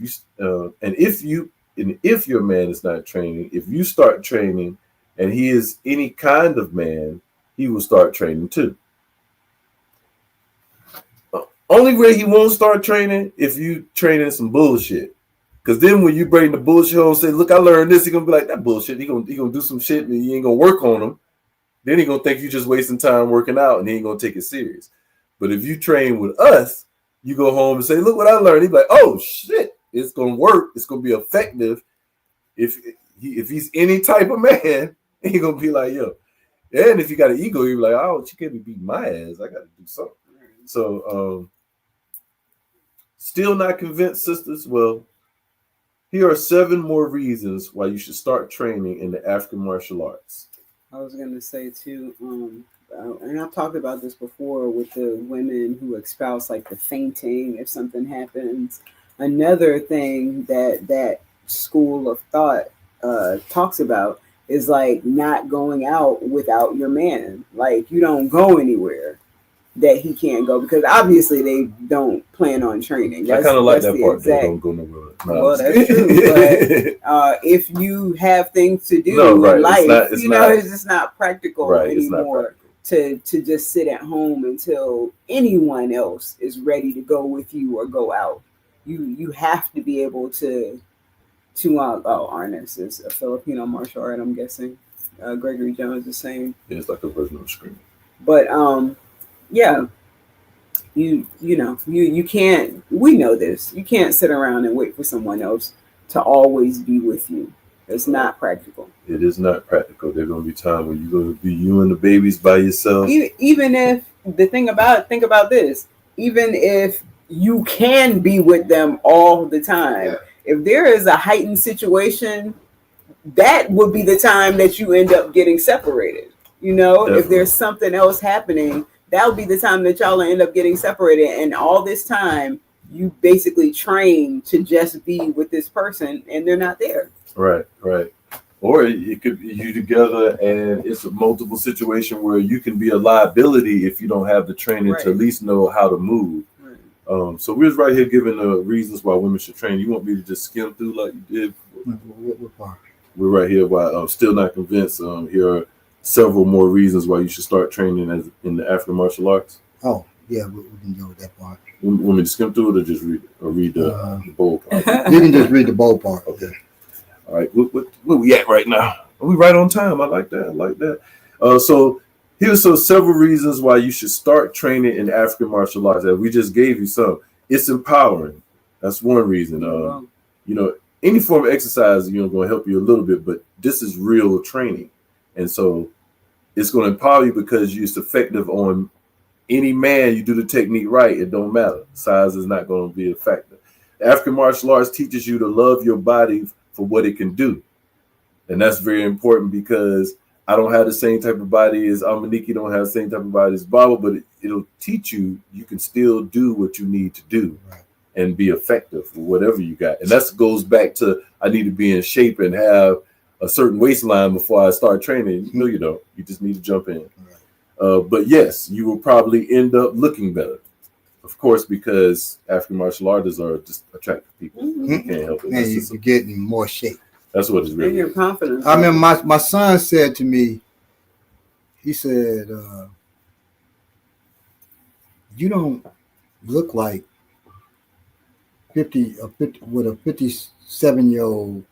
your man is not training, if you start training and he is any kind of man, he will start training too. Only way he won't start training if you training some bullshit. Because then when you bring the bullshit home and say, look, I learned this, he's going to be like, that bullshit. He gonna do some shit and you ain't going to work on him. Then he going to think you just wasting time working out and he ain't going to take it serious. But if you train with us, you go home and say, look what I learned. He's like, oh, shit, it's going to work. It's going to be effective. If he's any type of man, he's going to be like, yo. And if you got an ego, you're like, oh, she can't be beating my ass. I got to do something. So, still not convinced, sisters? Well, here are 7 more reasons why you should start training in the African martial arts. I was going to say, too, and I've talked about this before with the women who espouse like the fainting if something happens. Another thing that school of thought talks about is like not going out without your man. Like you don't go anywhere that he can't go, because obviously they don't plan on training. I kind of like that part. They don't go nowhere. No, well, that's true. But if you have things to do in life, it's just not practical anymore to just sit at home until anyone else is ready to go with you or go out. You have to be able to arnis is a Filipino martial art, I'm guessing. Gregory Jones is saying. Yeah, it's like a version of screaming. But yeah, you can't, we know this, you can't sit around and wait for someone else to always be with you. It's not practical. It is not practical. There's gonna be time when you're gonna be you and the babies by yourself. Even if think about this, even if you can be with them all the time, if there is a heightened situation, that would be the time that you end up getting separated. You know, Definitely. If there's something else happening, that would be the time that y'all end up getting separated. And all this time, you basically train to just be with this person, and they're not there. Right. Or it could be you together, and it's a multiple situation where you can be a liability if you don't have the training to at least know how to move. Right. So we're right here giving the reasons why women should train. You want me to just skim through like you did? What part? We're right here why still not convinced. Here are several more reasons why you should start training as in the African martial arts. Oh, yeah, we can go with that part. Want me to skim through it or just read the bold part? You can just read the bold part. Okay. All right, where we at right now? Are we right on time? I like that. So here's several reasons why you should start training in African martial arts. As we just gave you some. It's empowering. That's one reason. You know, any form of exercise, going to help you a little bit, but this is real training. And so it's going to empower you because it's effective on any man. You do the technique right, it don't matter. Size is not going to be a factor. African martial arts teaches you to love your body for what it can do. And that's very important because I don't have the same type of body as Amaniki, don't have the same type of body as Baba, but it'll teach you can still do what you need to do and be effective for whatever you got. And that goes back to I need to be in shape and have a certain waistline before I start training. No, you don't. You just need to jump in. But yes, you will probably end up looking better. Of course, because African martial artists are just attractive people. You can't help it. And you get in more shape. That's what it's really. And your confidence. I remember my son said to me, he said, you don't look like 50 with a 57-year-old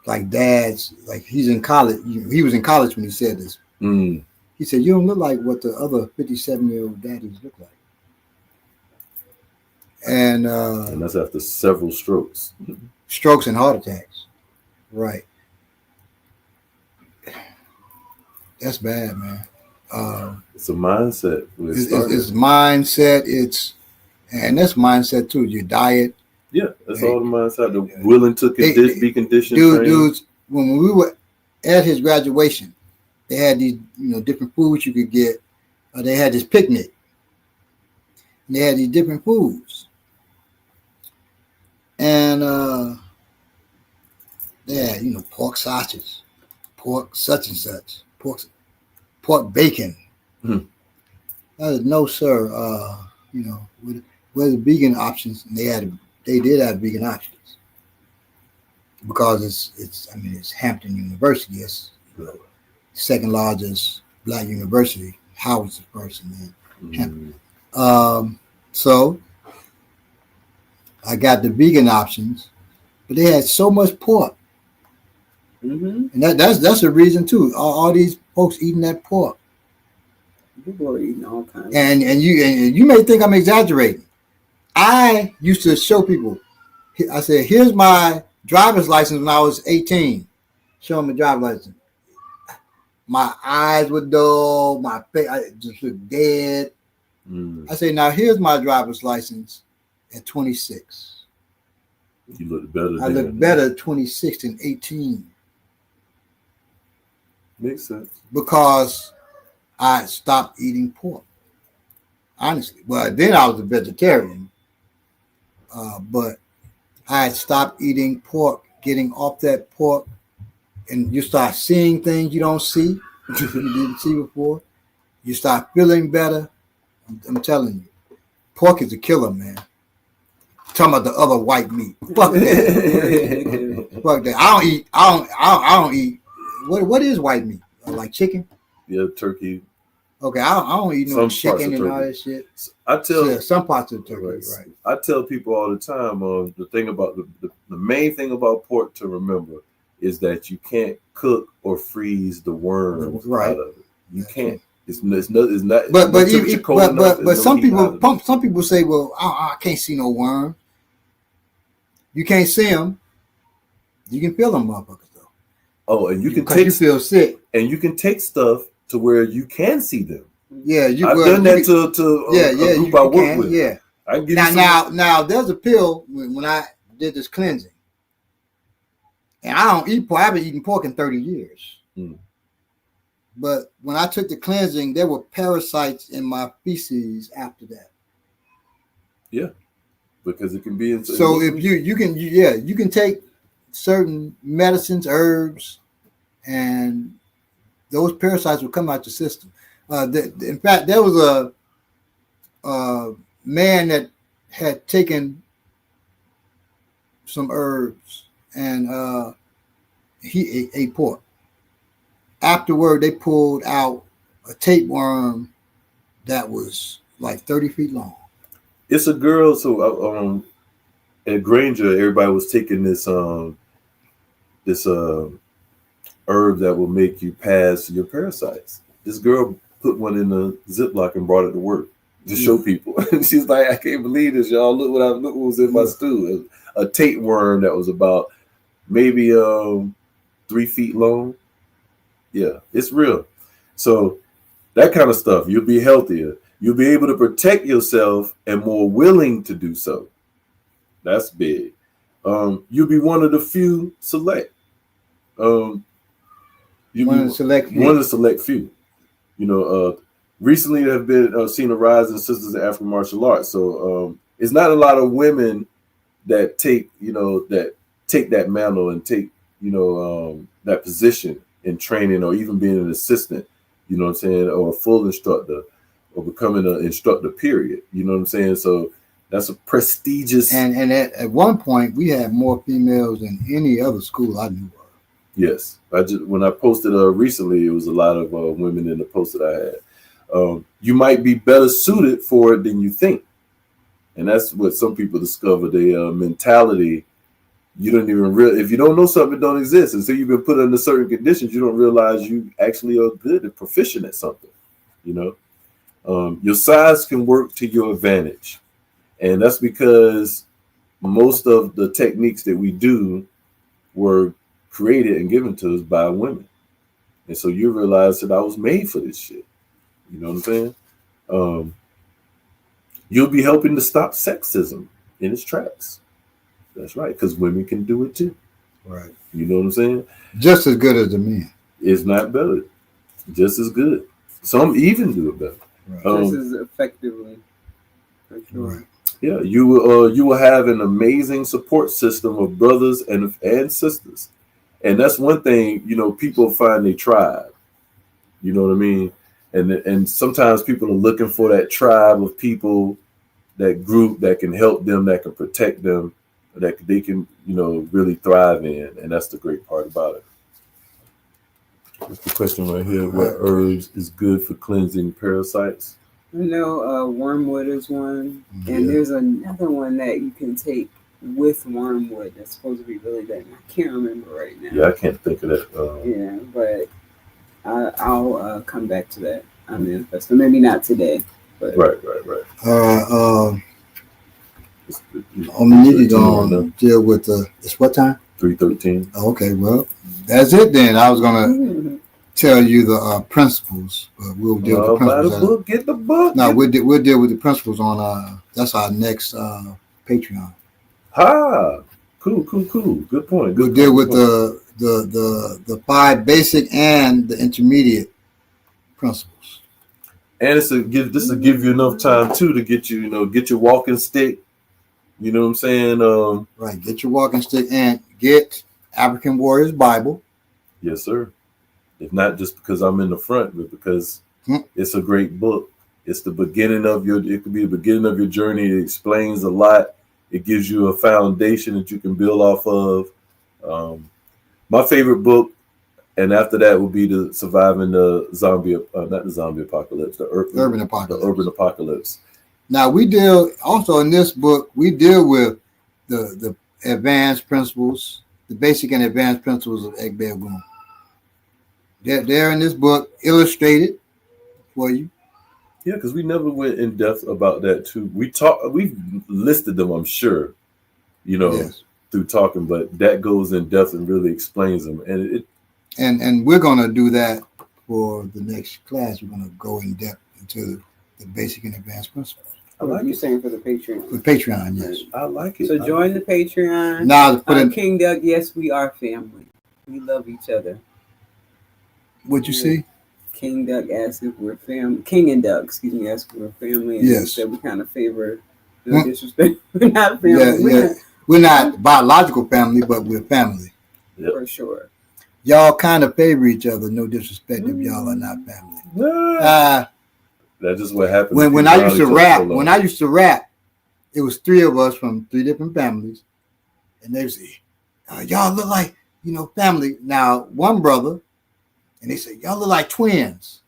like dad's, like he's in college. He was in college when he said this. He said, you don't look like what the other 57-year-old daddies look like. And that's after several strokes. Strokes and heart attacks. Right. That's bad, man. It's a mindset. It's mindset. And that's mindset too. Your diet. Yeah, that's all the mindset. The willing to be conditioned. Dudes, when we were at his graduation, they had these, different foods you could get. They had this picnic. And they had these different foods. And they had, pork sausage, pork such and such, pork bacon. I said, no, sir. Where's the vegan options? And they did have vegan options because it's Hampton University. It's the second largest black university. Howard's the first, and then Hampton. So I got the vegan options, but they had so much pork. And that's a reason too. All these folks eating that pork. People are eating all kinds. And you may think I'm exaggerating. I used to show people. I said, "Here's my driver's license when I was 18." Show them the driver's license. My eyes were dull. My face I just looked dead. I say, "Now here's my driver's license at 26." You look better. I look better at 26 than 18. Makes sense. Because I stopped eating pork. Honestly. Well, then I was a vegetarian. But I had stopped eating pork, getting off that pork, and you start seeing things you don't see, you didn't see before. You start feeling better. I'm telling you, pork is a killer, man. I'm talking about the other white meat. Fuck that. Fuck that. I don't eat. What is white meat? Like chicken? Yeah, turkey. Okay, I don't eat no chicken and all that shit. I tell some parts of turkey, right? I tell people all the time. The thing about the main thing about pork to remember is that you can't cook or freeze the worms out of it. You can't. It's not. But some people say, well, I can't see no worms. You can't see them. You can feel them, motherfuckers, though. Oh, and you can because take you feel sick. and you can take stuff to where you can see them. Yeah, I've done that to a group I work with. Yeah. I can give you some. Now, there's a pill when I did this cleansing, and I don't eat pork. I haven't eaten pork in 30 years. Mm. But when I took the cleansing, there were parasites in my feces after that. Yeah, because it can be in. So if you can take certain medicines, herbs, and those parasites will come out your system. In fact, there was a man that had taken some herbs and he ate pork. Afterward, they pulled out a tapeworm that was like 30 feet long. It's a girl. So at Granger, everybody was taking this herb that will make you pass your parasites. This girl put one in a Ziploc and brought it to work to show people. She's like, I can't believe this, y'all. Look what was in my stew. A tapeworm that was about maybe 3 feet long. Yeah, it's real. So that kind of stuff, you'll be healthier. You'll be able to protect yourself and more willing to do so. That's big. You'll be one of the few select. One of the select few. You know, recently there have been seen a rise in sisters in African martial arts. So it's not a lot of women that take that mantle and take that position in training or even being an assistant. You know what I'm saying, or a full instructor, or becoming an instructor. Period. You know what I'm saying. So that's a prestigious. And at one point, we had more females than any other school I knew of. Yes, when I posted recently, it was a lot of women in the post that I had. You might be better suited for it than you think, and that's what some people discover. Their mentality, you don't even if you don't know something, it don't exist, and so you've been put under certain conditions. You don't realize you actually are good and proficient at something. You know, your size can work to your advantage, and that's because most of the techniques that we do were created and given to us by women. And so you realize that I was made for this shit. You know what I'm saying? You'll be helping to stop sexism in its tracks. That's right, because women can do it too. Right. You know what I'm saying? Just as good as the men. It's not better. Just as good. Some even do it better. Right. Just as effectively. For sure. Right. Yeah, you will have an amazing support system of brothers and sisters. And that's one thing, people find their tribe. You know what I mean? And sometimes people are looking for that tribe of people, that group that can help them, that can protect them, that they can, really thrive in. And that's the great part about it. That's the question right here. What herbs is good for cleansing parasites? I know wormwood is one. And there's another one that you can take with wormwood that's supposed to be really good. I can't remember right now. Yeah, I can't think of that. Yeah, but I'll come back to that on the manifesto. Maybe not today. But. Right. Omaniki gonna deal with it's what time? 3:13. Oh, okay, well, that's it then. I was gonna tell you the principles, but we'll deal with the principles. Buy the book, get the book. No, we'll deal with the principles on that's our next Patreon. Cool. Good point. We'll deal with the 5 basic and the intermediate principles. And this will give you enough time too to get get your walking stick. You know what I'm saying? Right. Get your walking stick and get African Warriors Bible. Yes, sir. If not just because I'm in the front, but because it's a great book. It's the beginning of it could be the beginning of your journey. It explains a lot. It gives you a foundation that you can build off of. My favorite book, and after that will be the surviving the zombie, not the zombie apocalypse, the urban apocalypse. Now we deal also in this book. We deal with the advanced principles, the basic and advanced principles of Egbe Ogun. They're in this book, illustrated for you. Yeah, because we never went in depth about that too. We've listed them, I'm sure, through talking, but that goes in depth and really explains them. And And we're going to do that for the next class. We're going to go in depth into the basic and advanced principles. I like you it. saying for the Patreon. For Patreon, yes. I like it. So join the Patreon. Now, put in, King Doug, yes, we are family. We love each other. what'd you see? King Doug asked if we're family. King and Doug, excuse me, asked if we're family. And Yes. we said we kind of favor no disrespect. We're not family. Yeah. We're not biological family, but we're family. For sure. Y'all kind of favor each other. No disrespect if y'all are not family. That's just what happened. When I used to rap, it was 3 of us from 3 different families, and they would say, "Y'all look like family." Now one brother, and they said, "Y'all look like twins."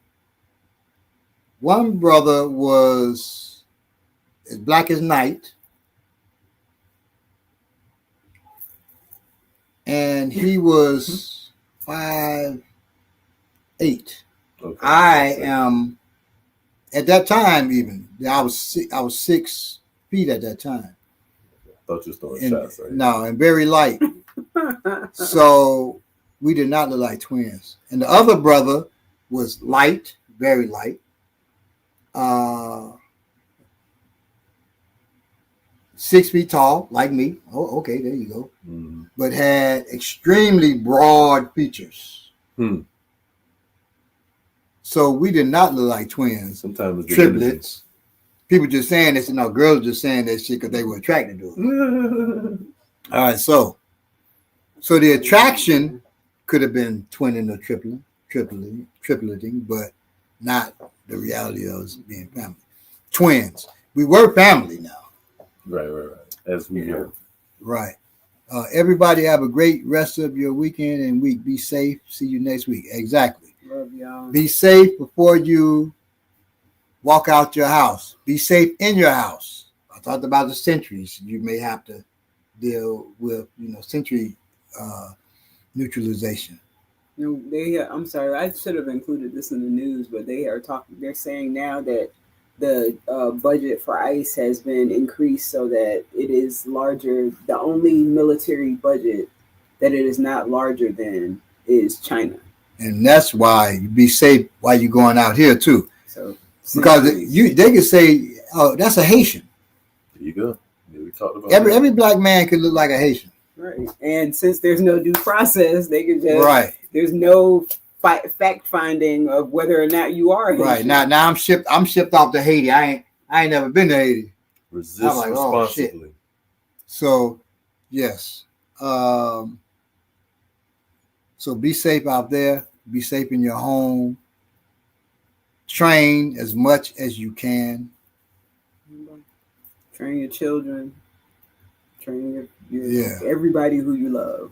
One brother was as black as night, and he was 5'8". Okay. I am at that time even. I was 6 feet at that time. Thought you were throwing shots. Right? No, and very light. So we did not look like twins. And the other brother was light, very light. 6 feet tall, like me. Oh, okay, there you go. Mm-hmm. But had extremely broad features. So we did not look like twins. Sometimes triplets. People just saying this, girls just saying that shit because they were attracted to it. All right, so the attraction could have been twinning or tripleting, but not the reality of us being family. Twins. We were family now. Right. As we hear. Right. Everybody have a great rest of your weekend and week. Be safe. See you next week. Exactly. Love y'all. Be safe before you walk out your house. Be safe in your house. I talked about the sentries. You may have to deal with, sentry neutralization. I'm sorry, I should have included this in the news, but they're saying now that the budget for ICE has been increased so that it is larger. The only military budget that it is not larger than is China. And that's why you be safe while you're going out here too. So because they can say, "Oh, that's a Haitian." There you go. Yeah, we talked about every black man could look like a Haitian. Right. And since there's no due process, they can just there's no fact finding of whether or not you are Haitian. Right. Now I'm shipped off to Haiti. I ain't never been to Haiti. Resist responsibly. So yes. So be safe out there. Be safe in your home. Train as much as you can. Train your children. Train your everybody who you love.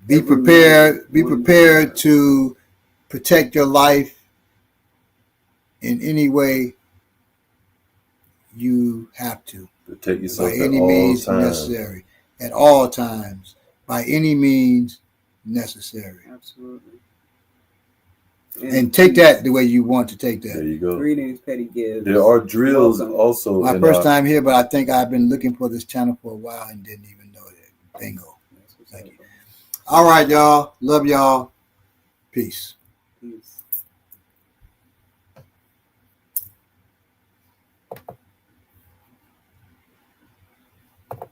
Be prepared. Be prepared to protect your life in any way you have to. Protect yourself by any means necessary. At all times. By any means necessary. Absolutely. And take that the way you want to take that. There you go. Greetings, Petty Gibbs. There are drills also. My first time here, but I think I've been looking for this channel for a while and didn't even know that. Bingo. Thank you. All right, y'all. Love y'all. Peace.